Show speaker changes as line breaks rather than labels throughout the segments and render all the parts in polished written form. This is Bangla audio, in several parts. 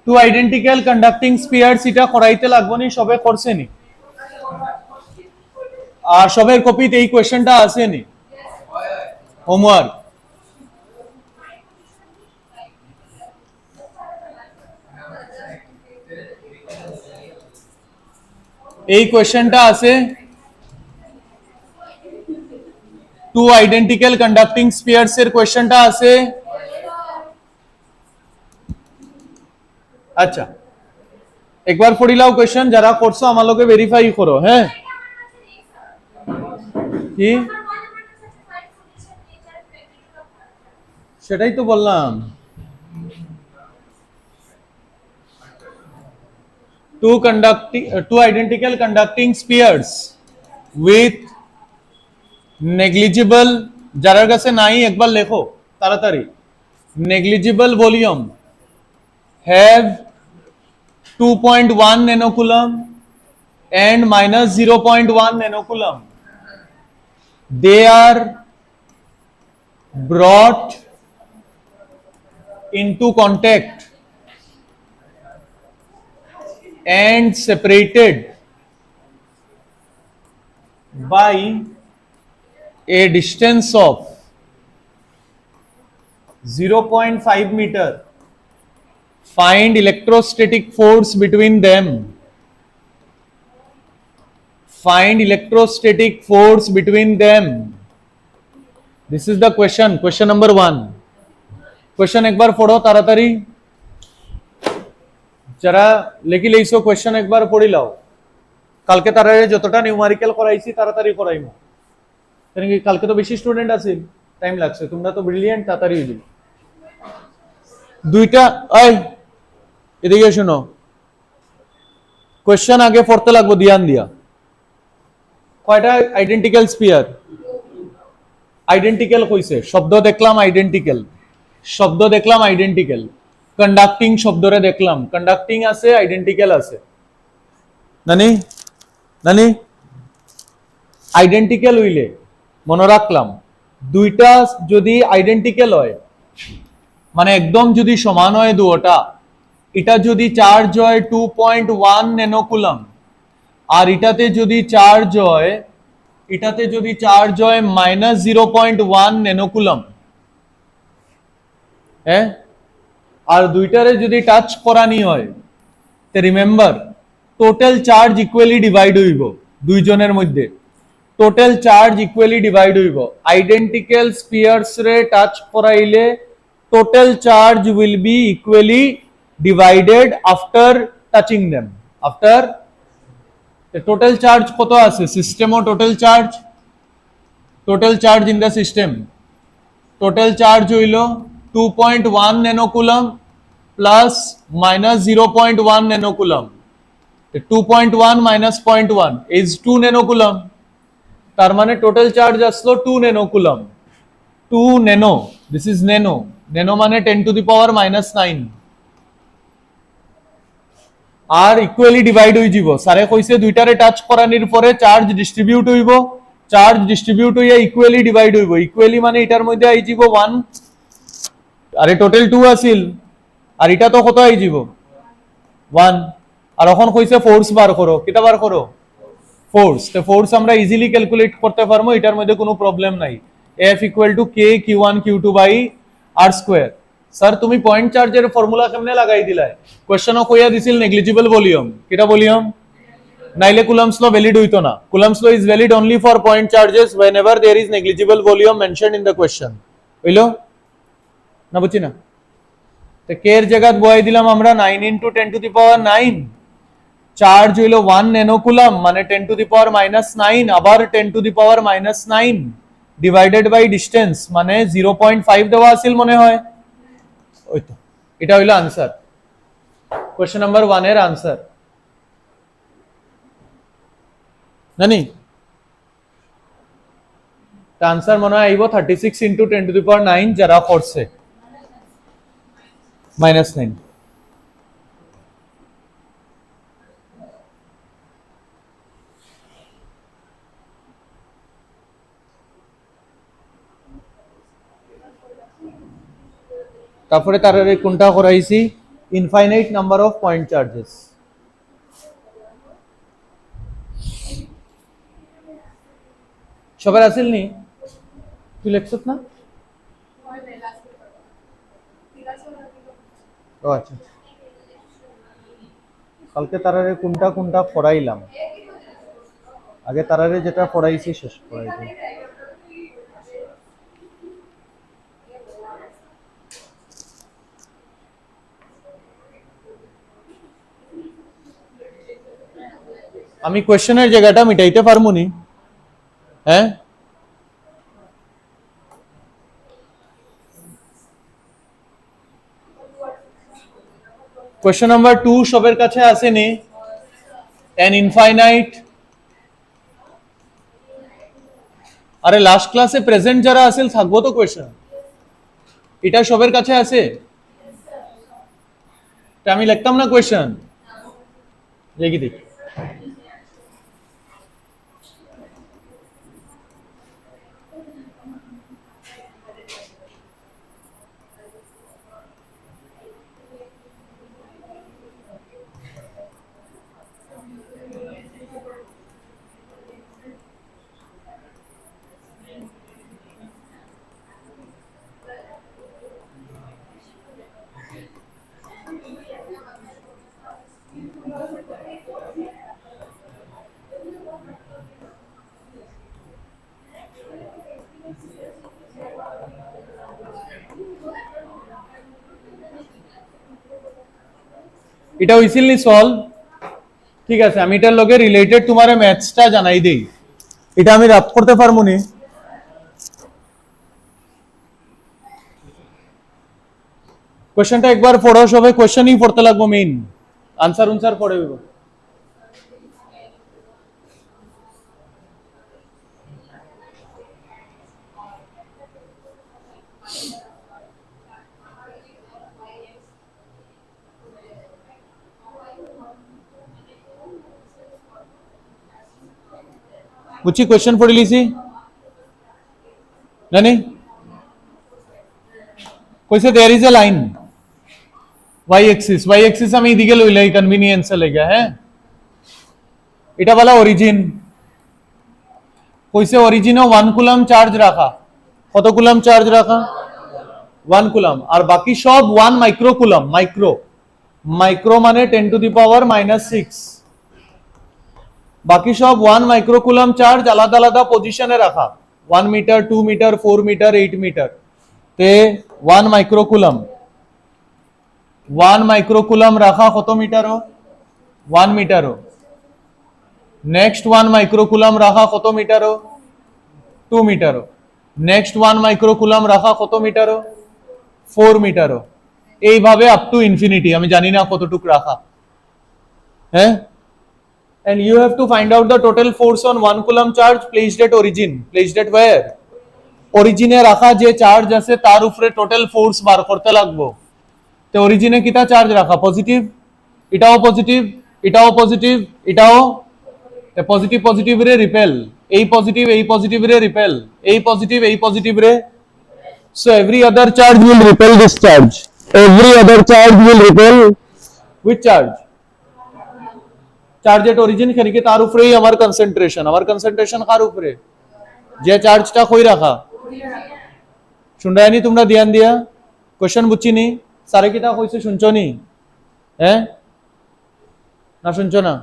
টু আইডেন্টিক্যাল কন্ডাক্টিং স্পিয়ার্স এটা করাইতে লাগবো নি, সবে করছেনি? আর সবের কপিতে এই কোয়েশ্চেনটা আসেনি হোমওয়ার্ক? এই কোয়েশ্চেনটা আছে, টু আইডেন্টিক্যাল কন্ডাক্টিং স্পিয়ার্স এর কোয়েশ্চেনটা আছে। আচ্ছা, একবার পড়িলাও কোয়েশ্চেন, যারা করছো আমার লগে ভেরিফাই করো। হ্যাঁ, কি সেটাই তো বললাম। Two identical conducting spheres with negligible, যারা কাছে নাই একবার লেখো তাড়াতাড়ি, negligible volume have 2.1 nanocoulomb and minus 0.1 nanocoulomb. They are brought into contact and separated by a distance of 0.5 meter. Find electrostatic force between them. Find electrostatic force between them. This is the question. Question number 1. Question একবার পড়ো তাড়াতাড়ি, যারা লেখি লইছো কোয়েশ্চেন একবার পড়ি লাও। কালকে তারা যতটা নিউমারিক্যাল করাইছি তাড়াতাড়ি করাইমু, কারণ কি কালকে তো বেশি স্টুডেন্ট আছে, টাইম লাগছে। তোমরা তো ব্রিলিয়েন্ট, তাড়াতাড়ি হইবে। দুইটা এদিকে শোনো, কোয়েশ্চেন আগে পড়তে লাগবো ধ্যান দিয়া। কয়টা আইডেন্টিক্যাল স্পিয়ার? আইডেন্টিক্যাল কইছে, শব্দ দেখলাম আইডেন্টিক্যাল, শব্দ দেখলাম আইডেন্টিক্যাল। কন্ডাক্টিং শব্দরে দেখলাম, কন্ডাক্টিং আছে আইডেন্টিক্যাল আছে। নানি নানি আইডেন্টিক্যাল হইলে মনে রাখলাম, দুইটা যদি আইডেন্টিক্যাল হয় মানে একদম যদি সমান হয় দুটা, এটা যদি চার্জ হয় 2.1 ন্যানোকুলম, আর এটাতে যদি চার্জ হয়, এটাতে যদি চার্জ হয় মাইনাস 0.1 ন্যানোকুলম, হ্যাঁ, আর দুইটারে যদি টাচ করানি হয়, তে remember total charge equally divide হইব দুইজনের মধ্যে, টোটাল চার্জ ইকুয়ালি ডিভাইড হইব। আইডেন্টিক্যাল স্পিয়ার্স রে টাচ করাইলে total charge will be equally divided after touching them. After total charge কত আছে সিস্টেমও? Total charge in the system, total charge হইল 2.1 nanocoulomb plus minus 0.1 nanocoulomb. 2.1 minus 0.1 is 2 nanocoulomb, তার মানে টোটাল চার্জ আসলো 2 nanocoulomb. 2 nano, this is nano, nano মানে 10 to the power minus 9। Are equally divide হয়ে যাব। সারে কইছে দুইটারে টাচ করানির পরে চার্জ ডিস্ট্রিবিউট হইব, চার্জ ডিস্ট্রিবিউট হইয়া ইকুয়ালি ডিভাইড হইব। ইকুয়ালি মানে এটার মধ্যে আই যাব 1, আরে টোটাল 2 আছিল, আর এটা তো কত আই যাব 1। আর এখন কইছে ফোর্স বার করো, কিটা বার করো? ফোর্স। তো ফোর্স আমরা ইজিলি ক্যালকুলেট করতে পারবো, এটার মধ্যে কোনো প্রবলেম নাই। F equal to K Q1 Q2 by R square. Sir তুমি পয়েন্ট চার্জের ফর্মুলা কেমনে লাগাই দিলাই? কোশ্চেনও কইয়া দিছিল নেগলিজিবল ভলিউম, কিটা ভলিউম? নাইলে কুলম্বস ল ভ্যালিড হইতো না। Coulomb's law is valid only for point charges whenever there is negligible volume mentioned in the question. হইলো না? বুঝছি না? তো কে এর জায়গায় বসাই দিলাম আমরা 9 into 10 to the power 9। Charge হইলো 1 ন্যানোকুলম মানে 10 টু দি পাওয়ার মাইনাস 9, আবার 10 to the power minus 9 divided by distance মানে 0.5 দেওয়া আছিল মনে হয়। ওই তো, এটা হইলো আনসার, কোশ্চেন নাম্বার 1 এর আনসার। জানি আনসার মনে হয় আইব 36 ইন্টু 10 টু দি পাওয়ার 9 যারা করছে মাইনাস 9। তারপরে তার কোনটা করাইছি, infinite number of point charges. সবার আসিল নি তুই লেখছত না ও আচ্ছা কালকে তারারে কোনটা কোনটা পড়াইলাম আগে তারারে যেটা পড়াইছি শেষ পড়াইছি আমি কোশ্চেনের জায়গাটা মিটাইতে পারবো নি হ্যাঁ কোশ্চেন নাম্বার 2 সবার কাছে আসেনি an infinite আরে লাস্ট ক্লাসে প্রেজেন্ট যারা আসেল থাকবো তো কোশ্চেন এটা সবার কাছে আছে তা আমি লিখতাম না কোশ্চেন দেখি দেখ এটা হইছিল নি সলভ ঠিক আছে আমি এটার লগে রিলেটেড তোমারে ম্যাথসটা জানাই দেই এটা আমি রাপ করতে পারবো নি কোশ্চেনটা একবার পড়ো সবাই কোশ্চেনই পড়তে লাগবো মেইন আনসার উনসার পড়ে হইব বুঝছি কোশ্চেন পড়ে লিছি জানি কইছে there is a line y axis আমি এদিকে লইলাই কনভিনিয়েন্স লাগা হ্যাঁ এটা বলা অরিজিন কইছে অরিজিনে 1 কুলম চার্জ রাখা কত কুলম চার্জ রাখা 1 কুলম আর বাকি সব 1 মাইক্রো কুলম মাইক্রো মানে 10 টু দি পাওয়ার -6 বাকি সব 1 মাইক্রো কুলম চার্জ আলাদা আলাদা পজিশনে রাখা 1 মিটার 2 মিটার 4 মিটার 8 মিটার তে 1 মাইক্রো কুলম রাখা কত metre 1 metre next 1 micro coulomb রাখা কত metre 2 metre next 1 micro coulomb রাখা কত মিটার 4 মিটার এইভাবে আপ টু ইনফিনিটি আমি জানি না কতটুক রাখা হ্যাঁ and you have to find out the total force on 1 coulomb charge placed at origin placed at where origin এ রাখা যে চার্জ আছে তার উপরে টোটাল ফোর্স বার করতে লাগবো তে অরিজিনে কিটা চার্জ রাখা পজিটিভ এটাও পজিটিভ এটাও তে পজিটিভ রে রিপেল এই পজিটিভ রে রিপেল এই পজিটিভ রে so every other charge will repel this charge which charge charge at origin খানিকে তার উপরেই আমার কনসেন্ট্রেশন কার উপরে যে চার্জটা কই রাখা শুনরাইনি তোমরা ধ্যান দিয়া কোশ্চেন বুঝছিনি সারে কিটা কইছে শুনছনি হ্যাঁ না শুনছো না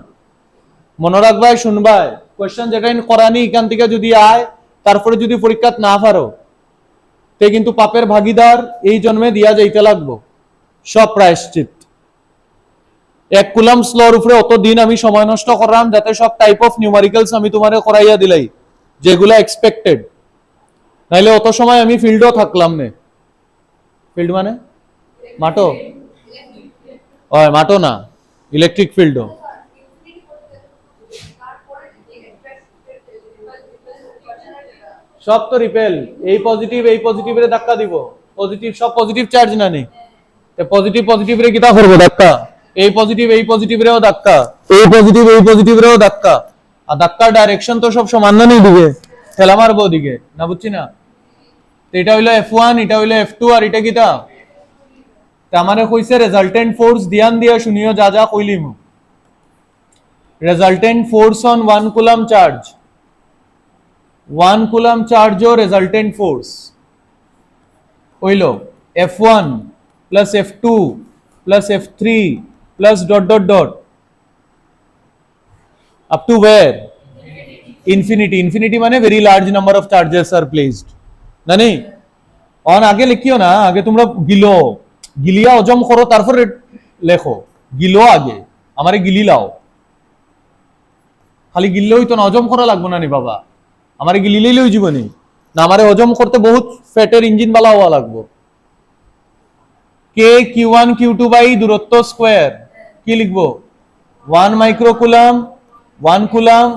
মনে রাখবাই শুনবাই কোশ্চেন যেটা করানি এখান থেকে যদি আয় তারপরে যদি পরীক্ষাত না পারো তে কিন্তু পাপের ভাগীদার এই জন্মে দিয়া যাইতে লাগবো সব প্রায়শ্চিত 1 কুলম্বস লর উপরে অত দিন আমি সময় নষ্ট করলাম যাতে সব টাইপ অফ নিউমেরিক্যালস আমি তোমারে করাইয়া দিলাই যেগুলা এক্সপেক্টেড নাইলে অত সময় আমি ফিল্ডও থাকলাম না ফিল্ড মানে মাটো ওই মাটো না ইলেকট্রিক ফিল্ডও সব তো রিপেল এই পজিটিভ রে ধাক্কা দিব পজিটিভ সব পজিটিভ চার্জ না নেই তে পজিটিভ রে কিটা করব ধাক্কা এই পজিটিভ রেও ধাক্কা এই পজিটিভ রেও ধাক্কা আর ধাক্কার ডাইরেকশন তো সব সমান না নেই দিকে ঠেলা মারবো দিকে না বুঝছি না তো এটা হইলো F1 এটা হইলো F2 আর এটা কিটা আমারে কইছে রেজাল্টেন্ট ফোর্স ধ্যান দিয়া শুনিও যা যা কইলিম resultant force on 1 coulomb charge 1 coulomb charge or resultant force হইল F1 plus F2 plus F3 plus dot dot dot up to where infinity মানে very large number of charges are placed না নেই অন আগে লিখিও না আগে তোমরা গিলিয়া অজম করো তারপর লেখো গিলো আগে আমারে গিলি লাও খালি গিললে হইতো না হজম করা লাগবে না নি বাবা আমারে গিলিলেই লই জীবনী না আমারে হজম করতে বহুত ফ্যাটের ইঞ্জিন বালা হওয়া লাগবে কে q1 q2 বাই দূরত্ব স্কয়ার কি লিখবো 1 মাইক্রোকুলাম 1 কুলাম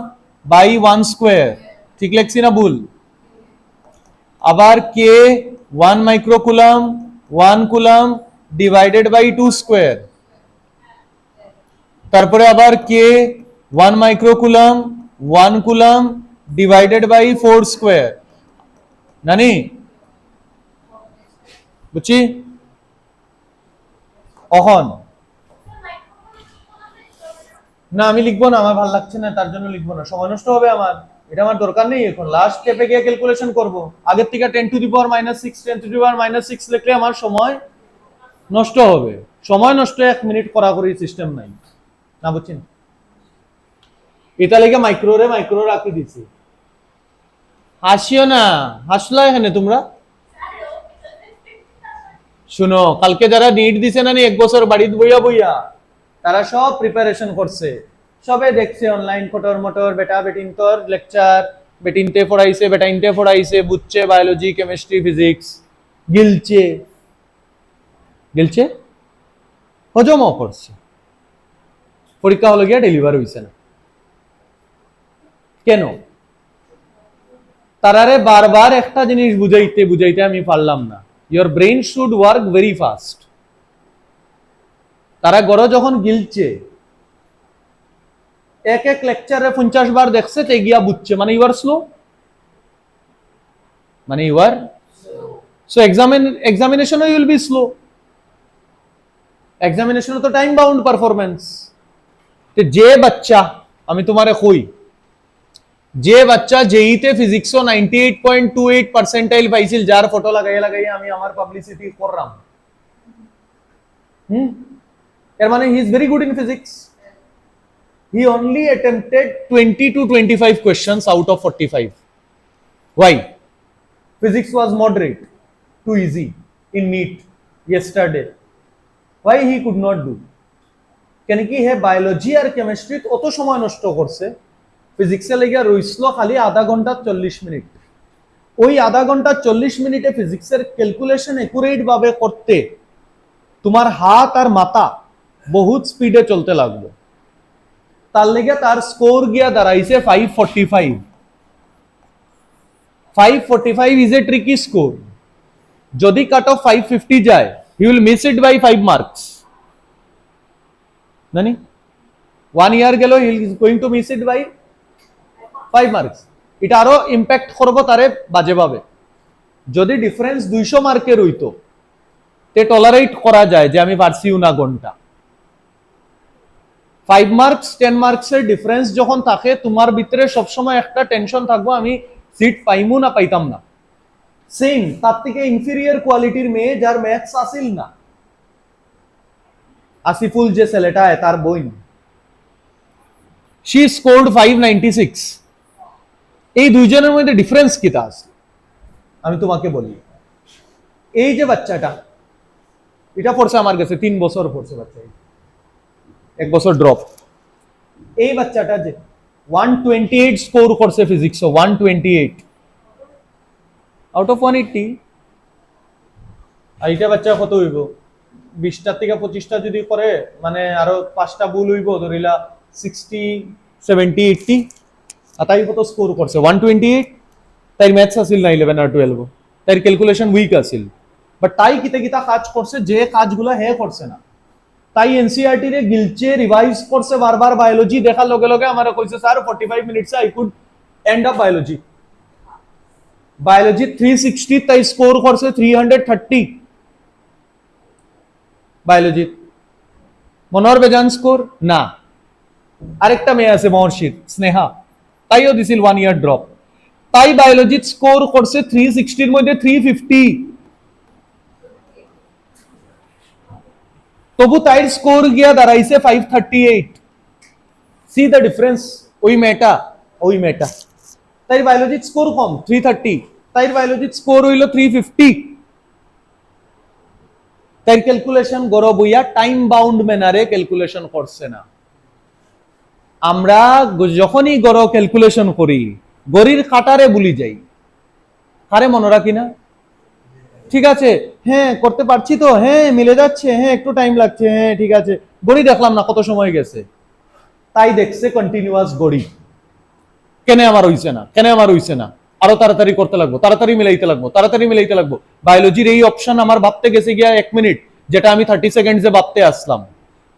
বাই 1 স্কয়ার ঠিক লিখছি না ভুল আবার K 1 microcoulomb 1 coulomb divided by 2 square তারপরে আবার K 1 microcoulomb 1 coulomb divided by 4 square নানি বুঝছি অহন না আমি লিখবো না আমার ভালো লাগছে না তার জন্য লিখবো না সময় নষ্ট হবে আমার এটা আমার দরকার নেই এখন লাস্ট স্টেপে গিয়ে ক্যালকুলেশন করব আগের থেকে 10 to the power -6 10 to the পাওয়ার -6 লিখলে আমার সময় নষ্ট হবে সময় নষ্ট 1 মিনিট করা করি সিস্টেম নাই না বুঝছেন এটা লেগে মাইক্রো রাখি দিছি হাসিও না হাসলা এখানে তোমরা শুনো কালকে যারা নিট দিছে না 1 বছর বাড়িতে বইয়া তারা সব প্রিপারেশন করছে সবে দেখছে অনলাইন ফটোর মোটর বেটা বেটিন তোর লেকচার বেটিনতে পড়াইছে বেটা ইনতে পড়াইছে বুঝছে বায়োলজি কেমিস্ট্রি ফিজিক্স গিলছে হজমও করছে পরীক্ষা হলো গিয়া ডেলিভার হইছে না কেন তারারে বারবার একটা জিনিস বুঝাইতে আমি পারলাম না your brain should work very fast তারা গড় যখন গিলছে এক লেকচারে 50 বার দেখছে তে গিয়া বুঝছে মানে ইউ আর স্লো মানে you are so examination will be slow examination তো টাইম বাউন্ড পারফরম্যান্স যে বাচ্চা আমি তোমারে কই যে বাচ্চা জেইতে ফিজিক্সও 98.28 পার্সেন্টাইল পাইছিল যার ফটো লাগাই আমি আমার পাবলিসিটি করলাম এর মানে he is very good in physics he only attempted 20 to 25 questions out of 45 why physics was moderate too easy in NEET yesterday why he could not do কেন কি হে বায়োলজি আর কেমিস্ট্রি অত সময় নষ্ট করছে ফিজিক্সে লেগে রইছিল খালি আধা ঘন্টা 40 মিনিট ওই আধা ঘন্টা 40 মিনিটে ফিজিক্সের ক্যালকুলেশন একুরেট ভাবে করতে তোমার হাত আর মাথা বহুত স্পিডে চলতে লাগবে তার লেগে তার স্কোর গিয়া দাঁড়াইছে 545 ইজ এ ট্রিকি স্কোর যদি কাট অফ 550 যায় he will miss it by 5 marks নানি 1 ইয়ার গেল he is going to miss it by 5 marks এটা আরো ইম্প্যাক্ট করবো তারে বাজে ভাবে যদি ডিফারেন্স 200 মার্কের হইতো তে টলারেট করা যায় যে আমি পারছিও না ঘন্টা 5 মার্কস 10 মার্কসের ডিফারেন্স যখন থাকে তোমার ভিতরে সবসময় একটা টেনশন থাকবো আমি সিট পাইমু না পাইতাম না সেম তার থেকে ইনফিরিয়র কোয়ালিটির মেয়ে যার ম্যাথস আসিল না আসিফুল যে ছেলেটা তার বই শি স্কোর্ড 596 এই দুইজনের মধ্যে ডিফারেন্স কিটা আছে আমি তোমাকে বলি এই যে বাচ্চাটা এটা পড়ছে আমার কাছে 3 বছর পড়ছে বাচ্চা 1 বছর ড্রপ এই বাচ্চাটা যে 128 স্কোর করছে ফিজিক্স 128 আউট অফ 180 আর এটা বাচ্চা কত হইব 20টা থেকে 25টা যদি করে মানে আরো 5টা ভুল হইব ধরিলা 60 70 80 আতাই কত স্কোর করছে 128 তাই ম্যাথস আসিল না 11 আর 12 তাই ক্যালকুলেশন উইক আসিল বাট তাই কিতা কাজ করছে যে কাজগুলো হে করছে না তাই এনসিইআরটি রে গিলচে রিভাইজ করছে বারবার বায়োলজি দেখার লগে আমারে কইছে sir 45 minutes I could end up biology 360 তাই স্কোর করছে 330 বায়োলজি মনোহর বেজান স্কোর না, আরেকটা মেয়ে আছে মহর্ষির স্নেহা, তাইও দিছিল 1 ইয়ার ড্রপ, তাই বায়োলজি স্কোর করছে 360 মধ্যে 350, তবু তাইর স্কোর গিয়া দাঁড়াইছে 538। সি দ্য ডিফারেন্স, ওই মেয়েটা তাইর বায়োলজি স্কোর কম 330, তাইর বায়োলজি স্কোর হইল 350। তাই ক্যালকুলেশন গৌরব হইয়া টাইম বাউন্ড ম্যানারে ক্যালকুলেশন করছে না। আমরা যখনই গড় ক্যালকুলেশন করি গড়ির কাটারে ভুলি যাই, কারে মনে রাখি না। ঠিক আছে, হ্যাঁ করতে পারছি তো, হ্যাঁ মিলে যাচ্ছে, হ্যাঁ একটু টাইম লাগছে, হ্যাঁ ঠিক আছে, গড়ি দেখলাম না কত সময় গেছে, তাই দেখছে কন্টিনিউয়াস গড়ি, কেন আমার হইছে না, কেন আমার হইছে না, আরো তাড়াতাড়ি করতে লাগবো, তাড়াতাড়ি মিলাইতে লাগবো। বায়োলজির এই অপশন আমার ভাবতে গেছে গিয়া 1 মিনিট, যেটা আমি 30 সেকেন্ডসে ভাবতে আসলাম।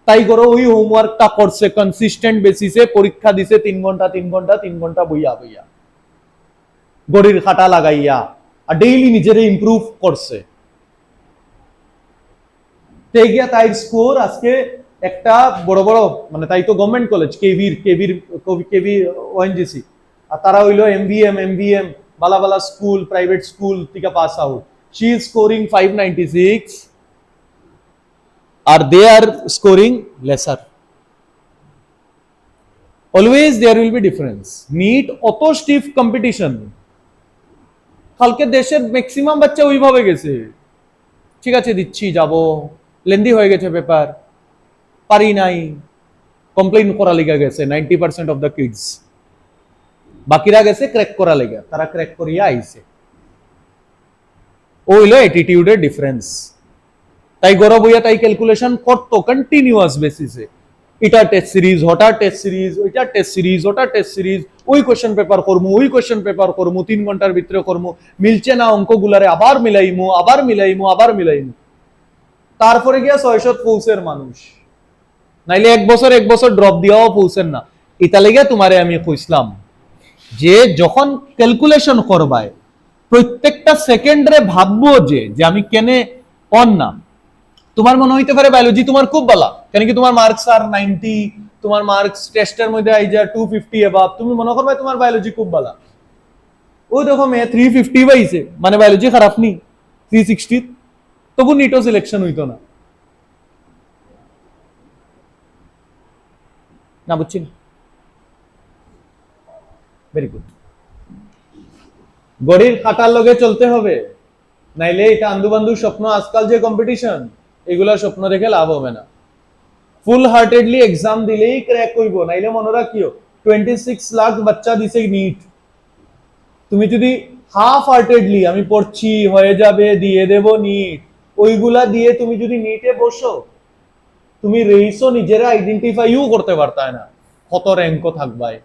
তাই করো ওই হোমওয়ার্কটা করছে কনসিস্টেন্ট বেসিসে, পরীক্ষা দিছে 3 ঘন্টা বইয়া গড়ির খাটা লাগাইয়া, আর ডেইলি নিজেরে ইমপ্রুভ করছে। তাই গিয়া তাই স্কোর আজকে একটা বড় বড়, মানে তাই তো গভর্নমেন্ট কলেজ কেভি ওএনজিসি, আর তারা হইলো এমভিএম বালা বালা স্কুল, প্রাইভেট স্কুল থেকে pass out, she is scoring 596 আর they are scoring lesser. Always there will be difference. NEET অত স্টিফ কম্পিটিশন, কালকে দেশের ম্যাক্সিমাম বাচ্চা ওইভাবে গেছে, ঠিক আছে দিচ্ছি যাব, লেন্দি হয়ে গেছে পেপার, পারি নাই, কমপ্লেইন করা লেগে গেছে 90% অফ দ্য কিডস, বাকিরা গেছে ক্র্যাক করা লেগে, তারা ক্র্যাক করিয়া আইছে। ও হইলো অ্যাটিটিউডের ডিফারেন্স। তাই গৌরব হইয়া তাই ক্যালকুলেশন করতো কন্টিনিউয়াস বেসিসে, এটা টেস্ট সিরিজ, হঠাৎ টেস্ট সিরিজ, ওইটা টেস্ট সিরিজ, ওটা টেস্ট সিরিজ, ওই কোশ্চেন পেপার করমু, ওই কোশ্চেন পেপার করমু, 3 ঘন্টার ভিতরে করমু, মিলছে না অঙ্কগুলারে আবার মিলাইমু, তারপরে গিয়া 600 পৌঁছের মানুষ, নাইলে 1 বছর ড্রপ দিয়াও পৌঁছেন না। এটা লেগে তোমারে আমি কইছিলাম যে যখন ক্যালকুলেশন করবায় প্রত্যেকটা সেকেন্ডে ভাববো যে আমি কেনে অন না। তোমার মনে হইতে পারে বায়োলজি তোমার খুব ভালো, কেন কি তোমার মার্কস আর 90, তোমার মার্কস টেস্টের মধ্যে আই যা 250 এবাব, তুমি মনে করবে তোমার বায়োলজি খুব ভালো। ও দেখো মে 350 পাইছে, মানে বায়োলজি খারাপ নি, 360, তবু নিটও সিলেকশন হইতো না। না বুঝছি না, ভেরি গুড। গড়ির কাটার লগে চলতে হবে, নাইলে এটা আন্দু বান্ধু স্বপ্ন, আজকাল যে কম্পিটিশন, এগুলা স্বপ্ন দেখে লাভ হবে না। ফুল হার্টেডলি এক্সাম দিলেই ক্র্যাক হইব, নাইলে মনে রাখিও 26 লাখ বাচ্চা দিছে নিট, তুমি যদি হাফ হার্টেডলি আমি পড়ছি হয়ে যাবে দিয়ে দেব নিট, ওইগুলা দিয়ে তুমি যদি নিটে বসো, তুমি রেইসও নিজেরা আইডেন্টিফাইও করতে পারতা না কত র্যাঙ্কও থাকবাই।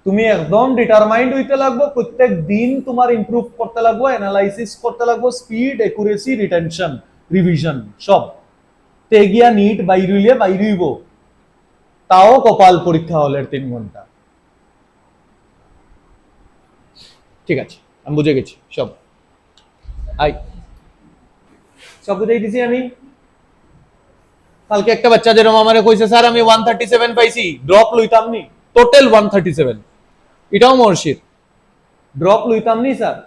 তুমি একদম ডিটারমাইন্ড হইতে লাগবো, প্রত্যেক দিন তোমার ইমপ্রুভ করতে লাগবো, অ্যানালাইসিস করতে লাগবো, স্পিড, একুরেসি, রিটেনশন, রিভিশন সব। তে গিয়া নিট বাইরইব, তাও কপাল পরীক্ষা হলের 3 ঘন্টা। ঠিক আছে, আমি বুঝে গেছি সব, সব বুঝাই দিছি আমি। কালকে একটা বাচ্চা যেরকম আমারে কইছে স্যার আমি 137 পাইছি, ড্রপ লইতাম নি, টোটাল 137, এটাও মহর্ষির, ড্রপ লইতাম নি স্যার।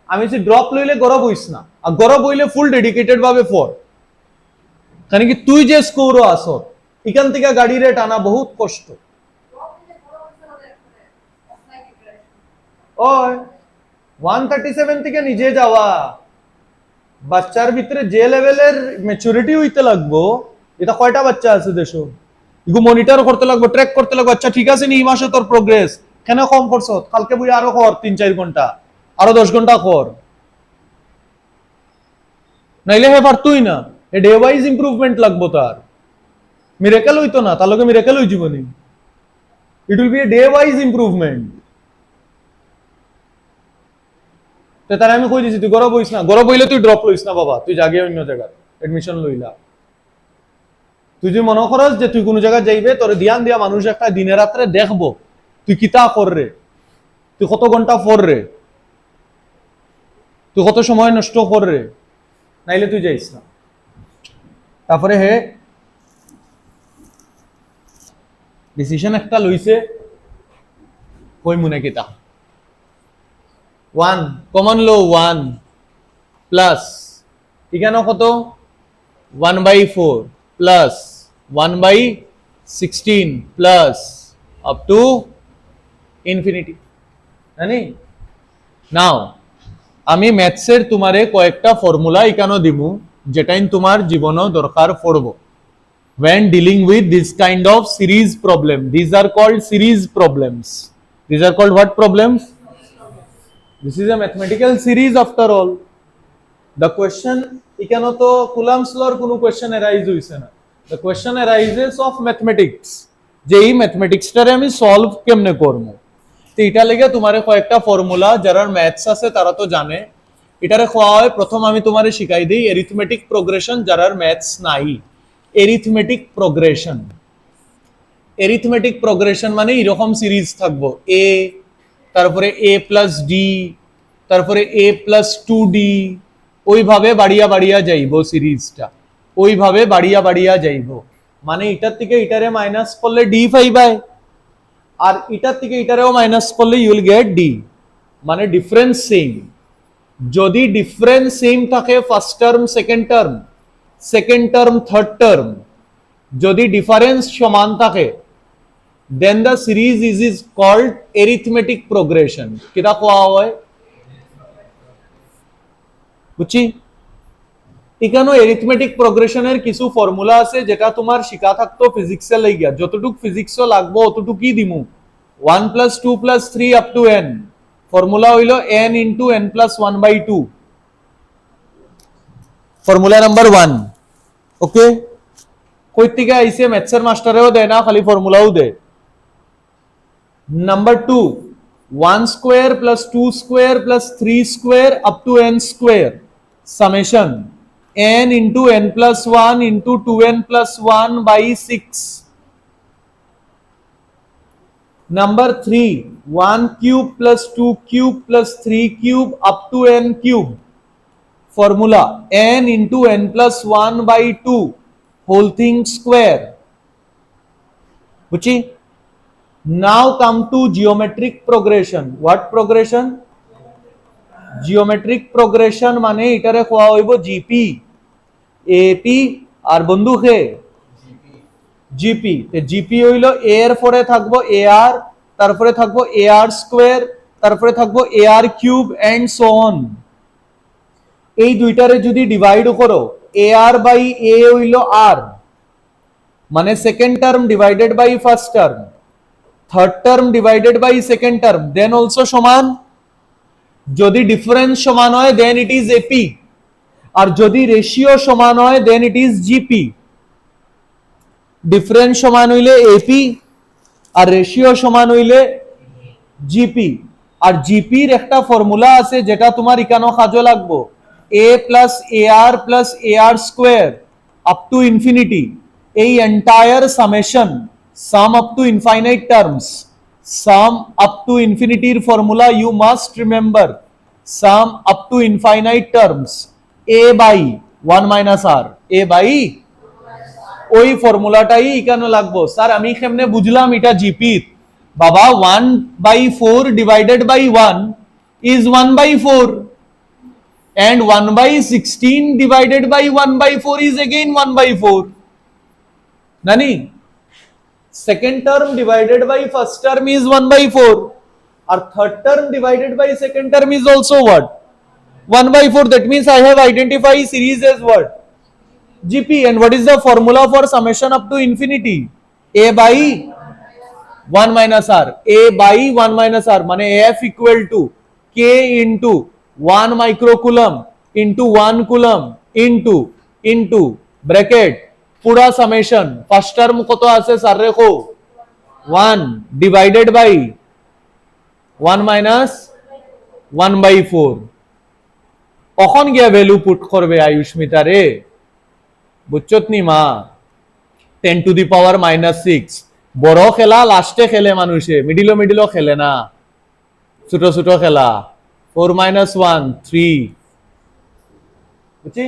আমি সে ড্রপ লইলে গরব হইস না, আর গরব হইলে ফুল ডেডিকেটেড ভাবে ফর, কারণ কি তুই যে স্কোরও আসো, এখান থেকে গাড়ি রে টানা বহুত কষ্ট। ওই 137 থেকে নিজে যাওয়া, বাচ্চার ভিতরে যে লেভেলের ম্যাচুরিটি হইতে লাগবো, এটা কয়টা বাচ্চা আছে দেশো, এগু মনিটর করতে লাগবো, ট্র্যাক করতে লাগবো, আচ্ছা ঠিক আছে নি এই মাসে তোর প্রোগ্রেস কেন কম করছ, কালকে বই আরো কর 3-4 ঘন্টা, আরো 10 ঘন্টা কর, নাইলে হে পারতুই না। এ ডে ওয়াইজ ইমপ্রুভমেন্ট লাগবো, তার মিরাকেল হইতো না, তার লগে মিরাকেল হই জীবনে, it will B a day wise improvement. তার আমি কই দিছি তুই গরব হইস না, গরব হইলে তুই ড্রপ লইস না বাবা, তুই জাগে অন্য জায়গায় এডমিশন লইলা। তুই যদি মনে করস যে তুই কোন জায়গায় যাইবে, তোর ধ্যান দিয়া মানুষ একটা দিনে রাত্রে দেখবো তুই কিতা কর রে, তুই কত ঘন্টা পড় রে, তুই কত সময় নষ্ট কর রে, নাইলে তুই যাইস না। তারপরে হে ডিসিশন একটা লইছে, কই মনে কিতা 1 কমন লো 1 প্লাস এখানে কত 1/4 plus 1/16 plus up to infinity. জানি নাও আমি ম্যাথসের তোমারে কয়েকটা ফর্মুলা এখানে দিমু যেটা তোমার জীবনও দরকার পড়ব when dealing with this kind of series problem. These are called series problems. These are called what problems? This is a mathematical series after all. The question এখানে তো কুলাম্বস লর কোনো কোশ্চেন arise হইছে না। The question arises of mathematics, যে এই ম্যাথমেটিক্সটারে আমি সলভ কেমনে করব। তো এটা লেগে তোমারে কয়েকটা ফর্মুলা যারা ম্যাথস আছে তারা তো জানে, এটারে খোয়া হয়। প্রথম আমি তোমারে শিখাই দিই এরিথমেটিক প্রোগ্রেশন যারা ম্যাথস নাই। এরিথমেটিক প্রোগ্রেশন, এরিথমেটিক প্রোগ্রেশন মানে এরকম সিরিজ থাকবো এ, তারপরে এ প্লাস ডি, তারপরে এ প্লাস 2d, ওইভাবে বাড়িয়া বাড়িয়া যাইব সিরিজটা, ওইভাবে বাড়িয়া বাড়িয়া যাইব। মানে এটার থেকে এটারে মাইনাস করলে ডি পাইবাই, আর এটার থেকে এটারেও মাইনাস করলে ইউ উইল গেট ডি। মানে ডিফারেন্স সেম। যদি ডিফারেন্স সেম থাকে first term second term, second term third term, যদি ডিফারেন্স সমান থাকে then the series is called arithmetic progression. কিটা কোয়া হয় বুঝছি। এখানে arithmetic progression এর কিছু ফর্মুলা আছে যেটা তোমার শিখা থাকতো ফিজিক্সে লাগিয়া, যতটুক ফিজিক্সও লাগবো অতটুকুই দিমু। 1 + 2 + 3 up to n, ফর্মুলা হইল n into n + 1/2, formula number 1। ওকে, কই থেকে আইছে ম্যাথসের মাস্টারেও দেয় না, খালি ফর্মুলাও দেয়। Number 2, 1 square plus 2 square plus 3 square up to n square, summation n into n plus 1 into 2n plus 1 by 6. Number 3, 1 cube plus 2 cube plus 3 cube up to n cube, formula n into n plus 1 by 2 whole thing square. বুঝছি। Now come to geometric progression. What progression? Geometric progression মানে এটারে কোয়া হইব জিপি, এপি আর বন্ধু কে জিপি। জিপি হইল এ এর পরে থাকবো এ আর, তারপরে থাকবো এ আর স্কোয়ার, তারপরে থাকবো এ আর কিউব এন্ড সো অন। এই দুইটারে যদি ডিভাইড করো এ আর বাই এ হইল আর, মানে second term divided by first term, third term divided by second term, then also সমান। যদি ডিফারেন্স সমান হয় দেন ইট ইজ এপি, আর যদি রেশিও সমান হয় দেন ইট ইজ জিপি। ডিফারেন্স সমান হইলে এপি আর রেশিও সমান হইলে জিপি। আর জিপির একটা ফর্মুলা আছে যেটা তোমার ইকানো কাজে লাগবো, a plus a r square up to infinity. এই entire summation sum up to infinite terms, sum up to infinity formula you must remember, sum up to infinite terms a by 1 minus r, a by ওই ফর্মুলাটাই এখানে লাগবো। স্যার আমি কেমনে বুঝলাম এটা জিপি? বাবা 1/4 divided by 1 is 1/4 and 1/16 divided by 1/4 is again 1/4। নানি second term divided by first term is 1/4, or third term divided by second term is also what? 1/4. That means I have identified series as what? GP. And what is the formula for summation up to infinity? A by 1 minus r. A by 1 minus r. Mane F equal to K into 1 microcoulomb into 1 coulomb into bracket পুরা সামেশন। ফার্স্ট টার্ম কত আছে স্যার রেখো 1 ডিভাইডেড বাই 1 মাইনাস 1/4। কখন গিয়া ভ্যালু পুট করবে আয়ুষ্মিতা রে, বুঝছত নি মা? 10 to the power -6। বড় খেলা লাস্টে খেলে মানুষে, মিডিলও খেলে না, ছোট ছোট খেলা। 4 - 1 3, বুঝছি?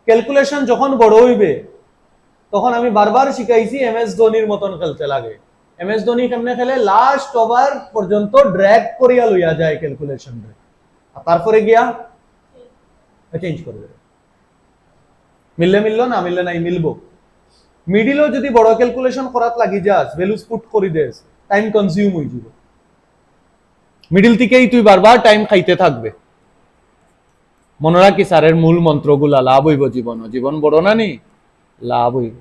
ক্যালকুলেশন যখন বড় হইবে তখন আমি বারবার শিখাইছি MS ধোনির মতন খেলতে লাগে। MS ধোনি কেমনে খেলে, লাস্ট ওভার পর্যন্ত ড্র্যাগ করিয়া লইয়া যায় ক্যালকুলেশন রে, আর তারপরে গিয়া চেঞ্জ করে দেবে। মিললো না মিললে নাই, মিলবো। মিডিলও যদি বড় ক্যালকুলেশন করাত লাগি যাস, ভ্যালুস পুট করি দেস, টাইম কনজিউম হয়ে যাবে। মিডিল থেকেই তুই বারবার টাইম খাইতে থাকবে। মনে রাখি স্যারের মূল মন্ত্রগুলা, লাভ হইব জীবন, জীবন বড় না নি, লাভ হইব।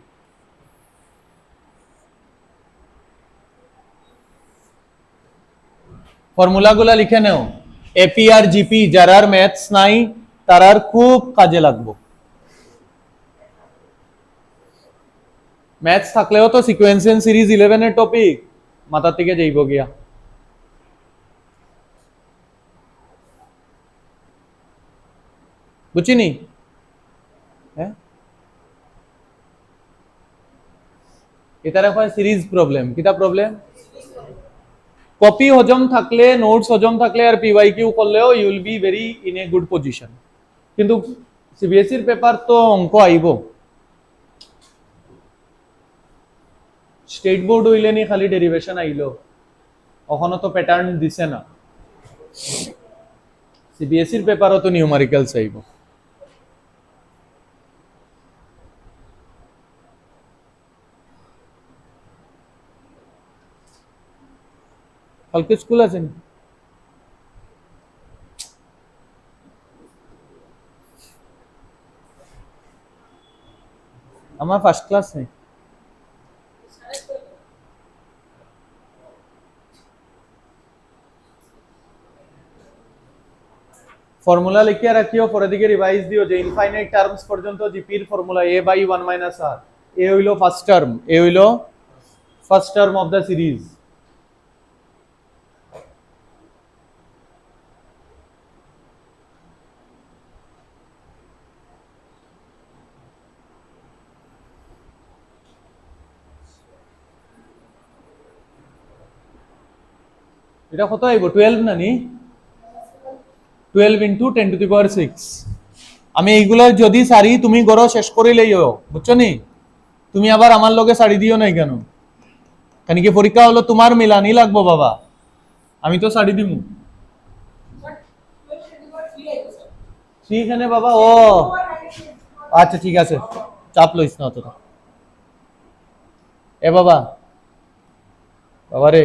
ফর্মুলাগুলা লিখে নেও। এপি আর জিপি যারার ম্যাথস নাই তারার খুব কাজে লাগবো। ম্যাথস থাকলেও তো সিকোয়েন্স এন্ড সিরিজ 11 এর টপিক মাথা থেকে যাইব গিয়া। বুঝিনি? হ্যাঁ, এটারে হয় সিরিজ প্রবলেম। কিটা প্রবলেম? কপি হজম থাকলে, নোটস হজম থাকলে আর পিওয়াইকিউ করলেও you will be very in a good position. কিন্তু সিবিএসইর পেপার তো অঙ্ক আইব। স্টেট বোর্ড হইলে নি খালি ডেরিভেশন আইলো, ওখানে তো প্যাটার্ন দিছে না। সিবিএসইর পেপারও তো নিউমারিক্যালস আইব। কালকে স্কুল আছে নি? আমার ফার্স্ট ক্লাস নেই। ফর্মুলা লিখিয়া রাখিও, পরে দিকে রিভাইজ দিও যে ইনফাইনাইট টার্মস পর্যন্ত জিপির ফর্মুলা a/1 - r। এ হইলো ফার্স্ট টার্ম, এ হইলো first term of the series. এটা কত আইব? 12 না নি? 12 × 10⁶। আমি এইগুলা যদি সারি তুমি গড় শেষ করে লইও, বুঝছো নি? তুমি আবার আমার লগে সারি দিও নাই কেন? কেন কি পরীক্ষা হলো তোমার মিলানি লাগবো বাবা, আমি তো সারি দিমু। ঠিক আছে বাবা। ও আচ্ছা ঠিক আছে, চাপ লইস না অতটা। এ বাবা, বাবা রে,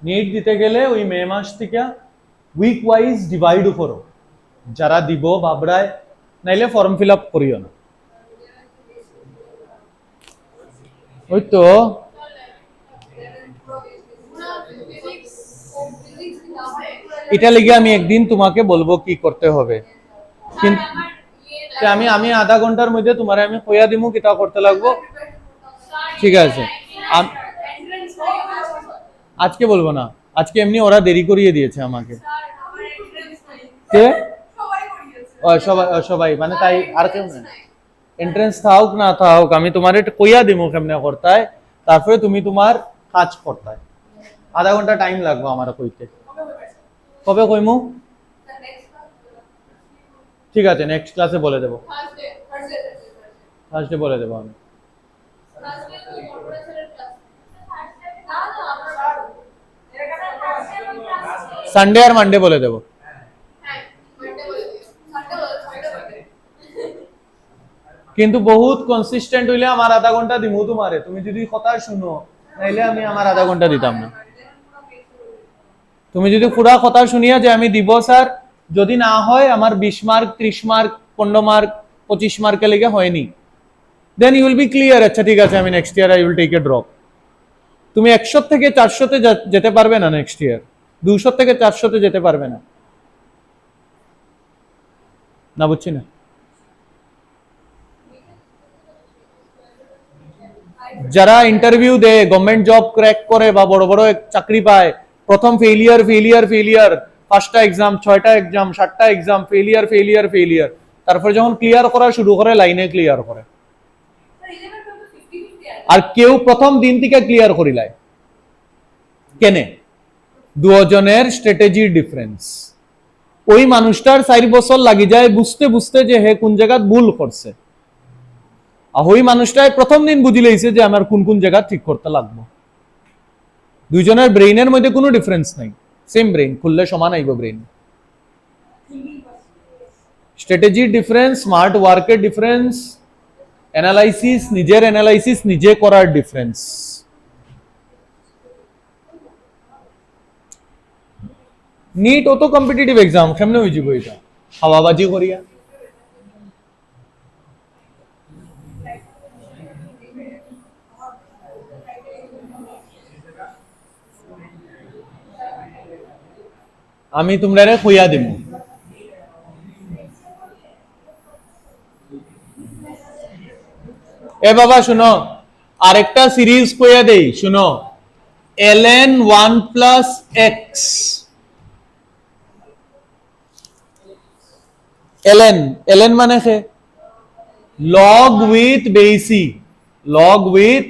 নেট দিতে গেলে ওই মে মাস থেকে উইক ওয়াইজ ডিভাইড করো, যারা দিব বাবরায়, নাইলে ফর্ম ফিল আপ করিও না। ওই তো এটা লেগে আমি একদিন তোমাকে বলবো কি করতে হবে, কিন্তু আমি আধা ঘন্টার মধ্যে তোমার আমি কইয়া দিমু কিটা করতে লাগবো। ঠিক আছে, আজকে বলবো না, আজকে এমনি ওরা দেরি করিয়ে দিয়েছে আমাকে। কে? সবাই সবাই মানে তাই, আর কেউ না। এন্ট্রেন্স থাকুক না থাকুক, আমি তোমার কইয়া দিমু কেমনে করতে, তারপরে তুমি তোমার কাজ করতে। আধা ঘন্টা টাইম লাগবে আমার কইতে। কবে কইমু? ঠিক আছে, নেক্সট ক্লাসে বলে দেবো। থার্সডে বলে দেবো আমি। সানডে আর মানডে বলে দেবো। কিন্তু বহুত কনসিস্টেন্ট হইলে আমার আধা ঘন্টা দিমু তোমারে, তুমি যদি কথা শুনো, নাইলে আমি আমার আধা ঘন্টা দিতাম না। তুমি যদি পুরা কথা শুনিয়া যে আমি দিব স্যার, যদি না হয় আমার 20 মার্ক 30 মার্ক 15 মার্ক 25 মার্কে লেগে হয়নি, then you will be clear. আচ্ছা ঠিক আছে, আমি next year I will take a drop. তুমি 100 থেকে 400-তে যেতে পারবে না নেক্সট ইয়ার, 200 থেকে 400-তে যেতে পারবে না। না বুঝছি না। যারা ইন্টারভিউ দেয়, গভর্নমেন্ট জব ক্র্যাক করে বা বড় বড় চাকরি পায়, প্রথম ফেলিয়ার ফেলিয়ার ফেলিয়ার, 5টা এক্সাম 6টা এক্সাম 7টা এক্সাম ফেলিয়ার ফেলিয়ার ফেলিয়ার, তারপর যখন ক্লিয়ার করা শুরু করে লাইনে ক্লিয়ার করে। আর কেউ প্রথম দিন থেকে ক্লিয়ার করিলাই কেনে দুজনের স্ট্র্যাটেজির ডিফারেন্স ওই মানুষটার 4 বছর লাগি যায় বুঝতে বুঝতে যে হে কোন জায়গা ভুল করছে আর ওই মানুষটাই প্রথম দিন বুঝি লইছে যে আমার কোন কোন জায়গা ঠিক করতে লাগবে দুইজনের ব্রেইনের মধ্যে কোনো ডিফারেন্স নাই সেম ব্রেইন খুললে সমান আইব ব্রেইন স্ট্র্যাটেজির ডিফারেন্স স্মার্ট ওয়ার্কের ডিফারেন্স অ্যানালাইসিস নিজের অ্যানালাইসিস নিজে করার ডিফারেন্স नीट অত কম্পিটিটিভ এক্সাম কেমনে হই যাব এটা হাওয়াবাজি করিয়া আমি তোমরা কইয়া দিমু এ বাবা শুনো আরেকটা সিরিজ কইয়া দেই শুনো ln 1 plus x ln মানে কে log with base log with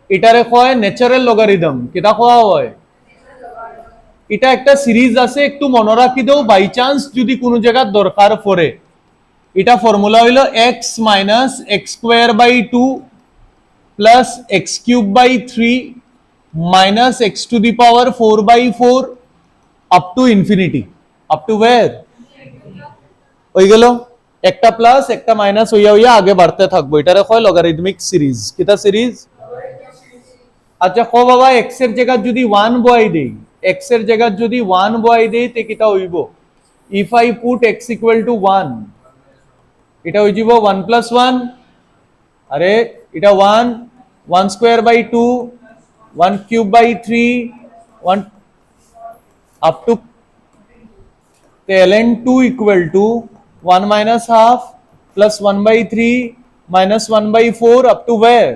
এটারে কয় ন্যাচারাল লগারিদম কিটা কোয়া হয় এটা একটা সিরিজ আছে একটু মনে রাখি দাও বাই চান্স যদি কোনো জায়গা দরকার পড়ে এটা ফর্মুলা হইলো x minus x square by 2 plus x cube by 3 minus x to the power 4 by 4 up to infinity up to where হই গেল একটা প্লাস একটা মাইনাস হইয়া হইয়া আগে বাড়তে থাকবো এটারে কয় লগারিদমিক সিরিজ কিটা সিরিজ আচ্ছা কো বাবা x এর জায়গা যদি 1 বসাই দেই x এর জায়গা যদি 1 বসাই দেই তে কিটা হইব if I put x equal to 1 এটা হই যাব 1 plus 1 আরে এটা 1 1 square by 2 1 cube by 3 1 up to ln2 equal to 1 minus half plus 1 by 3 minus 1 by 4 up to where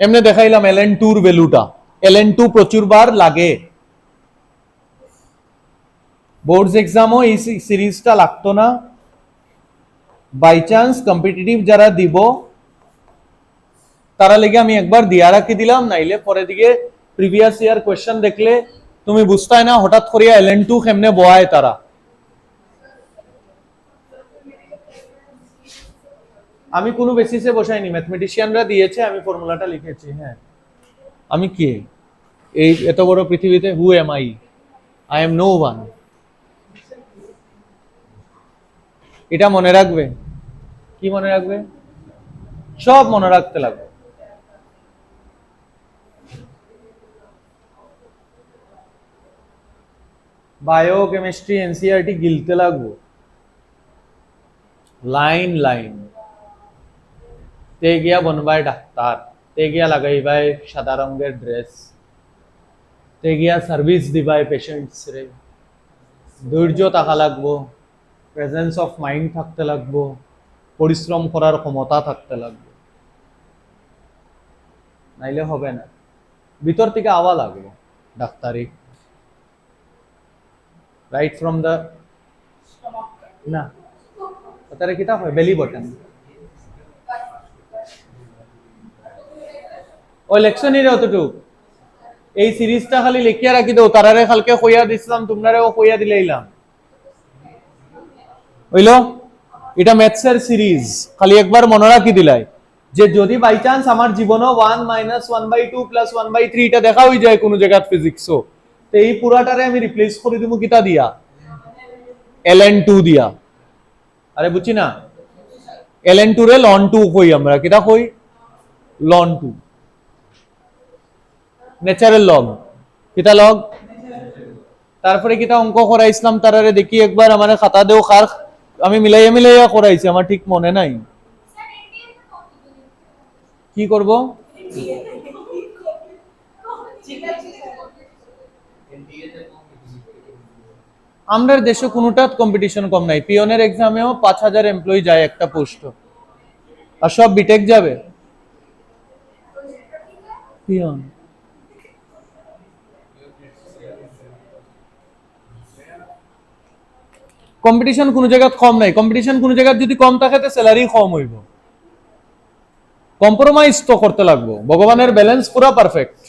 এমনে দেখাইলাম ln2 এর ভ্যালুটা ln2 প্রচুর বার লাগে বোর্ডস এক্সামও এই সিরিজটা লাগতো না বাই চান্স কম্পিটিটিভ যারা দিব তারা লেগে আমি একবার দিয়া রাখি দিলাম নাইলে পরে দিকে প্রিভিয়াস ইয়ার কোশ্চেন দেখলে তুমি বুঝতাই না হঠাৎ করে ln2 কেমনে বয় তারা আমি কোনো বেসিসে বসাইনি ম্যাথমেটিশিয়ানরা দিয়েছে আমি ফর্মুলাটা লিখেছি হ্যাঁ আমি কে এই এত বড় পৃথিবীতে who am I am no one এটা মনে রাখবে কি মনে রাখবে সব মনে রাখতে লাগবে বায়োকেমিস্ট্রি এনসিইআরটি গিলতে লাগবো লাইন লাইন তে গিয়া বনবাই ডাক্তার তে গিয়া লাগাইবাই সাদা রঙের ড্রেস তে গিয়া সার্ভিস দিবাই পেশেন্টস রে ধৈর্য থাকা লাগবো প্রেজেন্স অফ মাইন্ড থাকতে লাগবো পরিশ্রম করার ক্ষমতা থাকতে লাগবে নাইলে হবে না ভিতর থেকে আওয়া লাগে ডাক্তারি রাইট ফ্রম দ্য না তারে কিতা হয় বেলি বটন ওই লেকশনই অতটুক এই সিরিজটা খালি লিখিয়া রাখি দাও তারারে কালকে কইয়া দিছিলাম তোমরারেও কইয়া দিলাইলাম হইলো এটা ম্যাথসের সিরিজ খালি একবার মনে রাখি দিলাই যে যদি বাই চান্স আমার জীবনও 1 minus 1 by 2 plus 1 by 3 এটা দেখা হই যায় কোন জায়গা ফিজিক্সও তো এই পুরাটারে আমি রিপ্লেস করে দিমু কিটা দিয়া ln2 দিয়া আরে বুঝছি না ln2 রে ln2 কই আমরা কিটা কই ln2 ন্যাচারাল লগ কিটা লগ তারপরে কিটা অঙ্ক করাইছিলাম তারারে দেখি একবার আমারে খাতা দেও কার আমি মিলাইয়া করাইছি আমার ঠিক মনে নাই কি করব আমাদের দেশে কোনোটা কম্পিটিশন কম নাই পিওনের এক্সামেও 5000 এমপ্লয়ি যায় একটা পোস্ট আর সব বিটেক যাবে পিওন কম্পিটিশন কোন জায়গা কম নাই কম্পিটিশন কোন জায়গা যদি কম থাকে তো স্যালারি কম হইব কম্প্রোমাইজ তো করতে লাগবো। ভগবানের ব্যালেন্স পুরো পারফেক্ট,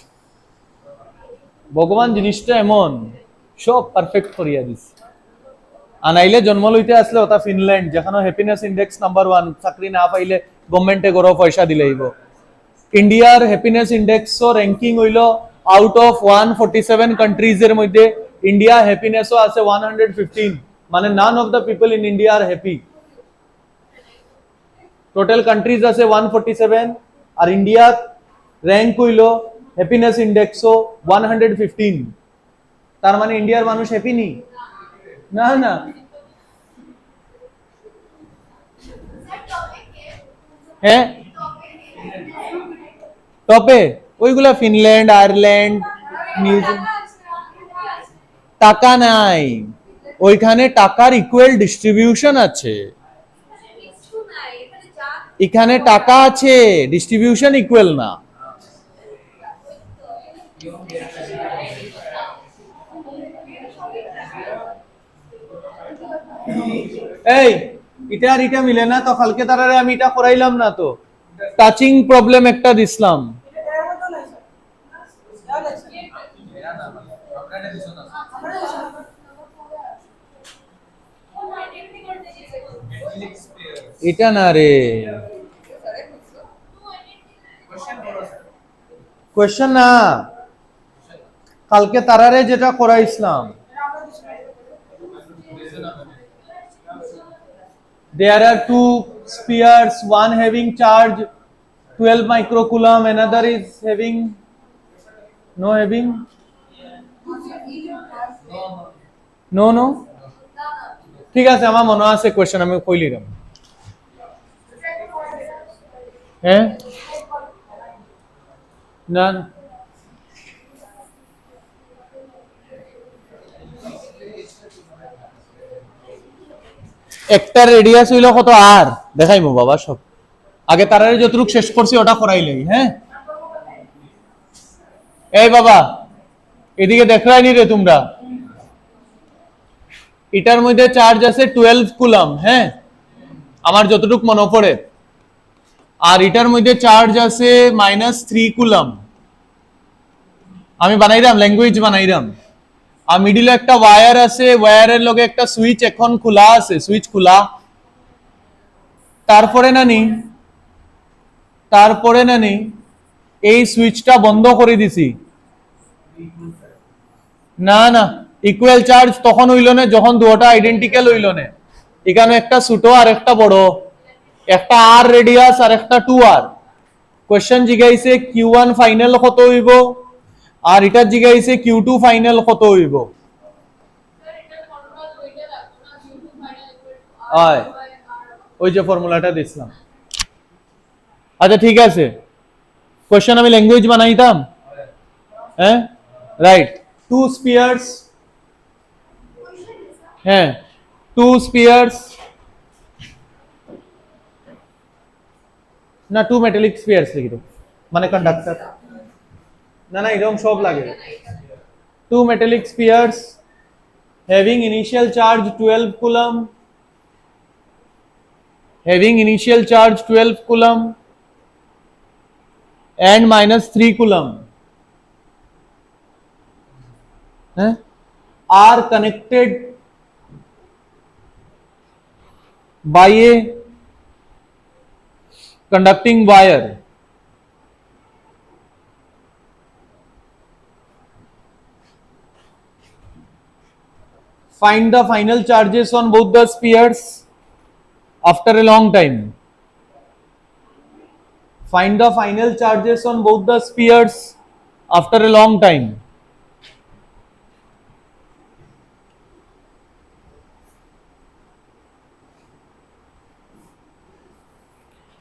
ভগবান জিনিসটা এমন সব পারফেক্ট করিয়া দিছে। আনাইলে জন্ম লইতে আসলে ওটা ফিনল্যান্ড, যেখানে হ্যাপিনেস ইন্ডেক্স নাম্বার 1, চাকরি না পাইলে গভর্নমেন্টে গড় পয়সা দিলেইব। ইন্ডিয়ার হ্যাপিনেস ইন্ডেক্স র্যাঙ্কিং হইল আউট অফ 147 কান্ট্রিজ এর মধ্যে ইন্ডিয়া হ্যাপিনেসও আছে 115, মানে none of the people in India are happy. Total countries আছে 147 আর ইন্ডিয়া র্যাঙ্ক হইল হ্যাপিনেস ইন্ডেক্সও 115, তার মানে ইন্ডিয়ার মানুষ হ্যাপি নি? না না, হ্যাঁ টপে ওইগুলা ফিনল্যান্ড, আয়ারল্যান্ড, নিউজিল্যান্ড। টাকা নাই ওইখানে, টাকার ইকুয়াল ডিস্ট্রিবিউশন আছে। এখানে টাকা আছে, ডিস্ট্রিবিউশন ইকুয়াল না। এই এটা আর এটা মিলে না তো, কালকে তারারে আমি এটা করাইলাম না তো, টাচিং প্রবলেম একটা দিছিলাম। এটা না রে, কোয়েশ্চেন না, কালকে তারারে যেটা করাইছিলাম। There are two spheres, one having charge 12 microcoulomb, another is having no having no ঠিক আছে, আমার মনে আছে কোয়েশ্চেন, আমি কইলিরাম। হ্যাঁ না না, একটা রেডিয়াস হইল কত আর দেখাইমু বাবা সব, আগে তারারে যতটুকু শেষ করছি ওটা করাইলেই। হ্যাঁ এই বাবা এদিকে দেখরাইনি রে তোমরা, এটার মধ্যে চার্জ আছে 12 কুলাম, হ্যাঁ আমার যতটুকু মনে পড়ে, আর এটার মধ্যে চার্জ আছে -3 কুলাম। আমি বানাইলাম, ল্যাঙ্গুয়েজ বানাইলাম। আর মিডিলে একটা ওয়্যার আছে, ওয়্যারের লগে একটা সুইচ এখন খোলা আছে, সুইচ খোলা। তারপরে নানি এই সুইচটা বন্ধ করে দিছি। না না, ইকুয়াল চার্জ তখন হইল না যখন দুটো আইডেন্টিক্যাল হইল না। এখানে একটা ছোট আর একটা বড়, একটা আর রেডিয়াস আর একটা 2r। কোশ্চেন জিগাইছে Q1 ফাইনাল কত হইব, আর এটা জিগাইছে Q2 ফাইনাল কত হইব। ওই যে ফর্মুলাটা দিছিলাম। আচ্ছা ঠিক আছে, কোশ্চেন আমি ল্যাঙ্গুয়েজ বানাইতাম। হ্যাঁ রাইট, টু স্পিয়ার্স, হ্যাঁ টু স্পিয়ার্স, না টু মেটালিক স্পিয়ার্স লিখি তো, মানে কন্ডাক্টর। না না এরকম সব লাগে। Two metallic spheres having initial charge 12 coulomb, having initial charge 12 coulomb and -3 coulomb are connected by a conducting wire. Find the final charges on both the spheres after a long time. Find the final charges on both the spheres after a long time.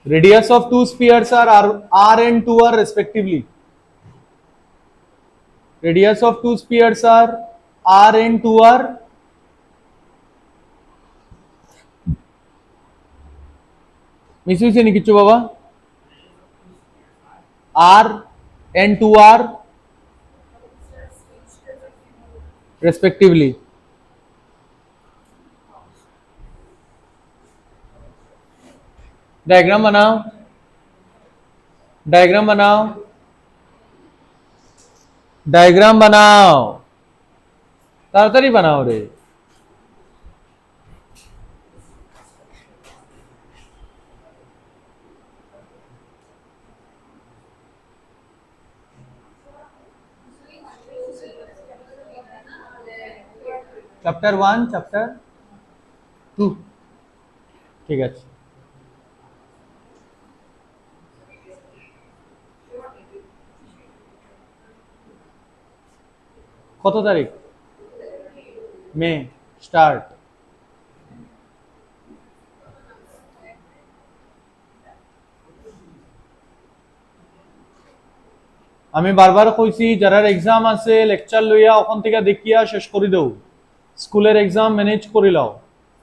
Radius of two spheres are r and 2r respectively. Radius of two spheres are r and 2r. Miss হইছে নি কিছু বাবা? r and 2r respectively. Diagram बनाओ। डायग्राम बनाओ, डायग्राम बनाओ, ताड़ाताड़ी बनाओ रे। चैप्टर 1, चैप्टर 2, ठीक है। কত তারিখ? মে স্টার্ট। আমি বারবার কইছি যারার এক্সাম আছে লেকচার লইয়া ওখান থেকে দেখিয়া শেষ করে দেও, স্কুলের এক্সাম ম্যানেজ করে লাও।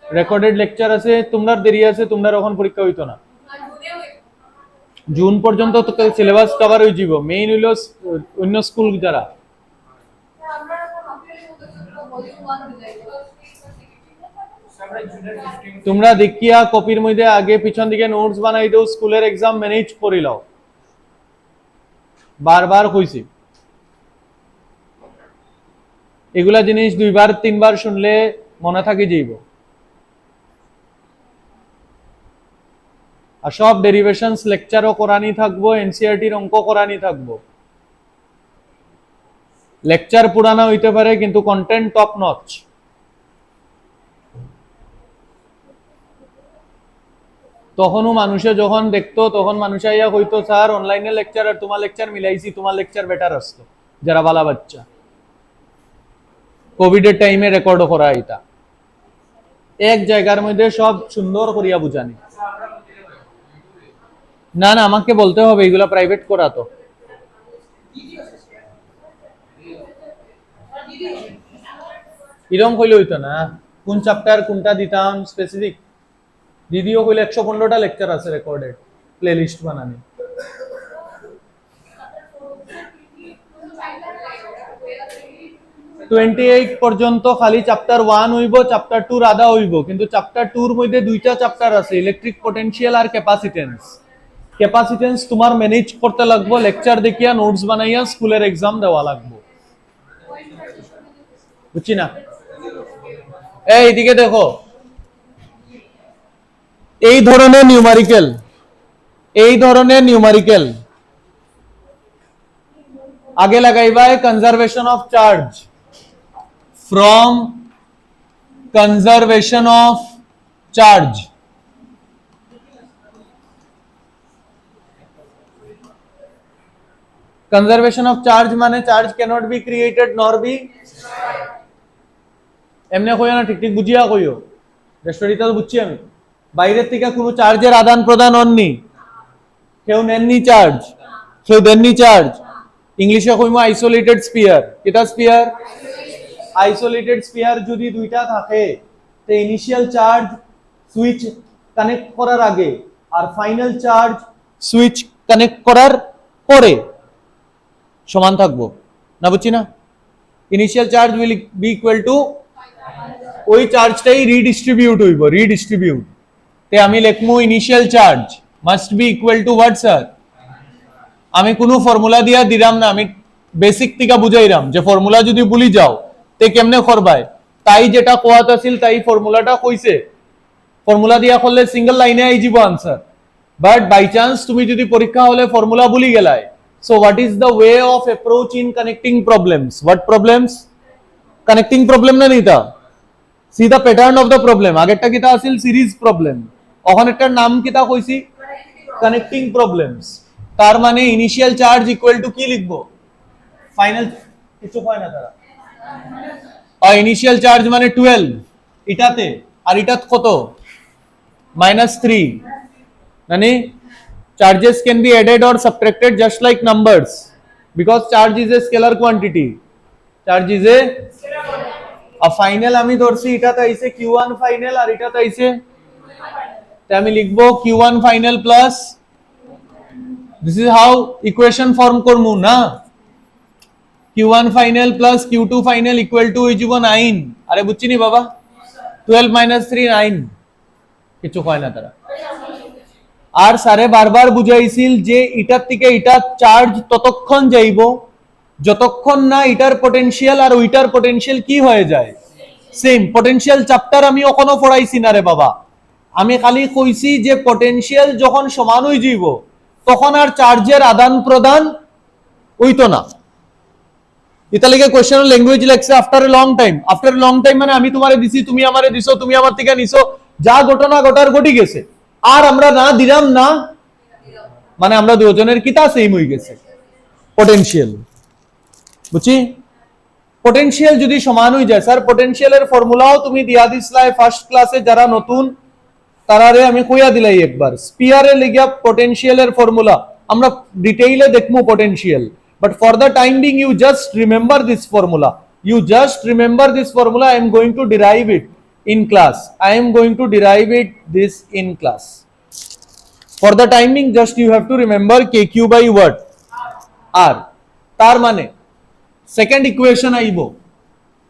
রেকর্ডেড লেকচার আছে, তোমরা দেরি আছে, তোমরা এখন পরীক্ষা হইতো না। জুন পর্যন্ত তো সিলেবাস কভার হয়ে যাব। মেইন হইল অন্য স্কুল যারা তোমরা দেখিয়া কপির মধ্যে আগে পিছন দিকে নোটস বানাই দাও, স্কুলের এক্সাম ম্যানেজ করে লাও। বারবার কইছি এগুলা জিনিস দুইবার তিনবার শুনলে মনে থাকে যাইব। আর সব ডেরিভেশনস লেকচারও করানি থাকবো, এনসিইআরটির অঙ্ক করানি থাকবো। লেকচার পুরানো হইতে পারে কিন্তু কন্টেন্ট টপ নচ। তখনও মানুষে যখন দেখতো তখন মানুষ আইয়া কইতো স্যার অনলাইনে লেকচার আর তোমার লেকচার মিলাইছি, তোমার লেকচার বেটার আসতো। যারা বালা বাচ্চা কোভিডের টাইমে রেকর্ড করা এটা এক জায়গার মধ্যে সব সুন্দর করিয়া বুঝানি। না না, আমাকে বলতে হবে, এগুলা প্রাইভেট করা তো। এরকম কইলে হইতো না, কোন চ্যাপ্টার কোনটা দিতাম স্পেসিফিক। দিদিও কইলে 115টা লেকচার আছে রেকর্ডেড, প্লে লিস্ট বানানি। 28 পর্যন্ত খালি চ্যাপ্টার 1 হইব, চ্যাপ্টার 2 আধা হইব। কিন্তু চ্যাপ্টার 2 এর মধ্যে দুইটা চ্যাপ্টার আছে, ইলেকট্রিক পটেনশিয়াল আর ক্যাপাসিটেন্স। ক্যাপাসিটেন্স তোমার ম্যানেজ করতে লাগবো, লেকচার দেখিয়া নোটস বানাইয়া স্কুলের এক্সাম দেওয়া লাগবো। বুঝছি না? এইদিকে দেখো, এই ধরনের নিউমারিক্যাল আগে লাগাইবা conservation of charge, from conservation of charge. Conservation of charge মানে charge cannot be created nor be. এমনি কইও না, ঠিক ঠিক বুঝিয়া কইও। স্টোরিটা তো বুঝছি আমি। বাইরের থেকে কোনো চার্জের আদান প্রদান হননি, কেউ নেননি চার্জ, কেউ দেননি চার্জ। ইংলিশে কইমো আইসোলেটেড স্পিয়ার। কিটা স্পিয়ার? আইসোলেটেড স্পিয়ার যদি দুইটা থাকে তো ইনিশিয়াল চার্জ সুইচ কানেক্ট করার আগে আর ফাইনাল চার্জ সুইচ কানেক্ট করার পরে সমান থাকবো না, বুঝছি না? Initial charge will be equal to, ওই চার্জটাই রিডিস্ট্রিবিউট হইব, রিডিস্ট্রিবিউট। তে আমি লিখমু initial charge must be equal to what sir? আমি কোনো ফর্মুলা দিয়া দিলাম না, আমি বেসিক থেকে বুঝাইলাম যে ফর্মুলা যদি ভুলি যাও তে কেমনে করবাই। তাই যেটা কোয়াত আছিল তাই ফর্মুলাটা কইছে, ফর্মুলা দিয়া করলে সিঙ্গেল লাইনে আই যাব আনসার। বাট বাই চান্স তুমি যদি পরীক্ষা হলে ফর্মুলা ভুলি গেলাই, so what is the way of approach in connecting problems? What problems? Connecting problem না নিতা, see the pattern of the problem। আগেরটা কিতা আছিল? Series problem. এখন একটার নাম কিতা কইছি? Connecting problems. তার মানে ইনিশিয়াল চার্জ ইকুয়াল টু কি লিখবো? ফাইনাল কিছু হয় না তারা। আর ইনিশিয়াল চার্জ মানে 12 এটাতে, আর এটাত কত? -3। মানে charges can be added or subtracted just like numbers because charge is a scalar quantity। charge is a final আমি ধরছি এটাতে আইছে q1 ফাইনাল আর এটাতে আইছে, তাই আমি লিখবো q1 final plus, this is how equation form করমু না, q1 final plus q2 final equal to হই যাব 9। আরে বুঝছি নি বাবা? 12 - 3 9। কিছু কয় না তারা। আর স্যারে বারবার বুঝাইছিল যে এটার থেকে এটা চার্জ ততক্ষণ যাইব যতক্ষণ না এটার পটেনশিয়াল আর ওইটার পটেনশিয়াল কি হয়ে যায়, সেম। পটেনশিয়াল চ্যাপ্টার আমি ওখানে পড়াইছি না রে বাবা, আমি খালি কইছি যে পটেনশিয়াল যখন সমান হয়ে যাইব তখন আর চার্জের আদান প্রদান হইতো না। ইতালিকে কোশ্চেন ল্যাঙ্গুয়েজ লেখছে after a long time. After a long time মানে আমি তোমারে দিছি, তুমি আমারে দিছো, তুমি আমার থেকে নিছো, যা ঘটনা ঘটার ঘটি গেছে, আর আমরা না দিলাম না মানে আমরা দুজনের কিতা সেম হয়ে গেছে পটেনশিয়াল। বুঝছি? পটেনশিয়াল যদি সমান হয়ে যায়, স্যার পটেনশিয়ালের ফর্মুলাও তুমি দিয়া দিছলাই ফার্স্ট ক্লাসে, যারা নতুন তারারে আমি কইয়া দিলাই একবার। স্পিয়ারে লিগা পটেনশিয়ালের ফর্মুলা আমরা ডিটেইলে দেখমু potential, but for the time being you just remember this formula, you just remember this formula. I am going to derive it in class, I am going to derive it this in class. For the time being just you have to remember kq by what, r. তার মানে সেকেন্ড ইকুয়েশন আইবো,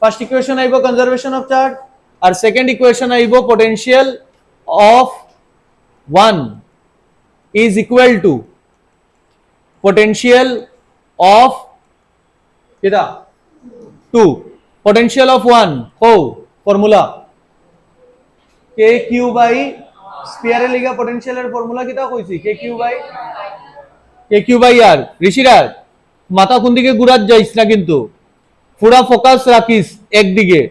ফার্স্ট ইকুয়েশন আইবো কনজারভেশন অফ চার্জ, আর সেকেন্ড ইকুয়েশন আইবো potential of 1 is equal to potential of এটা 2, potential of 1 हो ফর্মুলা kq by স্পিয়ারে লিগা পটেনশিয়ালের ফর্মুলা কিটা কইছি, kq by r। ঋষিরাজ মাথা কোন দিকে ঘুরাত যাইস না, কিন্তু পুরা ফোকাস রাখিস একদিকে।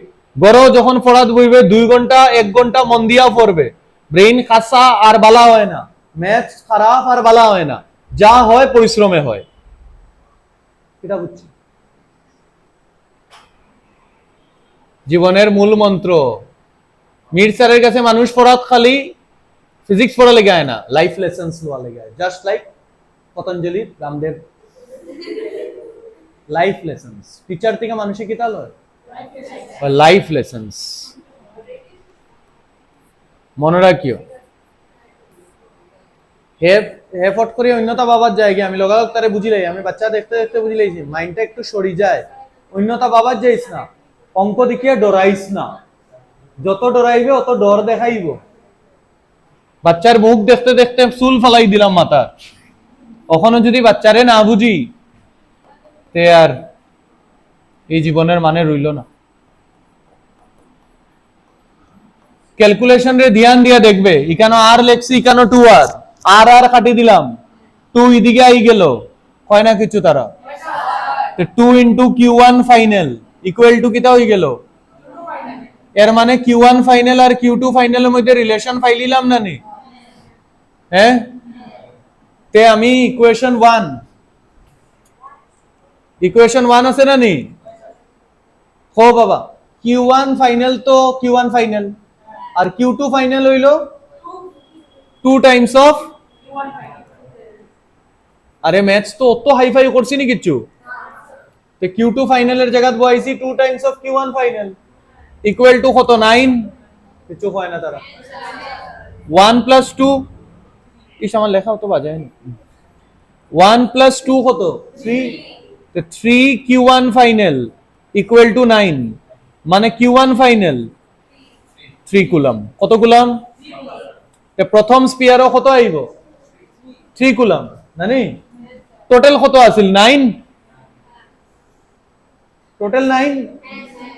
গরো যখন পড়াত বইবে 2 ঘন্টা 1 ঘন্টা মন দিয়া পড়বে, ব্রেইন খাসা আর বালা হয় না, ম্যাথস খারাপ আর বালা হয় না, যা হয় পরিশ্রমে হয়। এটা বুঝছি জীবনের মূল মন্ত্র। মির স্যারের কাছে মানুষ পড়াত খালি ফিজিক্স পড়া লেগে হয় না, লাইফ লেসন্স লওয়া লেগে হয়। Just like Patanjali Ramdev, life lessons. Teacher থেকে মানুষে কিতা লয়, লাইফ লেসন্স। মনে রাখিও হে হে ফট করে অন্যতা বাবার জায়গা আমি লগালগ তারে বুঝিলাই, আমি বাচ্চা দেখতে দেখতে বুঝিলাইছি মাইন্ডটা একটু সরি যায়, অন্যতা বাবার যাইস না, অঙ্ক দেখিয়ে ডরাইস না, যত ডরাইবে অত ডর দেখাইব। বাচ্চার মুখ দেখতে দেখতে চুল ফালাই দিলাম মাথা, কখনো যদি বাচ্চারে না বুঝি তে আর এই জীবনের মানে রইল না। ক্যালকুলেশন রে ধ্যান দিয়া দেখবে, ইকানো আর লেখছি, ইকানো 2r, আর আর কাটি দিলাম, 2 এদিকে আই গেল, হয় না কিছু তারা। তো 2 into q1 final equal to কিটা হয়ে গেল, এর মানে q1 ফাইনাল আর q2 ফাইনালের মধ্যে রিলেশন ফাইলিলাম না নি, হ্যাঁ? তে আমি ইকুয়েশন 1 আছে না নি, হো বাবা q1 ফাইনাল তো q1 ফাইনাল আর q2 ফাইনাল হইল 2 টাইমস অফ, আরে ম্যাথস তো অত হাইফাই করছি নি কিচ্ছু। তো q2 ফাইনালের জায়গায় বসাইছি 2 Times of q1 final equal to কত, 9। কিছু হয় না তারা, 1 প্লাস 2, ইস আমার লেখা তো বাজায় না, 1 প্লাস 2 কত, 3। তো 3 q1 ফাইনাল ইকুয়াল টু 9, মানে q1 ফাইনাল 3 কুলাম। কত কুলাম? তো প্রথম স্পিয়ারও কত আইব, 3 কুলাম নানি। টোটাল কত আছিল, 9, টোটাল 9।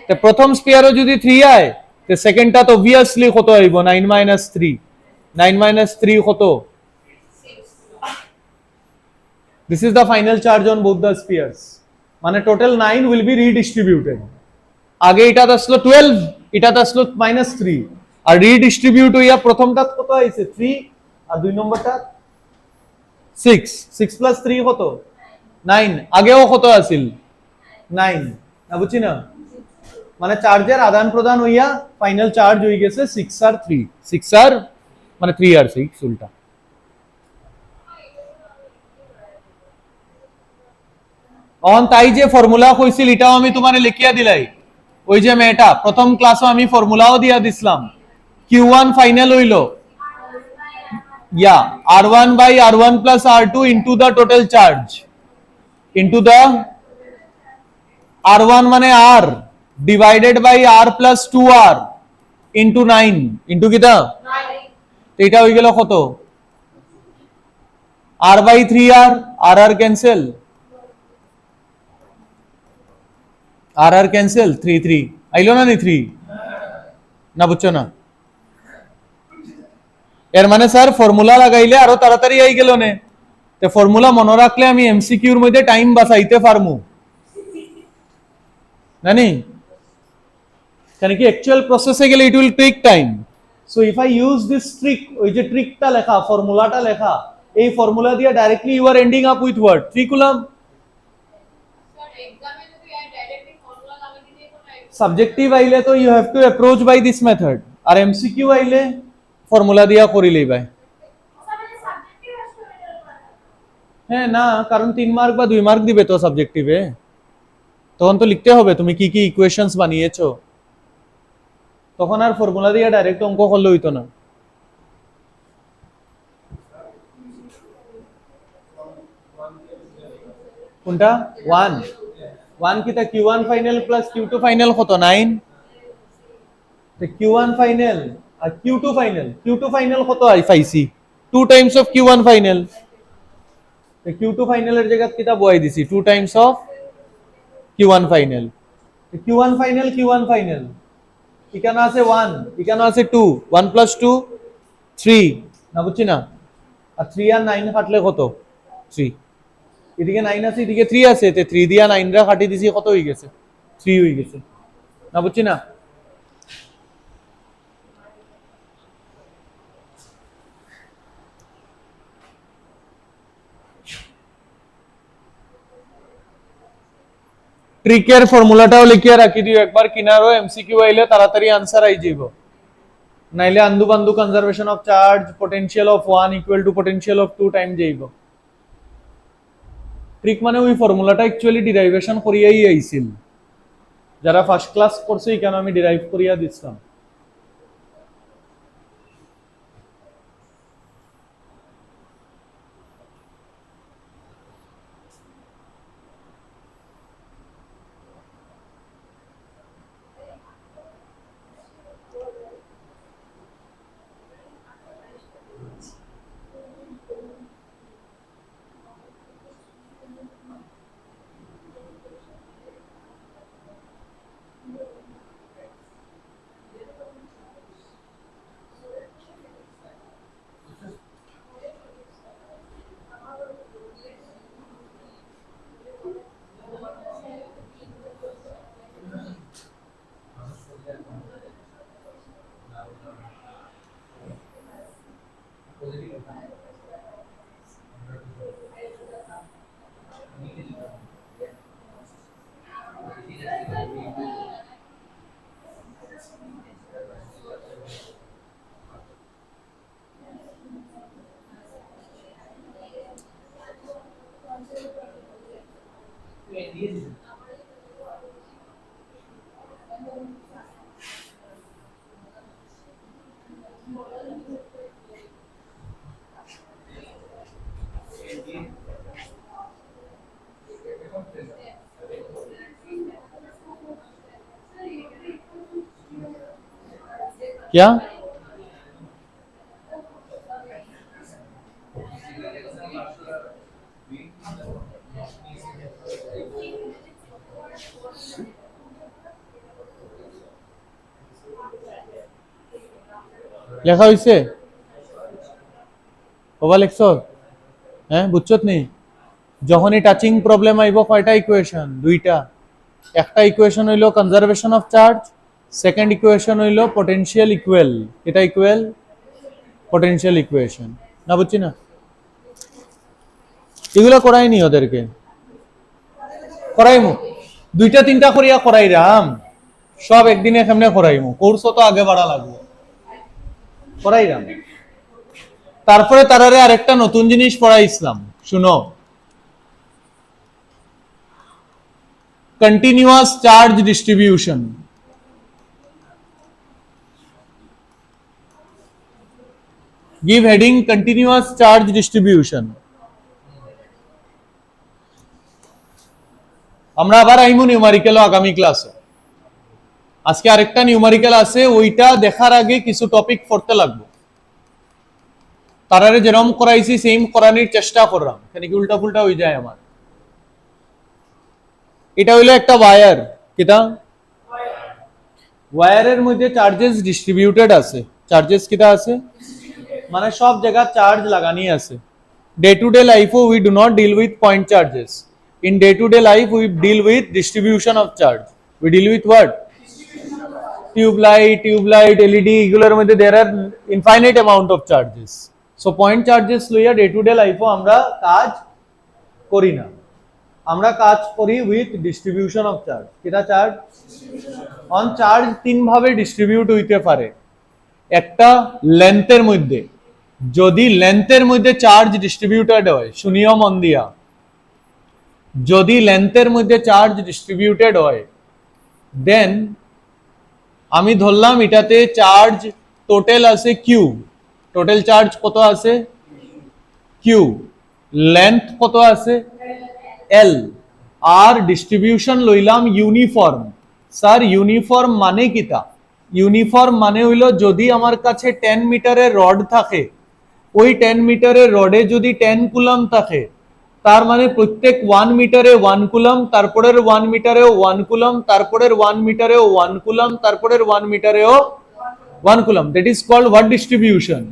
তো প্রথম স্পিয়ারও যদি 3 আয় তো সেকেন্ডটা তো অবভিয়াসলি কত আইব, 9 minus 3, 9 minus 3 কত, this is the final charge on both the spheres, মানে টোটাল 9 will be redistributed। আগে এটা আসলো 12, এটা আসলো -3, আর রিডিস্ট্রিবিউট হইয়া প্রথমটা কত আইছে 3, আর দুই নম্বরটা 6, 6 plus 3 কত, 9। আগেও কত আছিল, 9 না, বুঝছি না, মানে চার্জের আদান প্রদান হইয়া ফাইনাল চার্জ হয়ে গেছে 6 আর 3, 6 আর মানে 3 আর 6 উল্টা। অন তাই যে ফর্মুলা কইছিল এটাও আমি তোমারে লিখিয়া দিলাই, ওই যে মেটা প্রথম ক্লাসে আমি ফর্মুলাও দিয়া দিছিলাম, q1 ফাইনাল হইল r1 by r1 plus r2 into the total charge into the r1 মানে r divided by r plus 2r into 9 into কিটা, তো এটা হয়ে গেল কত r by 3r, r cancel, r cancel, 3 3 আইলো না নি 3 না বুঝছো না এর মানে স্যার ফর্মুলা লাগাইলে আরো তাড়াতাড়ি আই গেল নে তে ফর্মুলা মনে রাখলে আমি এমসিকিউর মধ্যে টাইম বাঁচাইতে পারমু নানি কেন কি অ্যাকচুয়াল প্রসেসে গেলে it will take time so if I use this trick ওই যে ট্রিকটা লেখা ফর্মুলাটা লেখা এই ফর্মুলা দিয়ে directly you are ending up with what 3 coulomb subjective আইলে তো you have to approach by this method আর এমসিকিউ আইলে ফর্মুলা দিয়া করিলেই ভাই হ্যাঁ না কারণ 3 মার্ক বা 2 মার্ক দিবে তো সাবজেক্টিভে তখন তো লিখতে হবে তুমি কি কি ইকুয়েশনস বানিয়েছো তখন আর ফর্মুলা দিয়ে ডাইরেক্ট অঙ্ক করলে হইতো না কোনটা 1 1 কিটা q1 final plus q2 final কত 9 তো q1 ফাইনাল আর q2 ফাইনাল কত পাইছি 2 টাইমস অফ q1 ফাইনাল তো q2 ফাইনালের জায়গা কিটা বহাই দিছি 2 Times of q1 final q1 final এখানে আছে 1 এখানে আছে 2 1 প্লাস 2 3 না বুঝছি না আর 3 আর 9 কাটলে কত 3 এদিকে 9 আছে এদিকে 3 আছে তে 3 দিয়া 9 রা কাটি দিছি কত হই গেছে 3 হই গেছে না বুঝছি না ট্রিকের ফর্মুলাটাও লিখিয়ে রাখি দিও একবার কিনারো এমসিকিউ আইলে তাড়াতাড়ি আনসার আই যাইব নাইলে আন্দু বান্দু conservation of charge potential of 1 equal to potential of 2 time যাইব ট্রিক মানে ওই ফর্মুলাটা অ্যাকচুয়ালি ডিরাইভেশন করিয়াই আইছিল যারা ফার্স্ট ক্লাস করছে কেন আমি ডিরাইভ করিয়া দিছিলাম क्या লেখা হইছে ওবা লেখছো হ্যাঁ বুঝছত নি যখনই টাচিং প্রবলেম আইব কয়টা ইকুয়েশন দুইটা একটা ইকুয়েশন হইলো conservation of charge second equation হইলো পোটেনশিয়াল ইকুয়াল এটা ইকুয়াল পোটেনশিয়াল ইকুয়েশন না বুঝছি না এগুলো করাইনি ওদেরকে করাইমু দুইটা তিনটা করিয়া করাইরাম সব একদিনে কেমনে করাইমু কোর্সও তো আগে বাড়া লাগবে করাইরাম তারপরে তারারে আরেকটা নতুন জিনিস পড়াইছিলাম শুনো continuous charge distribution give heading continuous charge distribution আমরা আবার আইমু নিউমেরিক্যাল আগামী ক্লাসে আজকে আরেকটা নিউমেরিক্যাল আছে ওইটা দেখার আগে কিছু টপিক পড়তে লাগবে তারারে যেরকম করাইছি সেম করানোর চেষ্টা করলাম, এখানে কি উল্টা পুল্টা হয়ে যায় আমার। এটা হইলো একটা ওয়্যার, কিটা ওয়্যারের মধ্যে চার্জেস ডিস্ট্রিবিউটেড আছে, চার্জেস কিটা আছে মানে সব জায়গা চার্জ লাগানি আছে। ডে টু ডে লাইফও we do not deal with point charges, in day to day life we deal with distribution of charge, we deal with what, tubelight, LED, এগুলোর মধ্যে there are infinite amount of charges. So point charges লইয়া ডে টু ডে লাইফও আমরা কাজ করি না, আমরা কাজ করি উইথ ডিস্ট্রিবিউশন অফ চার্জ। কিটা চার্জ অন চার্জ তিন ভাবে ডিস্ট্রিবিউট হইতে পারে। একটা লেন্থের মধ্যে, যদি লেন্থের মধ্যে চার্জ ডিস্ট্রিবিউটেড হয়, শুনিও মন দিয়া, যদি লেন্থের মধ্যে চার্জ ডিস্ট্রিবিউটেড হয় দেন আমি ধরলাম এটাতে চার্জ টোটাল আছে কিউ, টোটাল চার্জ কত আছে কিউ, লেন্থ কত আছে এল, আর ডিস্ট্রিবিউশন লইলাম ইউনিফর্ম। স্যার ইউনিফর্ম মানে কিটা, ইউনিফর্ম মানে হইল যদি আমার কাছে 10 মিটারের রড থাকে, ওই 10 মিটারের রডে যদি 10 কুলম থাকে, তার মানে প্রত্যেক 1 মিটারে 1 কুলম, তারপরের 1 মিটারেও 1 কুলম, তারপরের 1 মিটারেও 1 কুলম, তারপরের 1 মিটারেও 1 coulomb, that is called what distribution.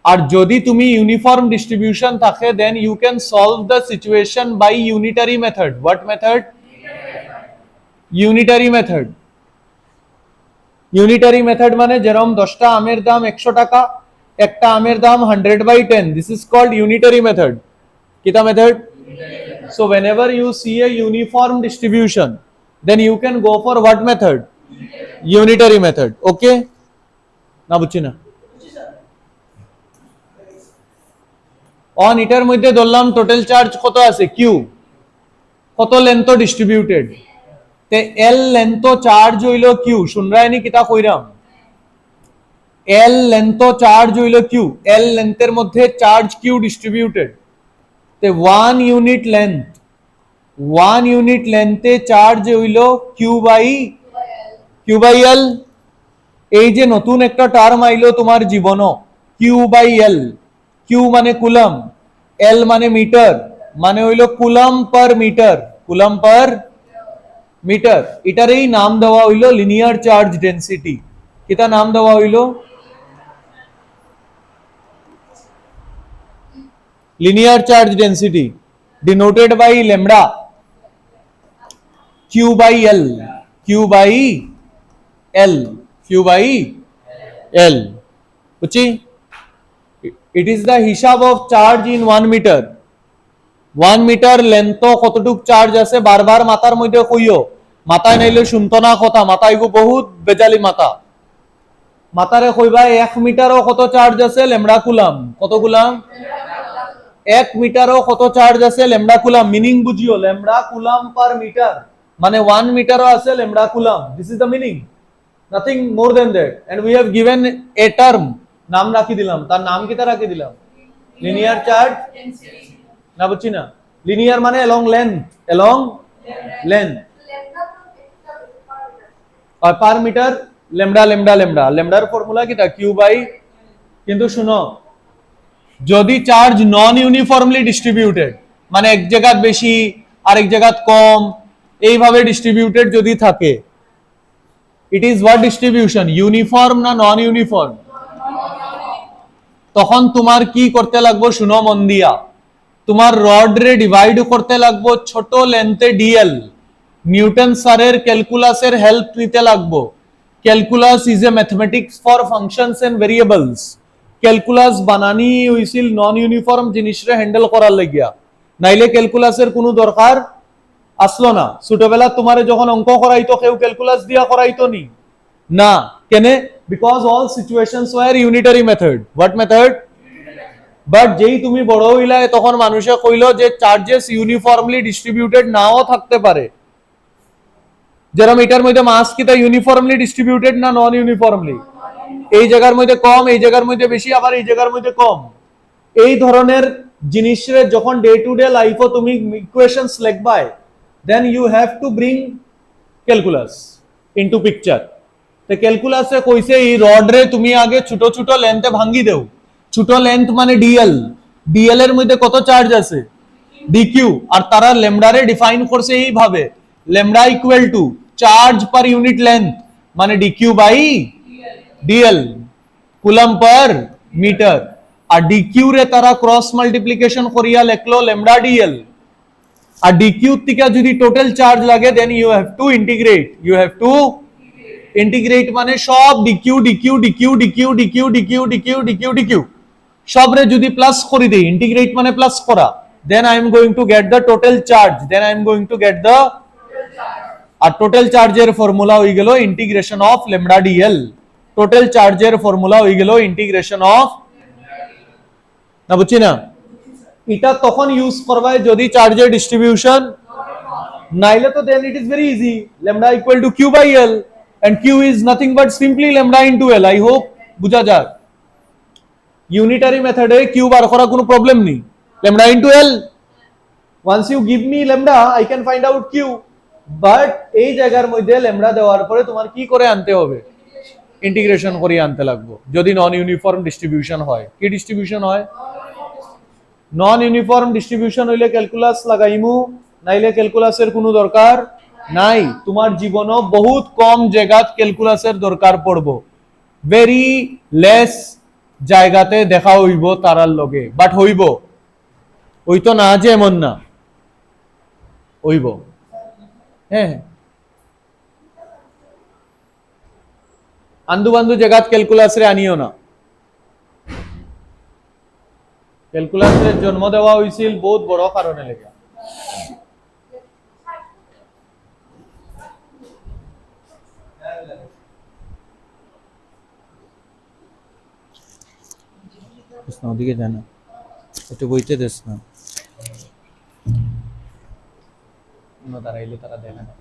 আর যদি তুমি ইউনিফর্ম ডিস্ট্রিবিউশন থাকে then you can solve the situation by unitary method. What method, unitary method. Unitary method মানে যেরকম 10টা আমের দাম 100 টাকা, একটা আমের দাম 100/10, this is called unitary method. কিতা method, so whenever you see a uniform distribution then you can go for what method, unitary method. okay না বুঝছি না, অন এটার মধ্যে ধরলাম টোটাল চার্জ কত আছে কিউ, কত লেন্থ ডিস্ট্রিবিউটেড, তে এল লেন্থ চার্জ হইল কিউ, শুনরায়নি কিতা কইরাম, এল লেন্থ চার্জ হইল কিউ, এল লেন্থের মধ্যে চার্জ কিউ ডিস্ট্রিবিউটেড, তে 1 ইউনিট লেন্থ, 1 ইউনিট লেন্থে চার্জ হইল কিউ বাই এল। এই যে নতুন একটা টার্ম আইলো তোমার জীবন, কিউ বাই এল, কিউ মানে কুলম, এল মানে মিটার, মানে হইল coulomb per metre, coulomb per metre. এটারই নাম দেওয়া হইল লিনিয়ার চার্জ ডেন্সিটি। কিটা নাম দেওয়া হইল, linear charge density denoted by lambda q by l, q by l, q by l, বুঝছি। it is the হিসাব of charge in 1 meter, 1 metre length কতটুক চার্জ আছে বারবার মাথার মধ্যে কইও, মাথায় নাইলে শুনতো না কথা, মাথায় গো বহুত বেজালি মাথা, মাথারে কইবা 1 মিটারও কত চার্জ আছে ল্যামডা কুলাম, কত কুলাম, 1 মিটারও কত চার্জ আছে ল্যামডা কুলাম, মিনিং বুঝিও, ল্যামডা কুলাম পার মিটার মানে 1 মিটারও আছে lambda coulomb, this is the meaning, nothing more than that. And we have given a term, নাম রাখি দিলাম, তার নাম কিটা রাখি দিলাম, লিনিয়ার চার্জ না বুঝছি না, লিনিয়ার মানে along length আর per metre lambda lambda lambda, ল্যামডার ফর্মুলা কিটা কিউ বাই, কিন্তু শুনো যদি চার্জ নন ইউনিফর্মলি ডিস্ট্রিবিউটেড মানে এক জায়গাত বেশি আরেক জায়গাত কম এইভাবে ডিস্ট্রিবিউটেড যদি থাকে, it is what distribution, uniform না নন ইউনিফর্ম। তখন তোমার কি করতে লাগবে শুনো মন দিয়া, তোমার রড রে ডিভাইড করতে লাগবো ছোট লেন্থে ডিএল, নিউটন স্যারের ক্যালকুলাসের হেল্প নিতে লাগবো। Calculus is a mathematics for functions and variables, calculus বানানি হইছিল নন ইউনিফর্ম জিনিসরে হ্যান্ডেল করার লাগিয়া, নাইলে ক্যালকুলাসের কোনো দরকার আসলো না। ছোটবেলা তোমারে যখন অঙ্ক করাইতো কেউ ক্যালকুলাস দিয়া করাইতো নি না, কেনে, because all situations were unitary method. What method, but যেই তুমি বড় হইলা তখন মানুষে কইল যে চার্জেস ইউনিফর্মলি ডিস্ট্রিবিউটেড নাও থাকতে পারে, যেরকম এটার মধ্যে মাস কিটা ইউনিফর্মলি ডিস্ট্রিবিউটেড না নন ইউনিফর্মলি, এই জায়গার মধ্যে কম এই জায়গার মধ্যে বেশি আবার এই জায়গার মধ্যে কম, এই ধরনের জিনিসের যখন ডে টু ডে লাইফও তুমি ইকুয়েশনস লিখবাই then you have to bring calculus into picture. তো ক্যালকুলাসে কইছে এই রড রে তুমি আগে ছোট ছোট লেন্থে ভাঙ্গি দেও, ছোট লেন্থ মানে ডিএল, ডিএল এর মধ্যে কত চার্জ আছে ডিকিউ, আর তারা ল্যামডারে ডিফাইন করছে এইভাবে, lambda equal to charge per unit length মানে dq by dl, coulomb per metre. আর ডিকিউ রে তারা ক্রস মাল্টিপ্লিকেশন করিয়া লেখলো ল্যামডা ডিএল। আর ডিকিউ থেকে যদি টোটাল চার্জ লাগে then you have to integrate, you have to integrate মানে সব dq dq dq dq dq dq dq dq dq সবরে যদি প্লাস করে দেই, ইন্টিগ্রেট মানে প্লাস করা, then I am going to get the total charge, then I am going to get the, আর টোটাল চার্জের ফর্মুলা হয়ে গেল integration of lambda DL. Total চার্জের ফর্মুলা হয়ে গেল ইন্টিগ্রেশন অফ, না বুঝছি না, এটা তখন ইউজ করবে যদি চার্জের ডিস্ট্রিবিউশন নাইলে তো then it is very easy, lambda equal to q by l, and q is nothing but simply lambda into l. I hope বুঝা যায়। ইউনিটারি মেথডে কিউ বার করা কোনো প্রবলেম নেই, lambda into L, once you give me lambda I can find out Q. But এই জায়গার মধ্যে ল্যামডা দেওয়ার পরে তোমার কি করে আনতে হবে, ইন্টিগ্রেশন করে আনতে লাগবে যদি নন ইউনিফর্ম ডিস্ট্রিবিউশন হয়। কি ডিস্ট্রিবিউশন হয়, নন ইউনিফর্ম ডিস্ট্রিবিউশন হইলে ক্যালকুলাস লাগাইমু, নাইলে ক্যালকুলাসের কোনো দরকার নাই। তোমার জীবনও বহুত কম জায়গাত ক্যালকুলাসের দরকার পড়বো, ভেরি লেস জায়গাতে দেখা হইব তারার লগে, বাট হইব, হইতো না যে এমন না, হইব। হ্যাঁ, আন্দু বান্দু জায়গাত ক্যালকুলাসরে আনিও না। ক্যালকুলাসের জন্ম দেওয়া হয়েছিল বহুত বড় কারণে লেগে। ওদিকে জানা একটু বইতে দেস না, দাঁড়াইলে তারা দেখে না।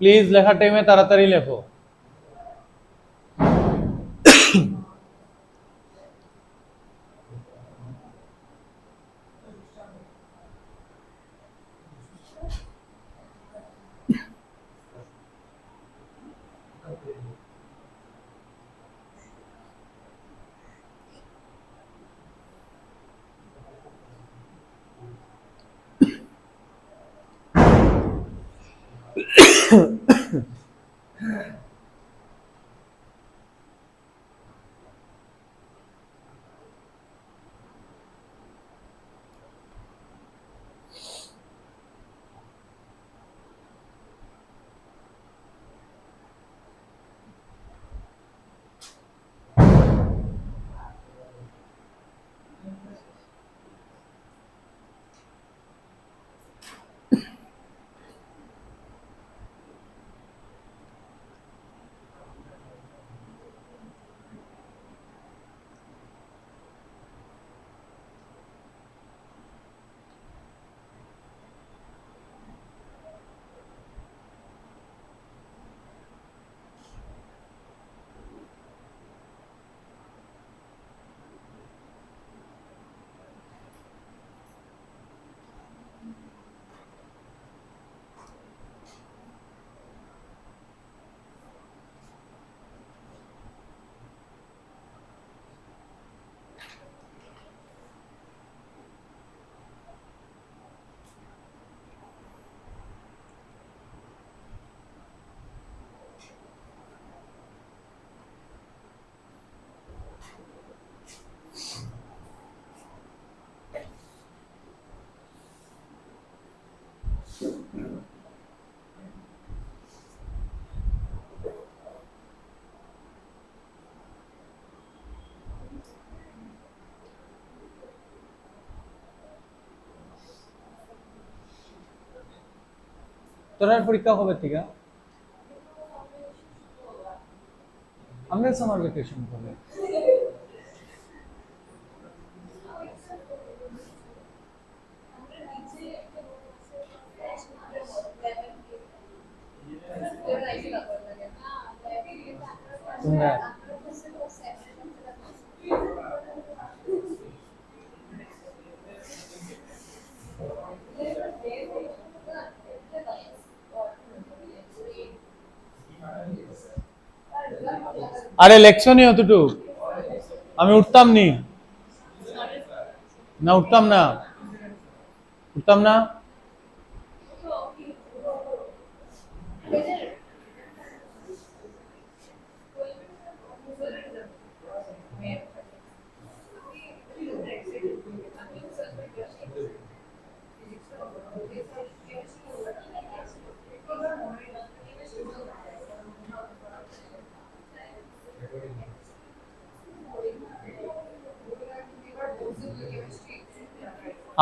প্লিজ লেখার টাইমে তাড়াতাড়ি লেখো। তোরার পরীক্ষা কবে থেকে? আমরা সামার ভ্যাকেশন কবে? তোমরা আরে লেকশনই অতটুকু, আমি উঠতাম নি না, উঠতাম না, উঠতাম না।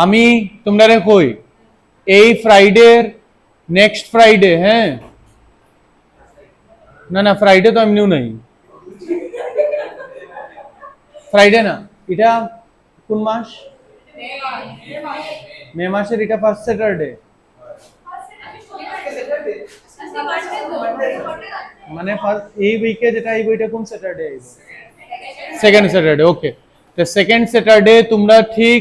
আমি তোমরা কই এই ফ্রাইডে, নেক্সট ফ্রাইডে, হ্যাঁ না না ফ্রাইডে তো এমনিও নাই, ফ্রাইডে না, এটা কোন মাস? মে মাসের এটা ফার্স্ট স্যাটারডে, মানে এই উইকে যেটা আইব এটা কোন স্যাটারডে আইব? সেকেন্ড স্যাটারডে, ওকে। তো সেকেন্ড স্যাটারডে তোমরা ঠিক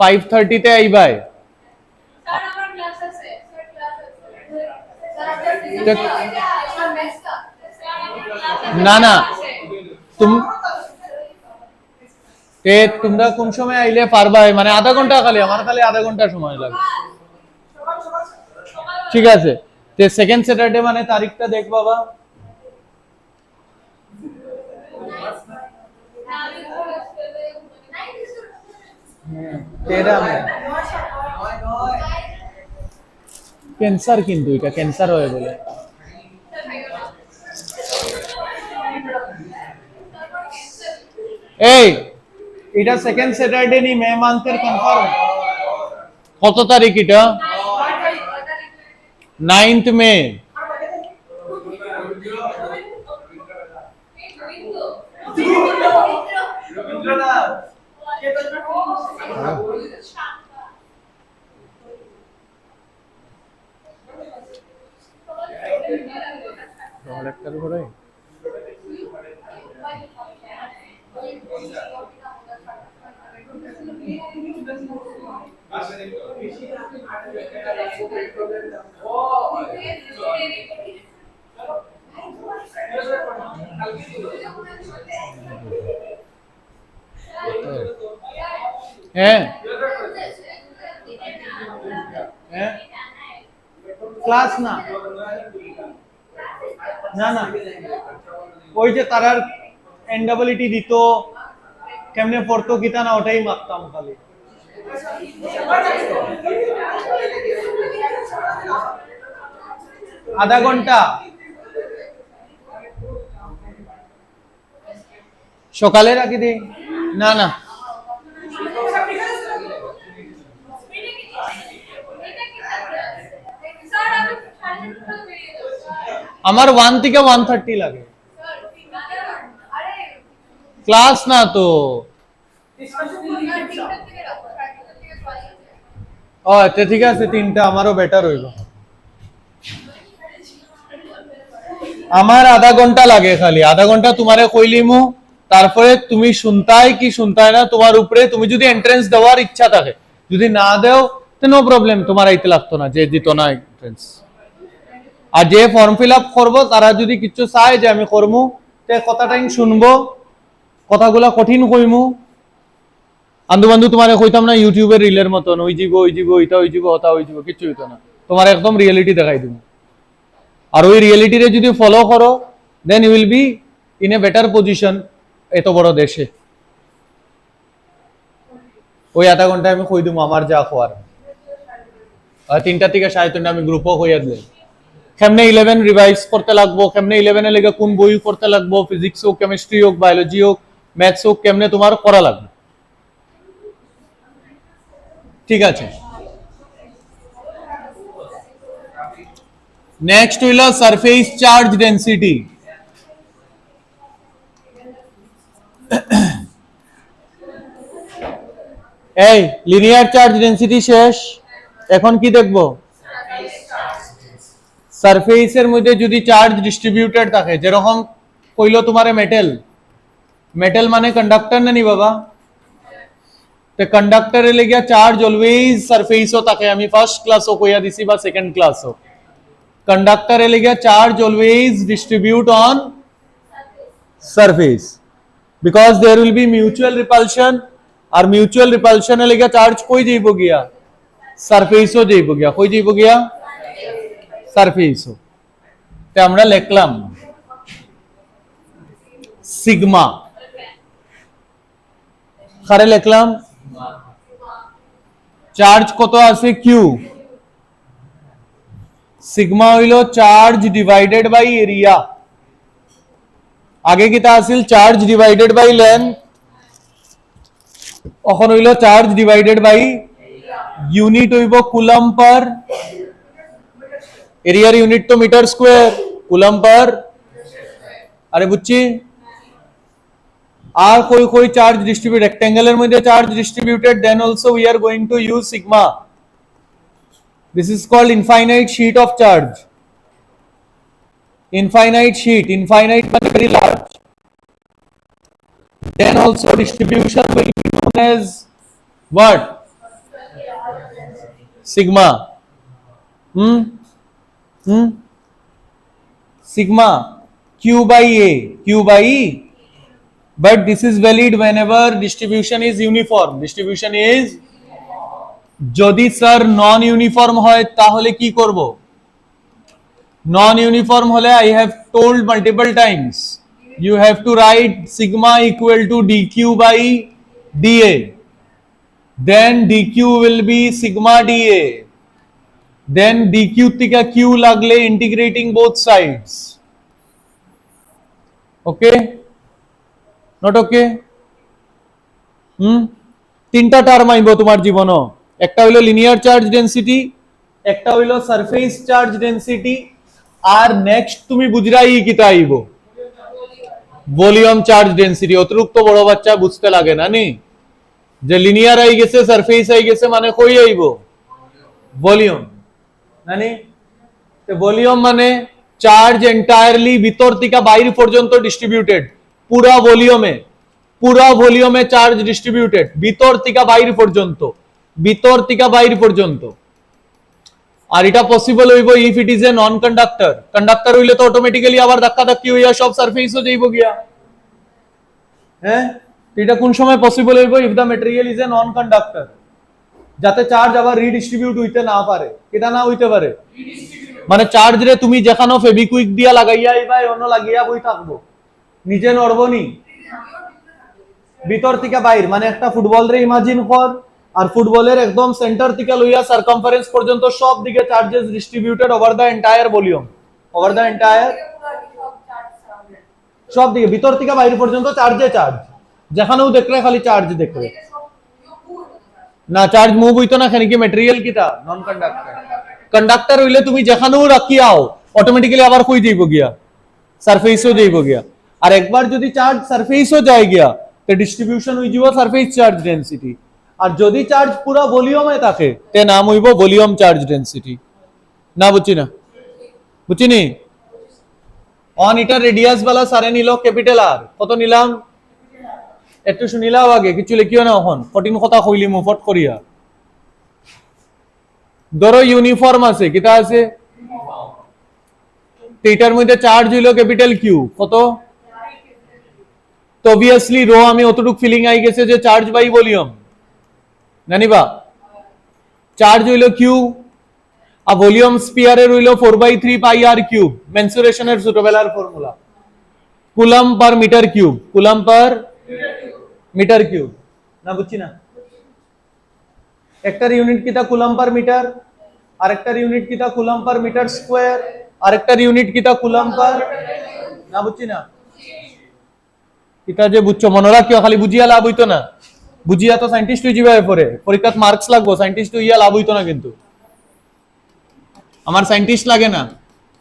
5:30 তে আইবাই। না না তোমরা কোন সময় আইলে পারবাই, মানে আধা ঘন্টা, খালি আমার খালি আধা ঘন্টা সময় লাগে। ঠিক আছে, তো সেকেন্ড স্যাটারডে মানে তারিখটা দেখ বাবা। ক্যান্সার, কিন্তু এটা ক্যান্সার হয়ে বলে এই এটা সেকেন্ড স্যাটারডে নি মে মান্থের কনফার্ম। কত তারিখ এটা? 9th মে। হ্যাঁ হ্যাঁ ক্লাস না না না, ওই যে তারার এনডাবলিটি দিত, কেমনে পড়তো কিতা না ওটাই মাপতাম খালি। আধা ঘন্টা সকালে রাখি দিই। না না আমার 1 থেকে 1:30 লাগে, ক্লাস না তো। ও আচ্ছা ঠিক আছে, 3টা আমারও বেটার হইব। আমার আধা ঘন্টা লাগে, খালি আধা ঘন্টা তোমারে কইলিমু, তারপরে তুমি শুনতাই কি শুনতাই না তোমার উপরে। তুমি যদি এন্ট্রেন্স দেওয়ার ইচ্ছা থাকে, যদি না দেও তো নো প্রবলেম, তোমার আইতে লাগতো না, যে দিত না এন্ট্রেন্স। আর যে ফর্ম ফিল আপ করবো তারা যদি কিছু চায় যে আমি করবো, তে কথাটাই শুনবো, কথাগুলা কঠিন কইমু। আন্দু বান্ধু তোমার কইতাম না ইউটিউবের রিলের মতন ওই জীব ইটা ওই জীব ওটা ওই জীব, কিচ্ছু হইতো না। তোমার একদম রিয়েলিটি দেখাই দিব, আর ওই রিয়েলিটিরে যদি ফলো করো then you will be in a better position এত বড় দেশে। ওই আধা ঘন্টায় আমি কই দিব আমার যা খোয়ার। 3টা থেকে 3:30 আমি গ্রুপও হইয়া দিই কেমনে 11 রিভাইজ করতে লাগবো, কেমনে 11 লেগে কোন বই পড়তে লাগবো, ফিজিক্স হোক, কেমিস্ট্রি হোক, বায়োলজি হোক, ম্যাথস হোক, কেমনে তোমার করা লাগবে। ঠিক আছে, নেক্সট হইল সারফেস চার্জ ডেনসিটি। এই লিনিয়ার চার্জ ডেনসিটি শেষ, এখন কি দেখব? সারফেসের মধ্যে যদি চার্জ ডিস্ট্রিবিউটেড থাকে, যেরকম কইলো তোমারে মেটেল, মেটেল মানে কন্ডাক্টর না নি বাবা? তো কন্ডাক্টরে লেগিয়া চার্জ অলওয়েজ সারফেসও থাকে, আমি ফার্স্ট ক্লাসও কইয়া দিছি বা সেকেন্ড ক্লাসও। কন্ডাক্টরে লেগিয়া charge always distribute on surface because there will be mutual repulsion, और म्यूचुअल रिपल्शन এ লেগিয়া চার্জ কই যাইব গিয়া? সারফেসও যাইব গিয়া। কই যাইব গিয়া? সারফেসও। তে আমরা লিখলাম সিগমা, খারে লিখলাম চার্জ কত আছে কিউ, সিগমা হইল চার্জ ডিভাইডেড বাই এরিয়া। আগে কিতা আছিল? চার্জ ডিভাইডেড বাই লেন্থ, এখন হইল চার্জ ডিভাইডেড বাই ইউনিট হইব কুলম পার, এরিয়ার ইউনিট তো মিটার স্কোয়ার, কুলম পার। আরে বুঝছি? আর कोई कोई चार्ज डिस्ट्रीब्यूट रेक्टेंगुलर में charge distributed, then also we are going to use sigma. This is called infinite sheet of charge. Infinite sheet, infinite but very large. Then also distribution will be known as what? Sigma. Sigma q by a, q by e. But this is valid whenever distribution is uniform. Distribution is, যদি স্যার নন ইউনিফর্ম হয় তাহলে কি করব? নন ইউনিফর্ম হলে I have told multiple times, you have to write sigma equal to dq by dA. Then dq will be sigma dA. Then dq থেকে q লাগলে integrating both sides. Okay? Not okay? তিনটা টার্ম আইব তোমার জীবন, একটা হইলো লিনিয়ার চার্জ ডেনসিটি, একটা হইলো সারফেস চার্জ ডেনসিটি, আর নেক্সট তুমি বুঝরাই কিতা আইব? Volume charge density. অতিরিক্ত বড় বাচ্চা বুঝতে লাগে না নি, যে লিনিয়ার আই গেছে সারফেস আই গেছে মানে কই আইব? ভলিউম। নানি তো ভলিউম মানে চার্জ এন্টায়ারলি ভিতর থেকে বাইরে পর্যন্ত ডিস্ট্রিবিউটেড, পুরা ভলিউমে চার্জ ডিস্ট্রিবিউটেড ভিতর থেকে বাইরে পর্যন্ত, ভিতর থেকে বাইরে পর্যন্ত। আর এটা পসিবল হইব if it is a non conductor. Conductor হইলে তো অটোমেটিক্যালি আবার ধাক্কা ধাক্কি হইয়া সব সারফেসও যাইব গিয়া। হ্যাঁ, এটা কোন সময় পসিবল হইব? If the material is a non conductor, যাতে চার্জ আবার রিডিস্ট্রিবিউট হইতে না পারে। এটা না হইতে পারে মানে চার্জ রে তুমি যেখানো ফেবিকুইক দিয়া লাগাইয়া আইবা, অন্য লাগিয়া বই থাকবো, নিজে নড়বনি, ভিতর থেকে বাইর। মানে একটা ফুটবল রে ইমাজিন কর, আর ফুটবলের একদম সেন্টার থেকে লইয়া সারকামফারেন্স পর্যন্ত সব দিকে charges distributed over the entire volume, over the entire, সব দিকে ভিতর থেকে বাইরে পর্যন্ত চার্জে চার্জ, যেখানেও দেখলে খালি চার্জ দেখবে না, চার্জ মুভ হইতো না। খানি কি ম্যাটেরিয়াল কিটা? নন কন্ডাক্টর। কন্ডাক্টর হইলে তুমি যেখানেও রাখিয়াও অটোমেটিক্যালি আবার কই যাইব গিয়া? সারফেসও যাইব গিয়া। আর একবার যদি চার্জ সারফেসও যায় গিয়া তো ডিস্ট্রিবিউশন হই যাব সারফেস চার্জ ডেনসিটি। আর যদি চার্জ পুরা ভলিউমে থাকে তে নাম হইব ভলিউম চার্জ ডেনসিটি। না বুঝছি না? বুঝিনি? অন ইটার রেডিয়াস वाला সারে নিল ক্যাপিটাল আর, কত নিলাম একটু শুনিলাও আগে, কিছু লিখিও না এখন, কঠিন কথা কইলি মু ফট করিয়া। ধরো ইউনিফর্ম আছে, কিটা আছে? এটার মধ্যে চার্জ হইল ক্যাপিটাল কিউ, কত? তো অবভিয়াসলি রো আমি অতটুক ফিলিং আই গেছে যে চার্জ বাই ভলিউম, জানিবা? চার্জ হইল কিউ, আর ভলিউম স্পিয়ারের হইল 4/3 পাই আর কিউব, মেনসুরেশনের ছোটবেলার formula, coulomb per metre cube, coulomb per metre cube. না বুঝছি না? একটার ইউনিট কিটা? Coulomb per metre. আরেকটার ইউনিট কিটা? Coulomb per metre square. আরেকটার ইউনিট কিটা? Coulomb per. না বুঝছি না? এটা যে বুঝছো মনে রাখিও, খালি বুঝিয়া লাভ হইতো না। বুঝিয়া তো সায়েন্টিস্ট হয়ে যাবে, পরে পরীক্ষাত মার্কস লাগবো, সায়েন্টিস্ট হইয়া লাভ হইতো না। কিন্তু আমার সায়েন্টিস্ট লাগে না,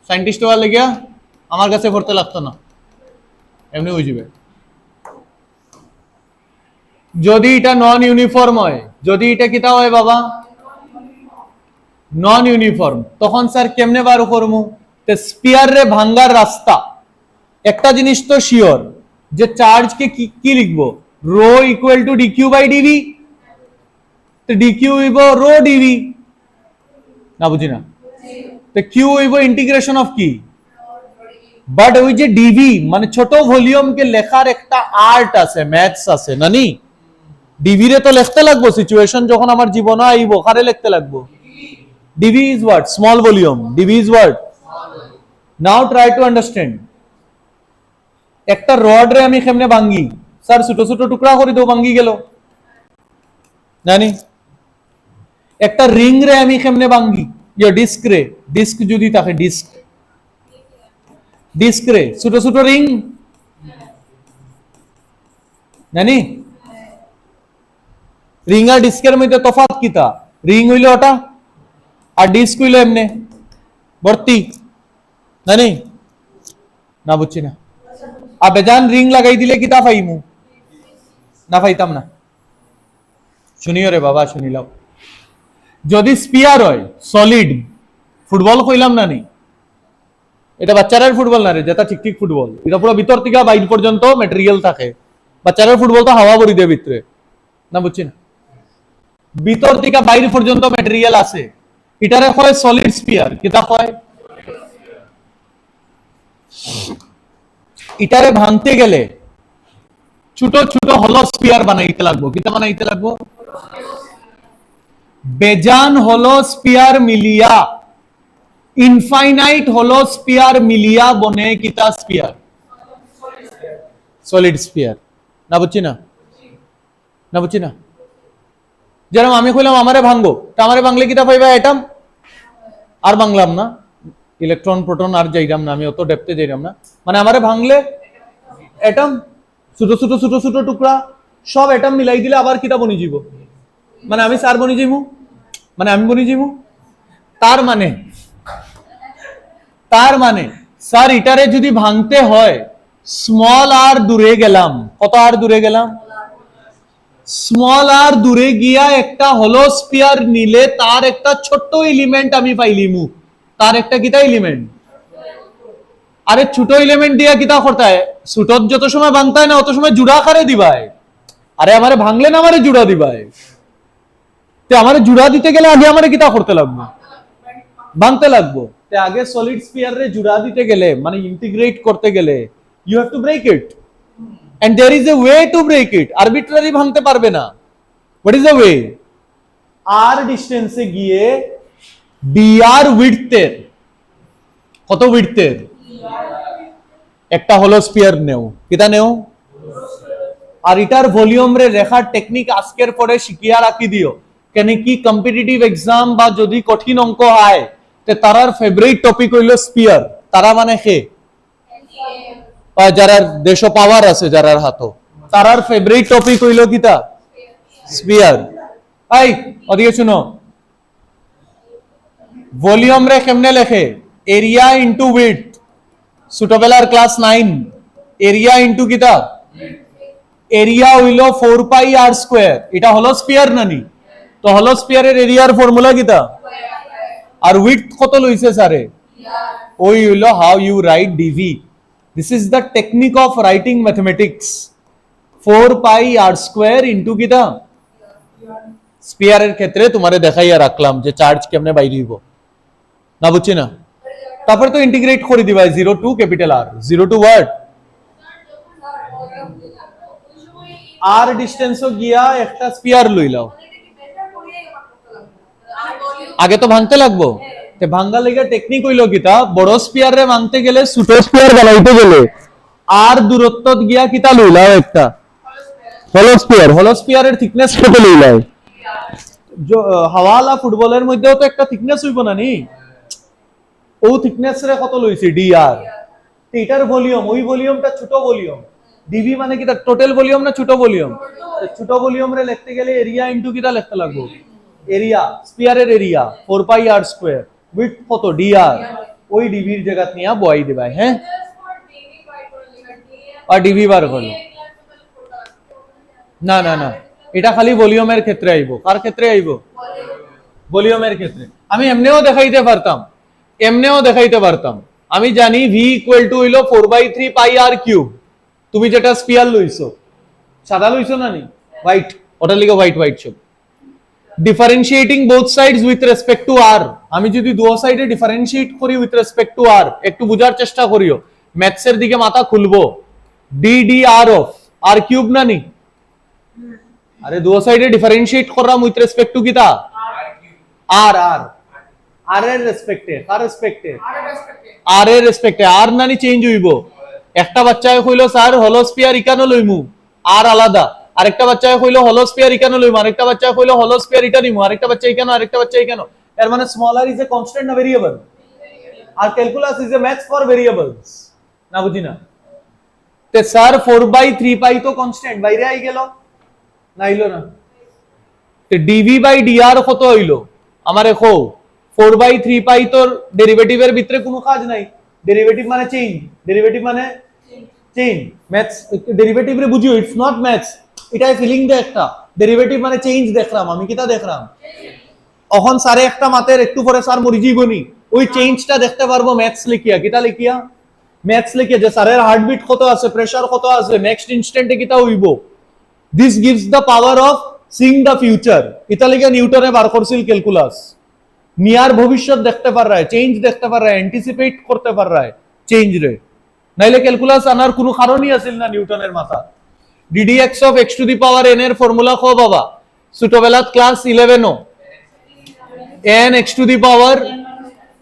সায়েন্টিস্ট হওয়ার লেগিয়া আমার কাছে পড়তে লাগতো না, এমনি হয়ে যাবে। যদি এটা নন ইউনিফর্ম হয়, যদি এটা কিতা হয় বাবা নন ইউনিফর্ম, তখন স্যার কেমনে বার করমু? তে স্পিয়ার রে ভাঙ্গার রাস্তা একটা জিনিস তো শিওর, যে চার্জ কে কি লিখবো, rho equal to DQ by DV, তো ডিকিউ হইব রো ডিভি, না বুঝি না, তো কিউ হইব ইন্টিগ্রেশন অফ কি, বাট ওই যে ডিভি মানে ছোট ভলিউম কে লেখার একটা আর্ট আছে, ম্যাথস আছে নানি, ডিভি রে তো লিখতে লাগবো, সিচুয়েশন যখন আমার জীবনে আইব কারে লিখতে লাগবো, DV is what, small volume, DV is what. Now try to understand, একটা রড রে আমি কেমনে ভাঙ্গি, স্যার ছোট ছোট টুকরা করে দেও ভাঙ্গি গেল, জানি। একটা রিং রে আমি কেমনে ভাঙ্গি, ইয়া ডিস্ক রে, ডিস্ক যদি থাকে ডিস্ক, ডিস্ক রে ছোট ছোট রিং, জানি। রিং আর ডিস্কের মধ্যে তফাৎ কিতা, রিং হইলো ওটা আর ডিস্ক হইলো এমনে ভর্তি, জানি না, বুঝছি না। আর বেজান রিং লাগাই দিলে কিতা পাইমু, না পাইতাম না। শুনিও রে বাবা, শুনিলাম। যদি স্পিয়ার হয় সলিড, ফুটবল কইলাম না নি, এটা বাচ্চারার ফুটবল না রে, যেটা ঠিক ঠিক ফুটবল, এটা পুরো ভিতর থেকে বাইর পর্যন্ত ম্যাটেরিয়াল থাকে, বাচ্চারার ফুটবল তো হাওয়া ভরি দেয় ভিতরে, না বুঝছি না, ভিতর থেকে বাইর পর্যন্ত ম্যাটেরিয়াল আছে, এটারে হয় সলিড স্পিয়ার, কিতা হয়, এটারে ভাঙতে গেলে ছোট ছোট হলো স্পিয়ার বানাইতে লাগবো, কিতা বানাইতে লাগবো, বেজান হলো স্পিয়ার মিলিয়া, ইনফাইনাইট হলো স্পিয়ার মিলিয়া বনে কিতা স্পিয়ার, সলিড স্পিয়ার, না বুঝছি না, না বুঝছি না। যেরকম আমি কইলাম আমারে ভাঙবো, তা আমারে ভাঙলে কিতা পাইবা, অ্যাটম, আর ভাঙলাম না, ইলেকট্রন প্রোটন আর যাইরাম না, আমি অত ডেপথে যাইরাম না, মানে আমারে ভাঙলে অ্যাটম, ছোট ছোট ছোট ছোট টুকরা সব অ্যাটম মিলাই দিলে আবার কিতা বনি যাব, মানে আমি স্যার বনি যাইমু, মানে আমি বনি যাইমু, তার মানে স্যার এটারে যদি ভাঙতে হয় স্মল আর দূরে গেলাম, কত আর দূরে গেলাম, স্মল আর দূরে গিয়া একটা হলো স্পিয়ার নিলে তার একটা ছোট্ট এলিমেন্ট আমি পাইলিমু, তার একটা কিতা এলিমেন্ট, আরে ছোট এলিমেন্ট দিয়া কিতা করতে হয়, ছোট যত সময় ভাঙতে হয় না অত সময় জুড়া আকারে দিবায়, আরে আমারে ভাঙলে না আমারে জুড়া দিবায়, তে আমারে জুড়া দিতে গেলে আগে আমারে কিতা করতে লাগবে, ভাঙতে লাগবো, তে আগে সলিড স্পিয়ার রে জুড়া দিতে গেলে মানে ইন্টিগ্রেট করতে গেলে you have to break it, and there is a way to break it, arbitrary ভাঙতে পারবে না, what is the way, r distance এ গিয়ে dr width এর, কত width এর, একটা হলো স্পিয়ার নেও, কিটা নেও, আর এটার ভলিউম রে রেখার টেকনিক আজকের পরে শিখিয়া রাখি দিও, কেন কি কম্পিটিটিভ এক্সাম বা যদি কঠিন অঙ্ক হয় তে তারার ফেভারিট টপিক হইলো স্পিয়ার, তারা মানে কে, যারা দেশ পাওয়ার আছে যারার হাতো, তারার ফেভারিট টপিক হইলো কিতা, স্পিয়ার। আই ওদিকে শুনো, ভলিউম রে কেমনে লেখে, এরিয়া ইনটু উইডথ, ছোটবেলার ক্লাস 9 এরিয়া ইনটু কিতা, এরিয়া হইলো 4 পাই আর স্কয়ার, এটা হলো স্পিয়ার নানি, তো হলো স্পিয়ারের এরিয়ার ফর্মুলা কিতা, আর উইডথ কত লইছে স্যারে, ওই হইলো how you write DV, this is the technique of writing mathematics, 4 pi R square into কিতা, স্পিয়ারের ক্ষেত্রে তোমারে দেখাইয়া রাখলাম যে চার্জ কেমনে বাইরে হইব, না বুঝছি না, তারপরে তো ইন্টিগ্রেট করে দিবা 0 to capital R, 0 to what, আর ডিস্টেন্সও গিয়া একটা স্পিয়ার লইলাও, আগে তো ভাঙতে লাগবো, তে ভাঙা লেগে টেকনিক হইলো কিতা, বড় স্পিয়ার রে ভাঙতে গেলে ছোট স্পিয়ার বানাইতে গেলে আর দূরত্ব গিয়া কিতা লইলাও একটা হলো স্পিয়ার, হলো স্পিয়ারের থিকনেস কত লইলাও, হাওয়ালা ফুটবলের মধ্যেও তো একটা থিকনেস হইব না নি, ও থিকনেস রে কত লইছে ডিআর, এটার ভলিউম, ওই ভলিউমটা ছোট ভলিউম, ডিভি মানে কিটা টোটাল ভলিউম না ছোট ভলিউম, ছোট ভলিউম রে লিখতে গেলে এরিয়া ইনটু কিটা লিখতে লাগবে, area স্পিয়ারের area 4 pi R square, width কত ডিআর, ওই ডিভির জায়গা নিয়ে বয়াই দেবাই, হ্যাঁ, আর ডিভি বার করলো। না না না, এটা খালি ভলিউমের ক্ষেত্রে আইব। কার ক্ষেত্রে আইব? ভলিউমের ক্ষেত্রে। আমি এমনিও দেখাইতে পারতাম, এমনিও দেখাইতে পারতাম। আমি জানি ভি ইকুয়াল টু হইলো 4/3 পাই আর কিউব। তুমি যেটা স্পিয়ার লইছো, সাদা লইছো না নি, হোয়াইট, ওটার লিগে হোয়াইট হোয়াইট সব। Differentiating both sides with respect to r, আমি যদি দুই সাইডে ডিফারেন্সিয়েট করি উইথ রেসপেক্ট টু আর, একটু বুঝার চেষ্টা করিও, ম্যাথসের দিকে মাথা খুলবো। D D R of R cube না নি, আরে দুই সাইডে ডিফারেন্সিয়েট করলাম উইথ রেসপেক্ট টু কিতা আর, আর আর এর রেসপেক্টে, কার রেসপেক্টে? আর এর রেসপেক্টে। আর নানি চেঞ্জ হইব। একটা বাচ্চায় কইলো স্যার হলো স্পিয়ার ইকানো লইমু, আর আলাদা। আরেকটা বাচ্চায় কইলো হলো স্পিয়ার ইকানো লইমু, আরেকটা বাচ্চায় কইলো হলো স্পিয়ার ইটা নিমু, আরেকটা বাচ্চা ইকানো, আরেকটা বাচ্চা ইকানো। এর মানে স্মলার ইজ এ কনস্ট্যান্ট না ভেরিয়েবল? আর calculus is a maths for variables, না বুঝি না? তে স্যার 4/3 পাই তো কনস্ট্যান্ট বাইরে আই গেল, না আইলো না? তে ডিভি বাই ডিআর কত হইলো আমারে কও? 4/3 পাই তোর ডেরিভেটিভের ভিতরে কোনো কাজ নাই। ডেরিভেটিভ মানে চেঞ্জ, ডেরিভেটিভ মানে চেঞ্জ। ম্যাথস ডেরিভেটিভ রে বুঝিও, ইটস নট ম্যাথস, এটাই ফিলিং দে একটা। ডেরিভেটিভ মানে চেঞ্জ দেখলাম, আমি কিটা দেখলাম? এখন স্যারে একটা মাতের একটু পরে স্যার মরি জীবনী, ওই চেঞ্জটা দেখতে পারবো ম্যাথস লিখিয়া। কিটা লিখিয়া? ম্যাথস লিখিয়া, যে স্যারের হার্টবিট কত আছে, প্রেসার কত আছে, নেক্সট ইনস্ট্যান্টে কিটা হইব। This gives the power of Singh the future. এটা লিখে নিউটনে বার করছিল ক্যালকুলাস। নিয়ার ভবিষ্যৎ দেখতে পার রা, চেঞ্জ দেখতে পার রা, অ্যান্টিসিপেট করতে পার রা চেঞ্জ রে। নাইলে ক্যালকুলাস আনার কোনো কারণই আছিল না নিউটনের মাথা। D dx of x to the power n এর ফর্মুলা কো বাবা? ছোটবেলাত ক্লাস 11 ও n x to the power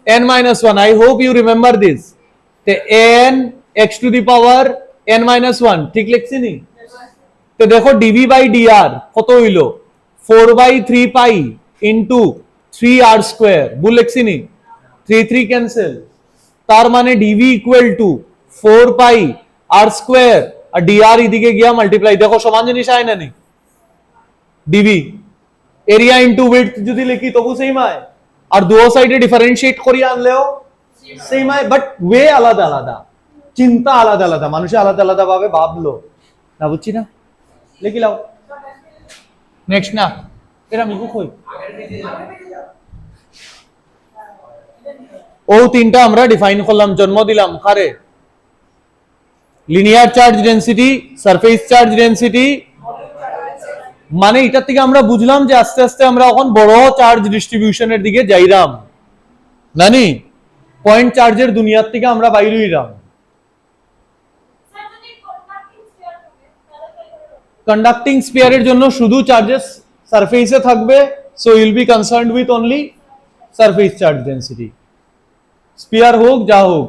n minus 1. I hope you remember this. তে n x to the power n minus 1 ঠিক লিখছি নি? তো দেখো ডিভি বাই ডিআর কত হইলো? 4/3 পাই ইনটু 3r স্কয়ার। ভুল লিখছি নি? 3 3 ক্যান্সেল। তার মানে DV equal to 4 pi R square, আর ডিআর এদিকে গিয়া মাল্টিপ্লাই। দেখো সমান জিনিস আয় না নি? ডিভি এরিয়া ইনটু উইডথ যদি লিখি তবু সেম আয়, আর দুই সাইডে ডিফারেন্সিয়েট করিয়া আনলেও সেম আয়, বাট ওয়ে আলাদা আলাদা, চিন্তা আলাদা আলাদা, মানুষে আলাদা আলাদা ভাবে ভাবলো, না বুঝছি না? লিখি লাও নেক্সট না, এরা মিকু কই? ও তিনটা আমরা ডিফাইন করলাম, জন্ম দিলাম কারে? Linear charge density, surface charge density. মানে এটার থেকে আমরা বুঝলাম যে আস্তে আস্তে আমরা এখন বড় চার্জ ডিস্ট্রিবিউশনের দিকে যাইরাম, নানি পয়েন্ট চার্জের দুনিয়ার থেকে আমরা বাইরে হইলাম। কন্ডাক্টিং স্পিয়ারের জন্য শুধু চার্জেস সারফেসে থাকবে, so will be concerned with only surface charge density. Spear হোক যা হোক,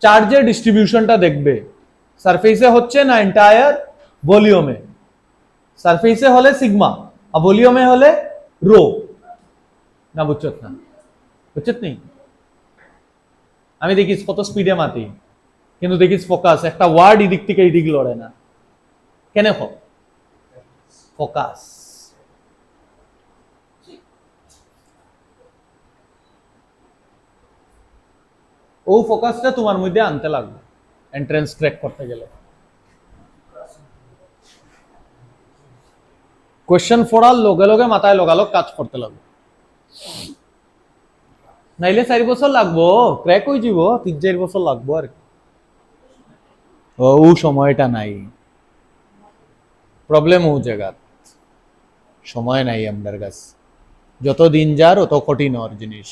চার্জের ডিস্ট্রিবিউশনটা দেখবে সারফেসে হচ্ছে না এন্টায়ার ভলিউমে। সারফেসে হলে সিগমা, আর ভলিউমে হলে রো, না বুঝছত না? বুঝছত নেই? আমি দেখিস কত স্পিডে মাতি, কিন্তু দেখিস ফোকাস, একটা ওয়ার্ড এদিক থেকে এদিক লড়ে না কেন? ফোকাস। ও ফোকাসটা তোমার মধ্যে আনতে লাগবে এন্ট্রান্স ক্র্যাক করতে গেলে। কোয়েশ্চেন পড়ার লগে লগে মাথায় লগালগ কাজ করতে লাগবে, নাইলে 4 বছর লাগবো, ক্র্যাক হয়ে যাব 3-4 বছর লাগবো আর কি। ও সময়টা নাই, প্রবলেম ও জায়গা, সময় নাই আমাদের কাছে। যত দিন যার অত কঠিন হওয়ার জিনিস।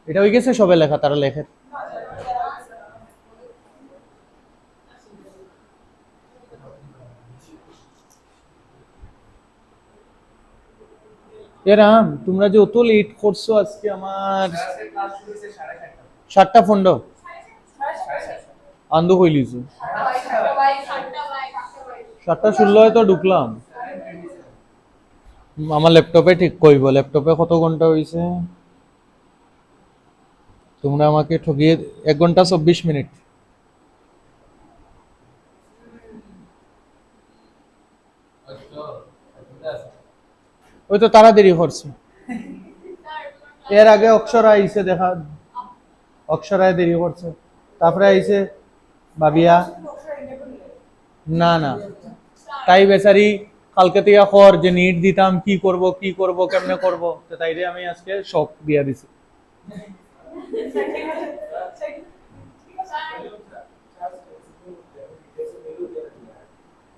এটা হয়ে গেছে সবে লেখা, তারা লেখে। এরাম তোমরা যে অত লেট করছো আজকে, আমার 7টা ফন্ড আন্দু কইলিছো, 7:16 তো ঢুকলাম। আমার ল্যাপটপে ঠিক কইব, ল্যাপটপে কত ঘন্টা হইছে? তোমরা আমাকে ঠকিয়ে 1 ঘন্টা 24 মিনিট। ওই তো তাড়াতাড়ি করছে। এর আগে অক্ষরা আইছে দেখা, অক্ষরায় দেরি করছে, তারপরে আইছে ভাবিয়া। না না, তাই বেচারি কালকে থেকে খর যে নিট দিতাম, কি করব কেমনে করব, তো তাইরে আমি আজকে শক দিয়া দিছি।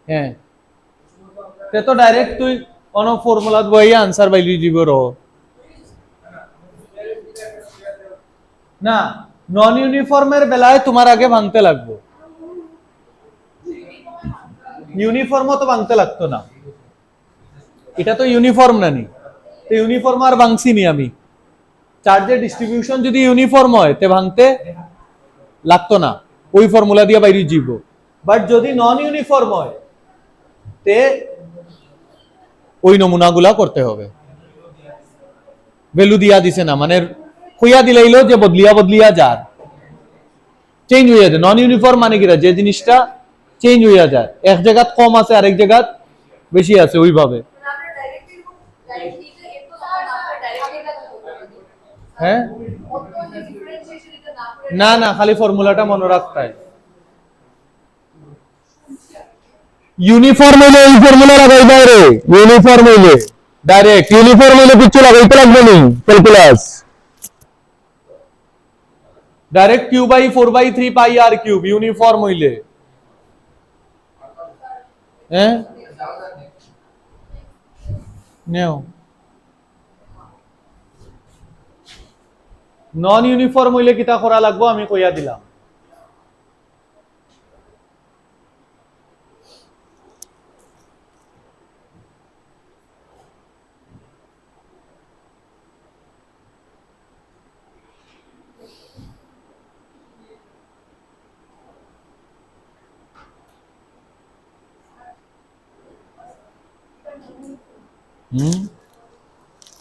হ্যাঁ, তে তো ডাইরেক্ট তুই কোন ফর্মুলাত বইয়া আনসার বাইলি দিব র। না, নন ইউনিফর্মের বেলায় তোমার আগে ভাঙতে লাগবে, ইউনিফর্মও তো ভাঙতে লাগতো না, এটা তো ইউনিফর্ম না নি, তো ইউনিফর্ম আর ভাঙছি নি আমি। চার্জের ডিস্ট্রিবিউশন যদি ইউনিফর্ম হয় তে ভাঙতে লাগতো না, ওই ফর্মুলা দিয়ে বাইরে যাব। বাট যদি নন ইউনিফর্ম হয় তে ওই নমুনাগুলা করতে হবে। ভ্যালু দিয়া দিছে না মানে কইয়া দিলাইলো যে বদলিয়া বদলিয়া যার চেঞ্জ হয়ে যায়। নন ইউনিফর্ম মানে কি, যে জিনিসটা চেঞ্জ হয়ে যায়, এক জায়গা কম আছে আরেক জায়গা বেশি আছে ওইভাবে। হ্যাঁ, না না, খালি ফর্মুলাটা মনে রাখতে হয়। ইউনিফর্ম হইলে এই ফর্মুলা লাগাইবা রে, ইউনিফর্ম হইলে ডাইরেক্ট, ইউনিফর্ম হইলে কিছু লাগাইতে লাগবে না calculus, direct Q by 4/3 pi R cube uniform হইলে। হ্যাঁ নেও, নন ইউনিফর্ম হইলে কিতা করা লাগবো আমি কইয়া দিলাম।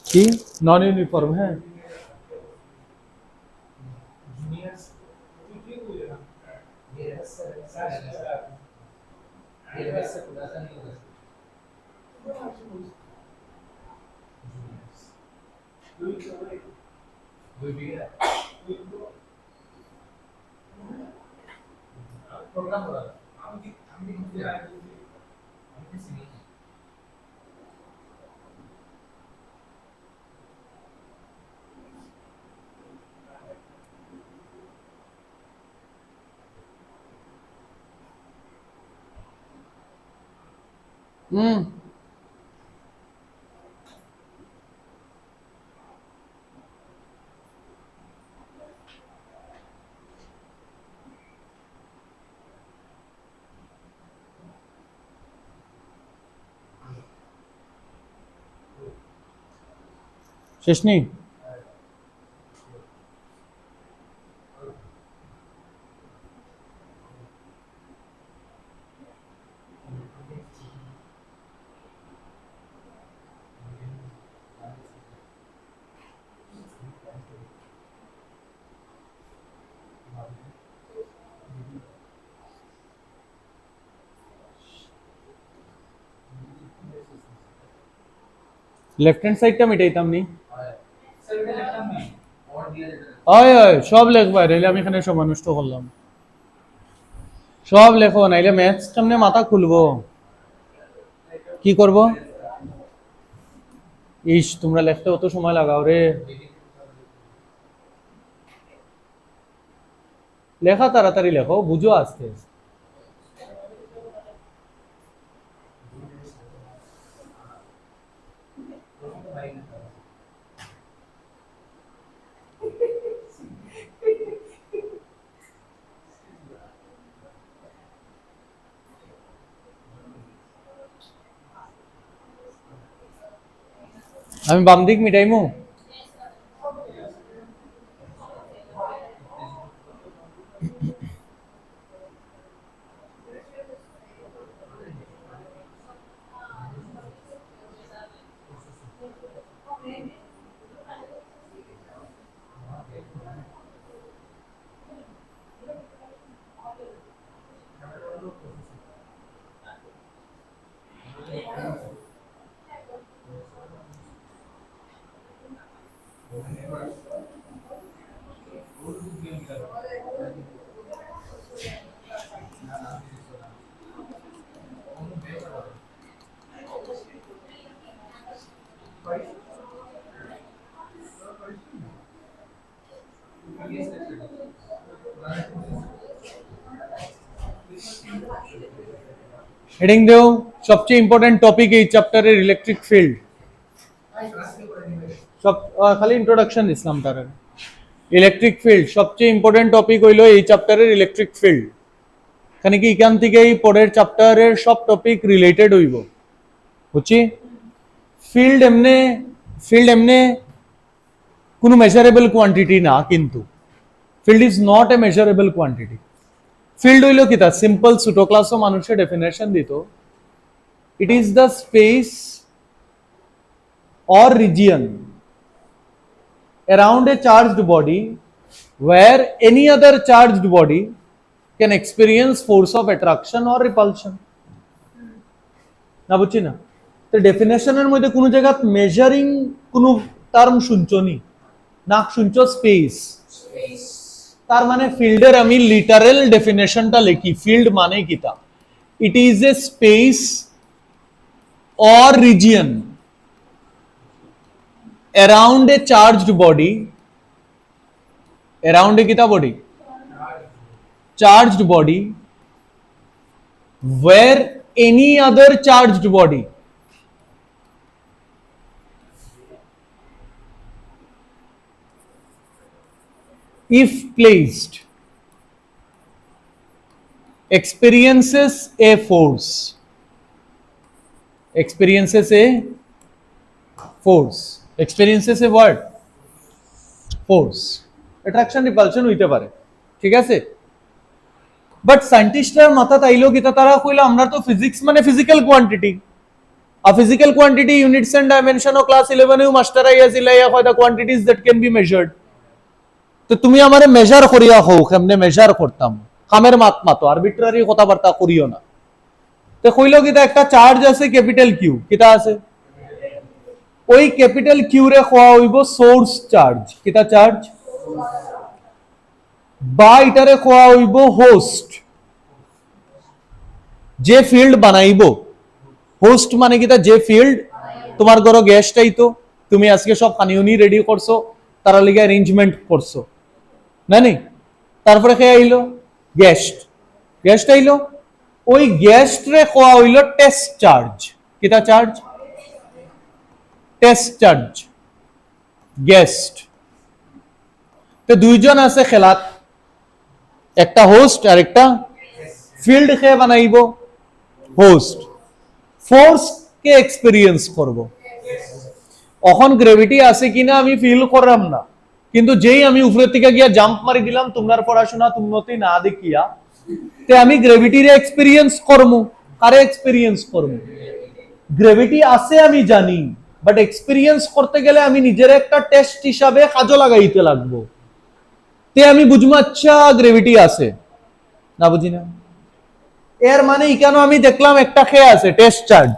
কি নন ইউনিফর্ম? হ্যাঁ, শেষ নেই। লেফট হ্যান্ড সাইডটা মিটাইতাম নি, হয় হয় সব লেখবা, নাইলে আমি এখানে সময় নষ্ট করলাম। সব লেখো, নাইলে ম্যাথস কেমনে মাথা খুলবো, কি করব। ইস, তোমরা লেখতে অত সময় লাগাও রে, লেখা তাড়াতাড়ি লেখো, বুঝো আস্তে। আমি বাম দিক মিটাইমু। হেডিং দেও সবচেয়ে ইম্পর্টেন্ট টপিক এই চ্যাপ্টারের ইলেকট্রিক ফিল্ড। সব খালি ইন্ট্রোডাকশন দিছিলাম তার আগে। ইলেকট্রিক ফিল্ড সবচেয়ে ইম্পর্টেন্ট টপিক হইল এই চ্যাপ্টারের ইলেকট্রিক ফিল্ড। এখানে কি এখান থেকে এই পরের চ্যাপ্টারের সব টপিক রিলেটেড হইব, বুঝছি? ফিল্ড এমনে কোনো মেজারেবল কোয়ান্টিটি না, কিন্তু field is not a measurable quantity. Field হইল কি তা সিম্পল ছোট ক্লাসও মানুষের ডেফিনেশন দিত, it is the space or region around a charged body where any other charged body can experience force of attraction or repulsion। না বুঝছি না? তো ডেফিনেশনের মধ্যে কোনো জায়গা মেজারিং কোনো টার্ম শুনছো নি না, শুনছো স্পেস। তার মানে ফিল্ডের আমি লিটারেল ডেফিনেশনটা লিখি, ফিল্ড মানে কি তা, ইট is A space or region around a charged body, around a kita body, charged body where any other charged body if placed experiences a force, experiences a force, experiences a what? Force, attraction repulsion হইতে পারে, ঠিক আছে? বাট সায়েন্টিস্টরা মাথা তাইলো কি তারা কইলো আমরা তো ফিজিক্স মানে ফিজিক্যাল কোয়ান্টিটি, আর physical quantity units and dimension ও ক্লাস 11 এও মাস্টার আইয়া জিলাইয়া হয় the quantities that can be measured. তো তুমি আমারে মেজার করিয়া হও, কেমনে মেজার করতাম? কামের মাত মাতো, আরবিট্রারি কথাবার্তা করিও না। তো কইলো কি একটা চার্জ আছে ক্যাপিটাল কিউ, কিটা আছে? ওই ক্যাপিটাল কিউ রে খোয়া হইব সোর্স চার্জ, কিটা চার্জ? বা এটারে খোয়া হইব হোস্ট, যে ফিল্ড বানাইব। হোস্ট মানে কিটা? যে ফিল্ড তোমার ঘর গ্যাসটাই তো তুমি আজকে সব পানিউনি রেডি করছো, তার লিগে অ্যারেঞ্জমেন্ট করছো না নি, তারপরে কে আইলো? গেস্ট, গেস্ট আইলো, ওই গেস্ট রে খোয়া হইল টেস্ট চার্জ, কিটা চার্জ? Test charge, guest. তো দুইজন আছে খেলাত, একটা হোস্ট আর একটা ফিল্ড কে বানাইব? হোস্ট। ফোর্স কে এক্সপেরিয়েন্স করব। এখন গ্রেভিটি আছে কিনা আমি ফিল করলাম না, কিন্তু যেই আমি উপরের থেকে গিয়া জাম্প মারি দিলাম তোমার পড়াশোনা উন্নতি না দেখিয়া, তে আমি গ্রেভিটির এক্সপেরিয়েন্স করমু। কারে এক্সপেরিয়েন্স করমু? গ্রেভিটি আছে আমি জানি, বাট এক্সপেরিয়েন্স করতে গেলে আমি নিজের একটা টেস্ট হিসাবে কাজে লাগাইতে লাগবো, তে আমি বুঝবো আচ্ছা গ্রেভিটি আছে, না বুঝি না? এর মানে কেন আমি দেখলাম একটা খেয়ে আছে টেস্ট চার্জ,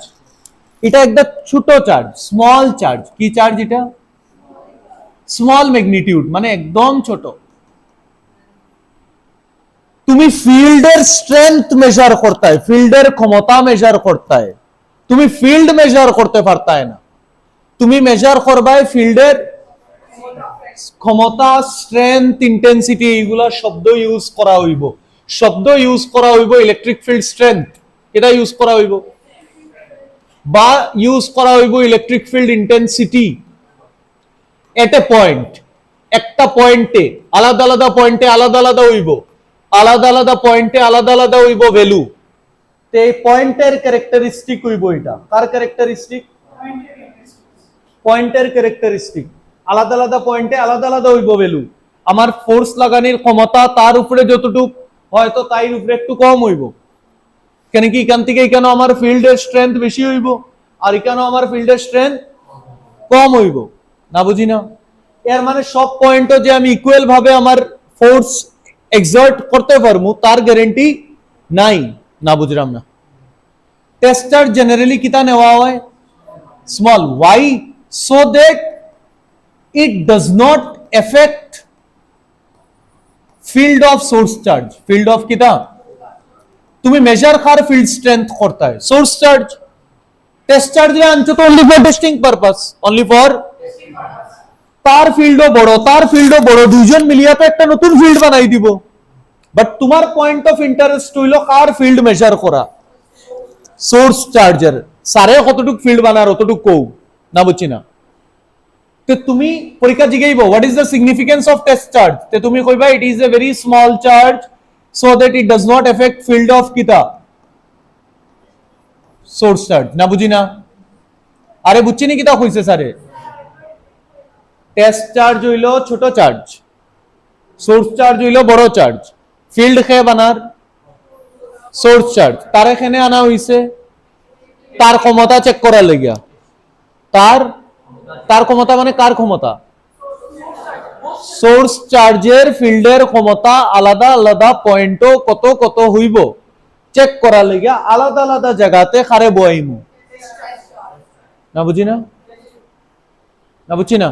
এটা একটা ছোট চার্জ, স্মল চার্জ। কি চার্জ এটা? স্মল ম্যাগনিটিউড, মানে একদম ছোট। তুমি ফিল্ডের স্ট্রেংথ মেজার করতে হয়, ফিল্ডের ক্ষমতা মেজার করতে হয়, তুমি ফিল্ড মেজার করতে পারতায় না। তুমি মেজার করবাই ফিল্ডের ক্ষমতা, স্ট্রেংথ, ইন্টেন্সিটি, এইগুলা শব্দ ইউজ করা হইব। শব্দ ইউজ করা হইব ইলেকট্রিক ফিল্ড স্ট্রেংথ, এটা ইউজ করা হইব, বা ইউজ করা হইব ইলেকট্রিক ফিল্ড ইন্টেন্সিটি। এট এ পয়েন্ট, একটা পয়েন্টে আলাদা আলাদা পয়েন্টে আলাদা আলাদা হইব, আলাদা আলাদা পয়েন্টে আলাদা আলাদা হইব ভ্যালু। তো এই পয়েন্টের ক্যারেক্টারিস্টিক হইব, এটা কার ক্যারেক্টারিস্টিক? পয়েন্টের ক্যারেক্টারিস্টিক। আলাদা আলাদা পয়েন্টে আলাদা আলাদা হইব ভ্যালু। আমার ফোর্স লাগানোর ক্ষমতা তার উপরে যতটুক হয়তো তাই উপরে একটু কম হইব, কেন কি এখান থেকে কেন আমার ফিল্ডের স্ট্রেংথ বেশি হইব, আর এখানে আমার ফিল্ডের স্ট্রেংথ কম হইব, না বুঝি না? এর মানে সব পয়েন্টও যে আমি ইকুয়াল ভাবে আমার ফোর্স এক্সার্ট করতে পারবো তার গ্যারান্টি নাই, না বুঝলাম না? টেস্ট চার্জ জেনারেলি কিতা নেওয়া হয়? Small. Why? So that it does not affect field of source charge. Field of किता तुम्ही मेजर खार फील्ड स्ट्रेंथ करता है सोर्स चार्ज टेस्ट चार्ज रे आनছো তো only for testing purpose, only for তার ফিল্ডও বড় দুইজন মিলিয়া তো একটা নতুন ফিল্ড বানাই দিব বাট তোমার পয়েন্ট অফ ইন্টারেস্ট হইলো কার ফিল্ড মেজার করা সোর্স চার্জার সারে কতটুক ফিল্ড বানার অতটুক কও না বুঝছি না তো তুমি পরীক্ষা জিগাইবো what is the significance of test charge তে তুমি কইবা it is a very small charge so that it does not affect field of kita source charge na bujhi na are buchhi ni kita hoise sare test charge hoilo choto charge source charge hoilo boro charge field khe banar source charge tare khane ana hoise tar ক্ষমতা চেক করা লাগিয়া তার ক্ষমতা মানে কার ক্ষমতা সোর্স চার্জের ফিল্ডের ক্ষমতা আলাদা আলাদা পয়েন্টও কত কত হইব চেক করা লাগিয়া আলাদা আলাদা জায়গাতে খারে বইমু না বুঝি না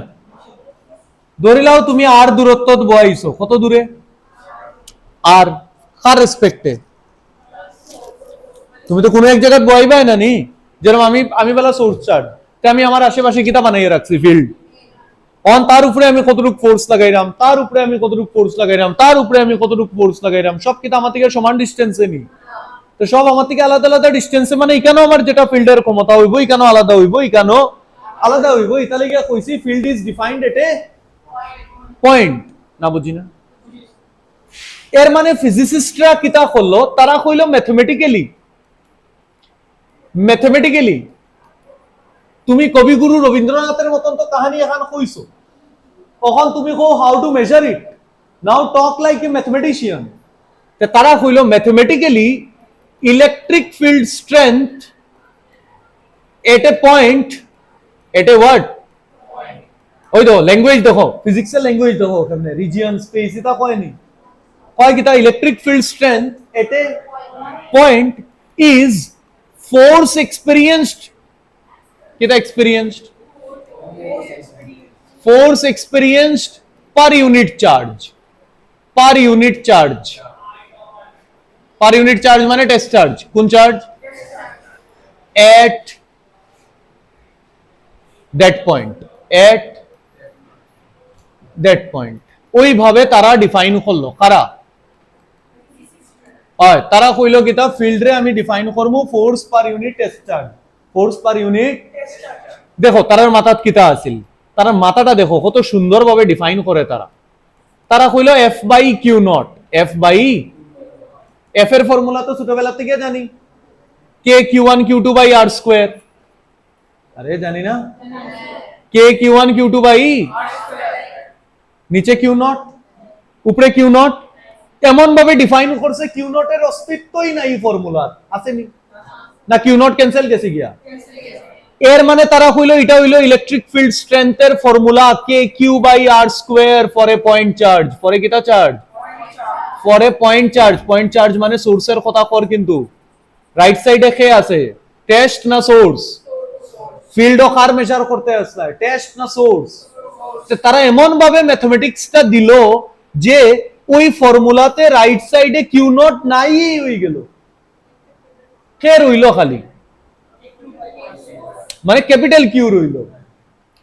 ধরিলাও তুমি আর দূরত্ব বইছো কত দূরে আর কার রেসপেক্টে তুমি তো কোনো এক জায়গায় বইবাই না নি যেরকম আমি বলা সোর্স চার্জ তে আমি আমার আশেপাশে কিটা বানাইয়া রাখছি ফিল্ড অন তার উপরে আমি কতটুকু ফোর্স লাগাইরাম তার উপরে আমি কতটুকু ফোর্স লাগাইরাম তার উপরে আমি কতটুকু ফোর্স লাগাইরাম সব কি আমার থেকে সমান ডিসটেন্সে নি তো সব আমার থেকে আলাদা আলাদা ডিসটেন্সে মানে এখানেও আমার যেটা ফিল্ডের ক্ষমতা হইব এখানেও আলাদা হইব এখানেও আলাদা হইব তাহলে কি কইছি field is defined at A point না বুঝি না এর মানে ফিজিসিস্টরা কিতা করলো তারা কইলো ম্যাথমেটিক্যালি তুমি কবিগুরু রবীন্দ্রনাথের মতন তো কাহিনী এখন কইছো তখন তুমি কও how to measure it now talk like a mathematician তে তারা কইলো ম্যাথমেটিক্যালি ইলেকট্রিক ফিল্ড স্ট্রেংথ এট এ পয়েন্ট এট এ ওয়াট ওই তো ল্যাঙ্গুয়েজ দেখো ফিজিক্সের ল্যাঙ্গুয়েজ দেখো ওখানে রিজিয়ন স্পেস এটা কয়নি কয় কিটা electric field strength at A point is force experienced कितना experienced force experienced per unit charge माने टेस्ट चार्ज कौन चार्ज at that point ওই ভাবে তারা ডিফাইন করলো কারা হয় তারা কইলো কিতা ফিল্ড রে আমি ডিফাইন করমু force per unit test charge force per unit দেখো তারার মাথাত কিতা আছিল তারার মাথাটা দেখো কত সুন্দরভাবে ডিফাইন করে তারা কইলো F by q not F এর ফর্মুলা তো ছোটবেলা থেকে জানি k q one q two by r square আরে জানি না k q one q two by নিচে কিউ নট উপরে কিউ নট এমন ভাবে ডিফাইন করছে কিউ নট এর অস্তিত্বই নাই ফর্মুলার আসেনি না কিউ নট ক্যান্সেল গেছে গিয়া এর মানে তারা হইলো এটা হইলো ইলেকট্রিক ফিল্ড স্ট্রেংথের formula k q by r square for a point charge for a কিটা charge for a point charge মানে সোর্সের কথা কর কিন্তু রাইট সাইডে কে আছে টেস্ট না সোর্স ফিল্ড ও কার মেজার করতে আসলে টেস্ট না সোর্স তারা এমন ভাবে ম্যাথমেটিক্সটা দিল যে ওই ফর্মুলাতে রাইট সাইডে কিউ নট নাই হয়ে গেল কে রইল খালি মানে ক্যাপিটাল কিউ রইল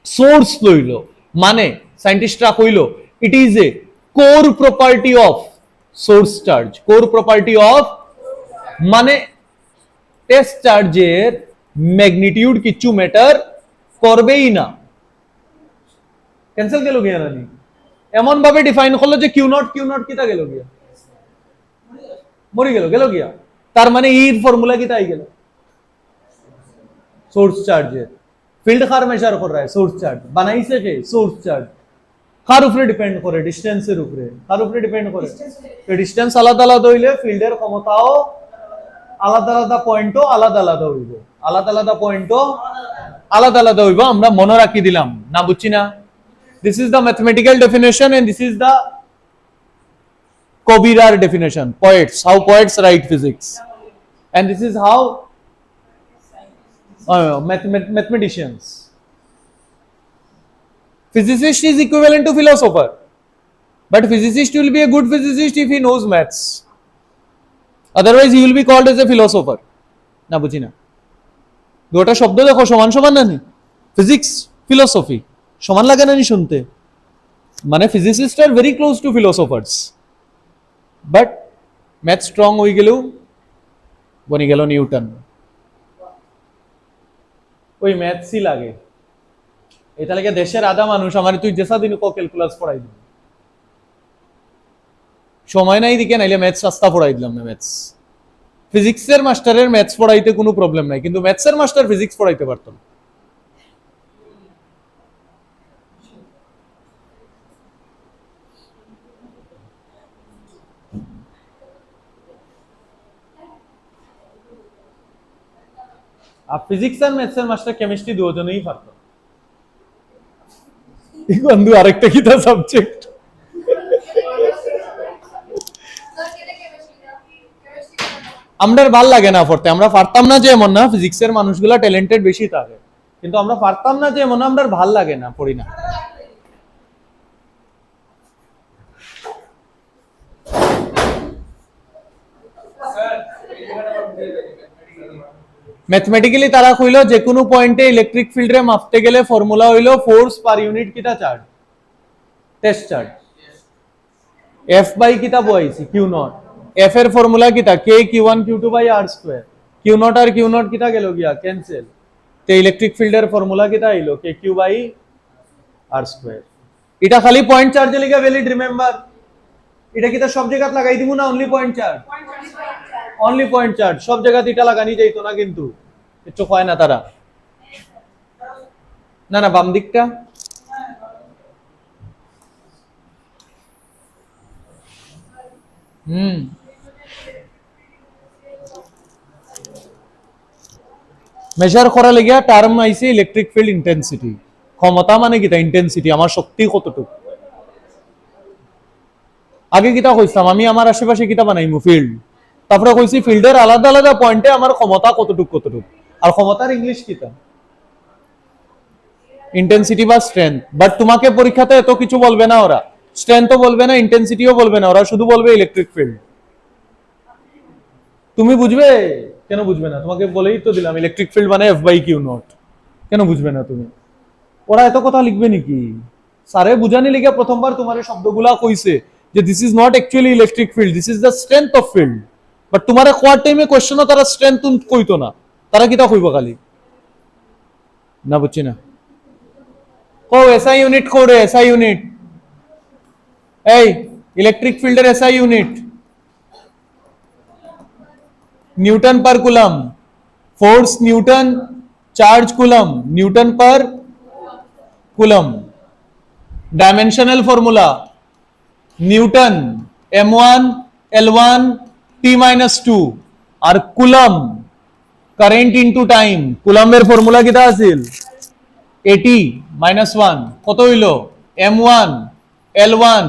সোর্স রইল মানে সায়েন্টিস্টরা কইল ইট is A core property of swords charge core property of মানে টেস্ট চার্জের ম্যাগনিটিউড কিছু ম্যাটার করবেই না ক্যান্সেল গেল গিয়া নানি এমন ভাবে ডিফাইন করলো যে কিউ নট কিটা গেল গিয়া মরি গেল গিয়া তার মানে এর ফর্মুলা কিটা আই গেল সোর্স চার্জের ফিল্ড কার মেজার कर रहा है সোর্স চার্জ বানাইছে কে সোর্স চার্জ কার উপরে ডিপেন্ড করে ডিসটেন্সের উপরে কার উপরে ডিপেন্ড করে তো ডিসটেন্স আলাদা আলাদা হইলে ফিল্ডের ক্ষমতাও আলাদা আলাদা পয়েন্টও আলাদা আলাদা হইব আলাদা আলাদা পয়েন্টও আলাদা আলাদা হইব আমরা মনে রাখি দিলাম না বুঝছি না this is the mathematical definition and this is the Kobirar definition poets how poets write physics and this is how mathematicians Physicist is equivalent to philosopher, but physicist will be a good physicist if he knows maths. Otherwise he will be called as a philosopher. না বুঝি না, দুটো শব্দ দেখো সমান সমান না নি, ফিজিক্স ফিলোসফি সমান লাগে না নি শুনতে, মানে physicist are very close two philosophers, but math strong হয়ে গেলেও বনি গেল নিউটন, ওই ম্যাথসই লাগে। এটা লাগে দেশের আধা মানুষ আমার তুই যেসা দিন কো ক্যালকুলাস পড়াই দিবি, সময় নাই দিকে নাইলে ম্যাথস রাস্তা পড়াই দিলাম না। ম্যাথস ফিজিক্সের মাস্টারের ম্যাথস পড়াইতে কোনো প্রবলেম নাই, কিন্তু ম্যাথসের মাস্টার ফিজিক্স পড়াইতে পারতো না। আর ফিজিক্স আর ম্যাথসের মাস্টার কেমিস্ট্রি দুজনেই পারতো। বন্ধু আরেকটা কি তার সাবজেক্ট, আমাদের ভাল লাগে না পড়তে, আমরা পারতাম না যে এমন না, ফিজিক্সের মানুষগুলা ট্যালেন্টেড বেশি থাকে, কিন্তু আমরা পারতাম না যে এমন না, আমরা ভাল লাগে না, পড়ি না। ম্যাথমেটিক্যালি তারা কইলো যে কোনো পয়েন্টে ইলেকট্রিক ফিল্ডে মাপতে গেলে ফর্মুলা হইলো ফোর্স পার ইউনিট কিটা charge, test charge, F by কিটা বইছি কিউ নট, এফ এর ফর্মুলা কিটা k q one q two by r square, q not আর কিউ নট কিটা গেল গিয়া ক্যান্সেল, তে ইলেকট্রিক ফিল্ডের ফর্মুলা কিটা আইলো কে কিউ বাই আর স্কয়ার। এটা খালি পয়েন্ট চার্জে লিখা ভ্যালিড, রিমেম্বার এটা কিটা সব জায়গায় লাগাই দিমু না, only point charge, only point charge, সব জায়গাতে এটা লাগানি যাইতো না, কিন্তু কিছু হয় না তারা, না না বাম দিকটা মেজার করা লাগিয়া টার্ম আইছে ইলেকট্রিক ফিল্ড ইন্টেন্সিটি, ক্ষমতা মানে কিটা ইন্টেন্সিটি, আমার শক্তি কতটুকু। আগে কিটা কইতাম আমি আমার আশেপাশে কিটা বানাইমু ফিল্ড, তারপরে কইছি ফিল্ডের আলাদা আলাদা পয়েন্টে আমার ক্ষমতা কতটুকু কতটুকু, আর ক্ষমতার ইংলিশ কিটা ইন্টেন্সিটি বা স্ট্রেংথ। বাট তোমাকে পরীক্ষাতে এত কিছু বলবে না ওরা, স্ট্রেংথও বলবে না, ইন্টেন্সিটিও বলবে না, ওরা শুধু বলবে ইলেকট্রিক ফিল্ড। তুমি বুঝবে কেন? বুঝবে না, তোমাকে বলেই তো দিলাম ইলেকট্রিক ফিল্ড মানে এফ বাই কিউ নট, কেন বুঝবে না তুমি? ওরা এত কথা লিখবে নাকি? স্যারে বুঝানি লিখে প্রথমবার তোমার এই শব্দগুলা কইছে যে this is not actually electric field, this is the strength of field, but তোমার কোয়ার টাইমে কোশ্চেনও তারা স্ট্রেংথ কইতো না, তারা কিটা কইব খালি, না বুঝছি না। ও এসআই ইউনিট কোডে, এসআই ইউনিট, এই ইলেকট্রিক ফিল্ডের SI unit newton per coulomb, force newton, charge coulomb, newton per coulomb, dimensional formula newton m1 l1 t-2 আর কুলম কারেন্ট ইনটু টাইম, কুলমের ফর্মুলা কিটা আছিল at -1 কত হইল m1 l1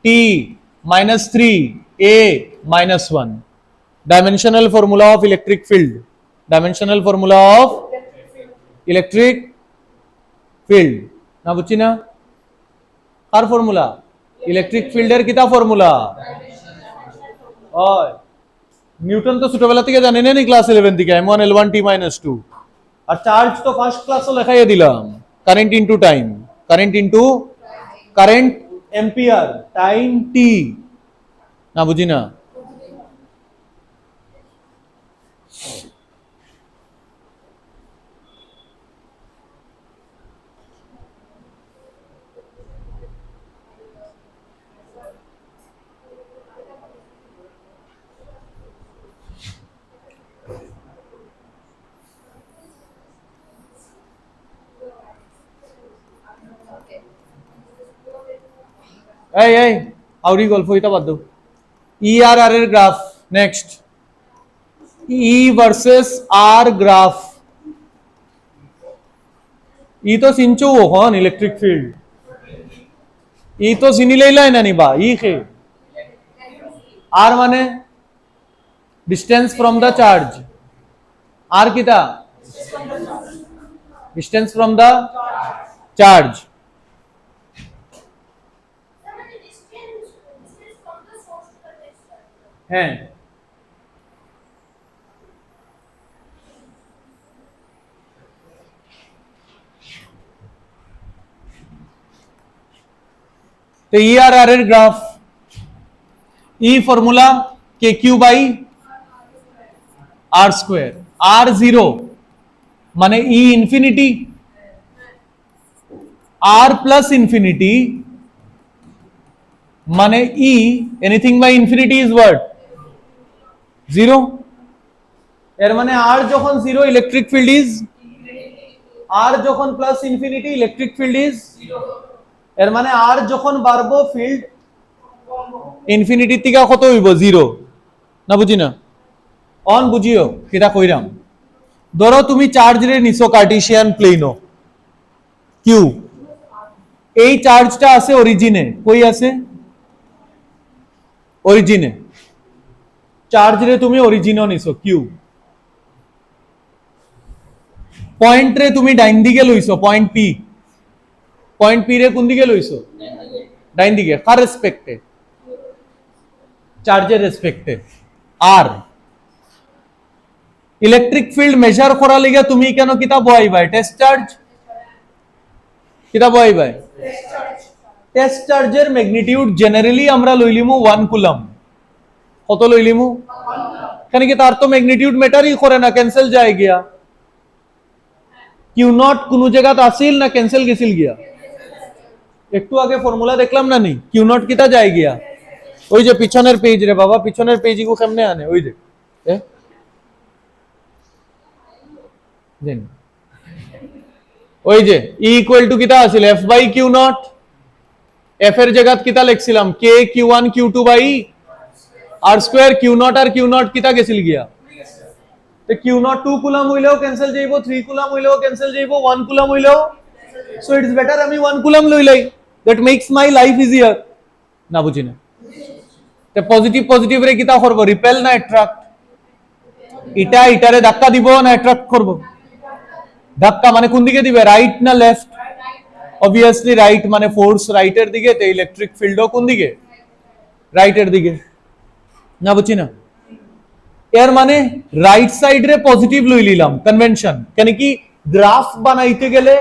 t-3 a -1, dimensional formula of electric field, dimensional formula of electric field, না বুঝছি না আর ফর্মুলা ইলেকট্রিক ফিল্ডের কিটা ফর্মুলা হয়, নিউটন তো ছোটবেলা থেকে জানেন না ক্লাস 11 থেকে m1 l1 t-2, আর চার্জ তো ফার্স্ট ক্লাসও লেখাইয়া দিলাম, current into time, current into current ampere, time t, না বুঝি না। এই এই আউরি গল্প এটা বাদ দাও, ই আর আর এর গ্রাফ, নেক্সট ই ভার্সেস আর গ্রাফ, ই তো চিনছো হন ইলেকট্রিক ফিল্ড, ই তো চিনিলেই লাই না নিবা, ই খে আর মানে ডিস্টেন্স ফ্রম দ্য চার্জ, আর কিটা ডিস্টেন্স ফ্রম দ্য চার্জ, হ্যাঁ তো ই আর আর এর graph E formula k q by r square r zero মানে E infinity r plus infinity মানে E anything by infinity is what zero এর মানে আর যখন zero electric field is r যখন plus infinity electric field is এর মানে আর যখন বাড়বো ফিল্ড ইনফিনিটি থেকে কত হইব জিরো না বুঝি না অন বুঝিও কিটা কইরাম ধরো তুমি চার্জ রে নিছো কার্টেসিয়ান প্লেনও কিউ এই চার্জটা আছে অরিজিনে কই আছে অরিজিনে চার্জ রে তুমি অরিজিনও নিছো কিউ পয়েন্ট রে তুমি ডাইন দিকে লইছো পয়েন্ট পি রে কোন দিকে লইছো ডাইন দিকে কার রেসপেক্টে চার্জের রেসপেক্টে আর ইলেকট্রিক ফিল্ড মেজার করা লিগে তুমি কেন কিতা বহাইবাই টেস্ট চার্জ কিতা বহাইবাই টেস্ট চার্জের ম্যাগনিটিউড জেনারেলি আমরা লইলিমু 1 কুলম কত লইলিমু কেন কি তার তো ম্যাগনিটিউড ম্যাটারই করে না ক্যান্সেল যায় গিয়া কিউ নট কোন জায়গাতে আসিল না ক্যান্সেল গেছিল গিয়া একটু আগে ফর্মুলা দেখলাম না নি কিউ নট কিতা যায় গিয়া ওই যে পিছনের পেজ রে বাবা পিছনের পেজ গো কেমনে আনে ওই দেখ ওই যে ই ইকুয়াল টু কিতা আছিল F by q not F এর জায়গাত কিতা লিখছিলাম k q one q two by r square q not আর কিউ নট কিতা গেছিল গিয়া তো কিউ নট 2 কুলম হইলেও ক্যান্সেল যাইবো 3 কুলম হইলেও ক্যান্সেল যাইবো 1 কুলম হইলেও সো ইটস বেটার আমি 1 কুলম লইলাই that makes my life easier না বুঝি না তো পজিটিভ পজিটিভ রে কিতা করব রিপেল না অ্যাট্রাক্ট এটা ইটারে ধাক্কা দিব না অ্যাট্রাক্ট করব ধাক্কা মানে কোন দিকে দিবে রাইট না লেফট অবভিয়াসলি রাইট মানে ফোর্স রাইটের দিকে তে ইলেকট্রিক ফিল্ডও কোন দিকে রাইটের দিকে না বুঝি না এর মানে রাইট সাইড রে পজিটিভ লই লিলাম কনভেনশন কেন কি গ্রাফ বানাইতে গেলে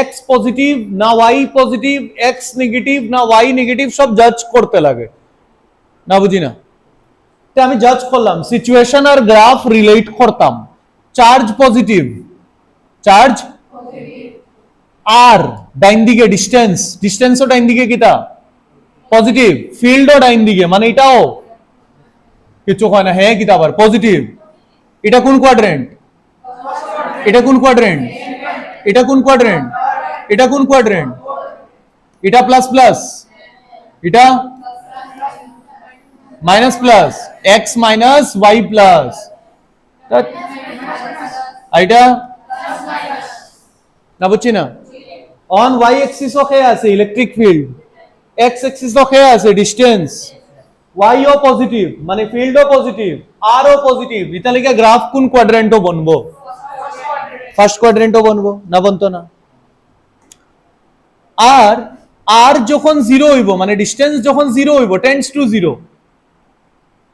এক্স পজিটিভ না ওয়াই পজিটিভ এক্স নেগেটিভ না ওয়াই নেগেটিভ সব জাজ করতে লাগে না বুঝি না তো আমি জাজ করলাম সিচুয়েশন আর গ্রাফ রিলেট করতাম চার্জ পজিটিভ চার্জ আর ডাইন দিকে ডিস্টেন্সও ডাইন দিকে কিতা পজিটিভ ফিল্ডও ডাইন দিকে মানে এটাও কিছু হয় না হ্যাঁ কিতা আবার পজিটিভ এটা কোন কোয়াড্রেন্ট এটা কোন কোয়াড্রেন্ট এটা কোন কোয়াড্রেন্ট এটা কোন কোয়াড্রেন্ট এটা প্লাস প্লাস এটা minus plus X minus Y plus এটা না বুঝছি না অন ওয়াই এক্সিস ও খেয়ে আছে ইলেকট্রিক ফিল্ড এক্স এক্সিস ও খেয়ে আছে ডিস্টেন্স ওয়াই ও পজিটিভ মানে ফিল্ড ও পজিটিভ আর ও পজিটিভ এটা লিখে গ্রাফ কোন কোয়াড্রেন্টও বনবো ফার্স্ট কোয়াড্রেন্টও বনবো না বনতো না আর আর যখন জিরো হইব মানে ডিস্টেন্স যখন জিরো হইব tends to zero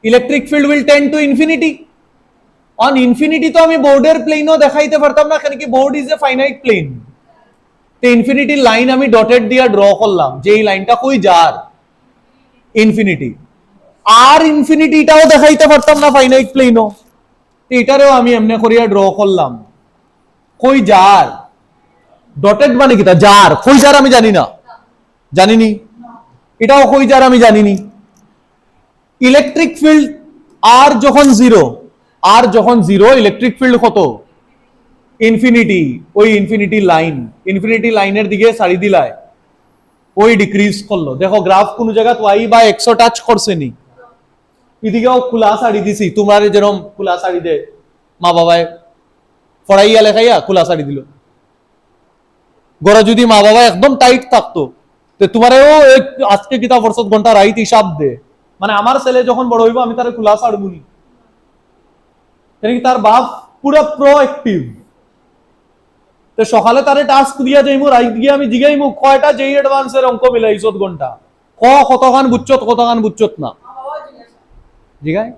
electric field will tend to infinity on infinity তো আমি বোর্ডের প্লেনও দেখাইতে পারতাম না কারণ কি board is a finite plane তো ইনফিনিটি লাইন আমি ডটেড দিয়ে ড্র করলাম যে এই লাইনটা কই যার ইনফিনিটি আর ইনফিনিটিটাও দেখাইতে পারতাম না ফাইনাইট প্লেনও তো এটারেও আমি এমনি করিয়া ড্র করলাম কই যার ডটেড মানে কিটা যার কই যার আমি জানি না জানিনি এটাও কই যার আমি জানিনি ইলেকট্রিক ফিল্ড আর যখন জিরো ইলেকট্রিক ফিল্ড কত ইনফিনিটি ওই ইনফিনিটি লাইনের দিকে সারি দিলায় ওই ডিক্রিজ করলো দেখো গ্রাফ কোন জায়গা ওয়াই বা এক্সও টাচ করছে নি এদিকেও খোলা শাড়ি দিছি তোমার যেরকম খোলা শাড়ি দে মা বাবায় পড়াইয়া লেখাইয়া খোলা শাড়ি দিল গড়া যদি মা বাবা একদম টাইট থাকতো তো তোমারও আজকে কিতা বছর ঘন্টা রাইট হিসাব দে মানে আমার ছেলে যখন বড় হইব আমি তার খোলা ছাড়বুনি তার বাপ পুরা প্রোঅ্যাক্টিভ তো সকালে তারে টাস্ক দিয়া যাইমু রাইট গিয়ে আমি জিগাইমু কয়টা যেই অ্যাডভান্সের অঙ্ক মিলাইছত ঘন্টা কতখান বুঝছত না জিগায়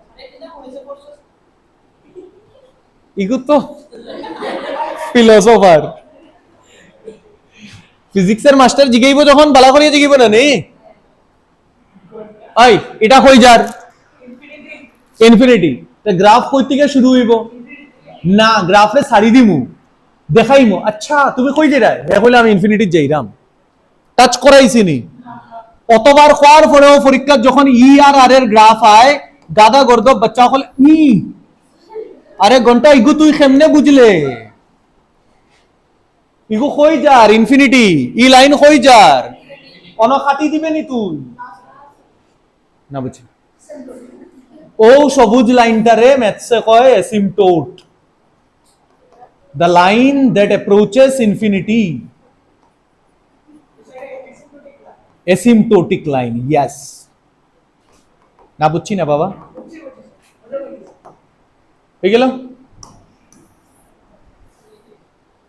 ইগু তো ফিলোসোফার ফিজিক্সের মাস্টার জিগাইব যখন বালা করিয়া জিগাইব না নে আই এটা কই যার ইনফিনিটি গ্রাফ কই থেকে শুরু হইব না গ্রাফে সারি দিমু দেখাইমু আচ্ছা তুমি কই যাইরা হে কইলে আমি ইনফিনিটি যাইরাম টাচ করাইছি নি অতবার কোয়ার পরেও পরীক্ষা যখন ই আর আর এর গ্রাফ আয় গাদা গর্দ বাচ্চা হলে আরে ঘন্টা ইগু তুই কেমনে বুঝলে ইগু কই যার ইনফিনিটি ই লাইন কই যার অন খাটি দিবে নি তুই না বুঝছি ও সবুজ লাইনটারে ম্যাথসে কয় অ্যাসিম্পটোট the line that approaches infinity asymptotic line yes না বুঝছি না বাবা হয়ে গেল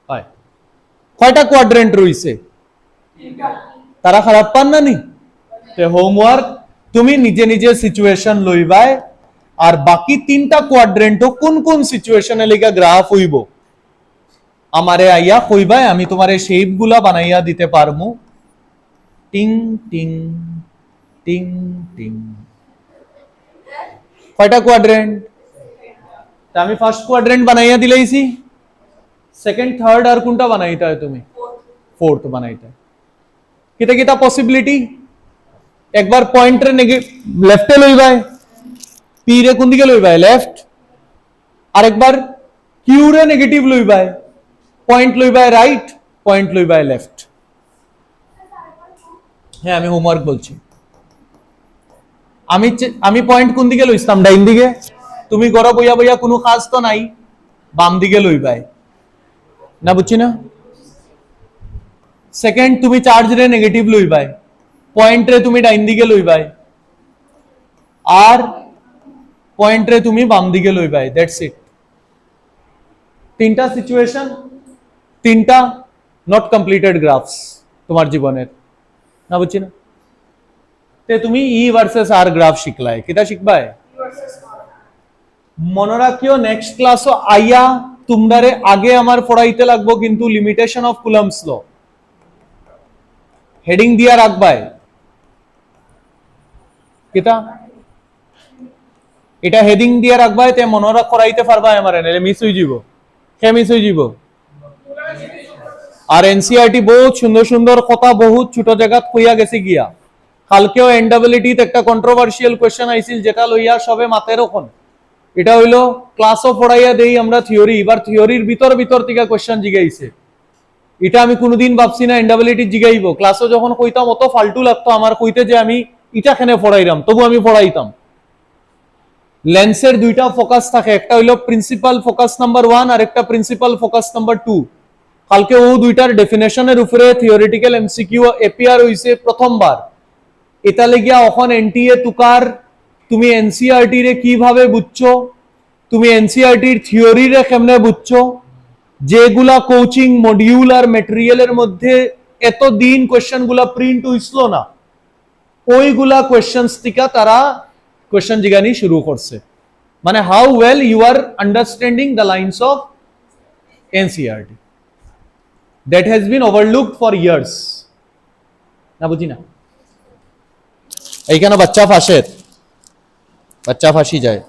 হয় কয়টা কোয়াড্রেন্ট রইছে তারা খারাপ পান না নি তে হোমওয়ার্ক তুমি নিজে নিজে সিচুয়েশন লইবাই আর বাকি তিনটা কোয়াড্রেন্ট কোন কোন সিচুয়েশনে লাগা গ্রাফ হইব আমারে আইয়া কইবাই আমি তোমারে শেপ গুলা বানাইয়া দিতে পারমু টিং টিং টিং টিং কয়টা কোয়াড্রেন্ট তা আমি ফার্স্ট কোয়াড্রেন্ট বানাইয়া দিলাইছি সেকেন্ড থার্ড আর কোনটা বানাইতে হয় তুমি फोर्थ বানাইতে কিতা কিতা পসিবিলিটি একবার পয়েন্টার লেফটে লইবাই পি রে কোন দিকে লইবাই লেফট আরেকবার কিউ রে নেগেটিভ লইবাই পয়েন্ট লইবাই রাইট পয়েন্ট লইবাই লেফট হ্যাঁ আমি হোমওয়ার্ক বলছি আমি পয়েন্ট কোন দিকে লইতাম ডাইন দিকে তুমি গড় বইয়া বইয়া কোনো কাজ তো নাই বাম দিকে লইবাই না বুঝছি না সেকেন্ড তুমি চার্জ রে নেগেটিভ লইবাই পয়েন্ট রে তুমি ডাইন দিকে লইবাই আর পয়েন্ট রে তুমি বাম দিকে লইবাই দ্যাটস ইট তিনটা সিচুয়েশন তিনটা নট কমপ্লিটেড গ্রাফস তোমার জীবনের না বুঝছি না তে তুমি ই ভার্সেস আর গ্রাফ শিখলাই কিটা শিখবাই মনে রাখিও নেক্সট ক্লাসও আইয়া তোমরারে আগে আমার পড়াইতে লাগবো কিন্তু limitation of coulomb's law heading দিয়া রাখবাই কিটা এটা হেডিং দিয়া রাখবাই তে মনে রাখ করাইতে পারবাই আমারে নালে মিস হই যাব কে মিস হই যাব আর এনসিআরটি বহুত সুন্দর সুন্দর কথা বহুত ছোট জায়গাত কইয়া গেছে গিয়া কালকেও এনডব্লিউটি তে একটা কন্ট্রোভার্সিয়াল কোশ্চেন আইছিল যেটা লইয়া সবে মাথায় রাখুন এটা হইলো ক্লাসও পড়াইয়া দেই আমরা থিওরি এবার থিওরির ভিতর থেকে কোশ্চেন জিগাইছে এটা আমি কোনোদিন ভাবছি না এনডব্লিউটি জিগাইবো ক্লাসও যখন কইতাম অত ফালতু লাগতো আমার কইতে যে আমি এটা কেন পড়াইরাম তবু আমি পড়াইতাম লেন্সের দুইটা ফোকাস থাকে একটা হইলো প্রিন্সিপাল ফোকাস নাম্বার 1 আর একটা প্রিন্সিপাল ফোকাস নাম্বার 2 কালকে ও দুইটার ডেফিনেশনের উপরে থিওরিটিক্যাল এমসিকিউ এপিআর হইছে প্রথমবার এটা লাগিয়া এখন এনটিএ তুকার তুমি এনসিআরটি রে কিভাবে বুঝছো তুমি এনসিআরটি এর থিওরি রে কেমনে বুঝছো যেগুলা কোচিং মডিউল আর ম্যাটেরিয়ালের মধ্যে এত দিন কোশ্চেনগুলা প্রিন্ট হইছিল না ওইগুলা কোশ্চেনস থেকে তারা কোশ্চেন জিগানি শুরু করছে মানে how well you are understanding the lines of NCERT that has been overlooked for years না বুঝি না এইখানে বাচ্চা ফাঁসি যায়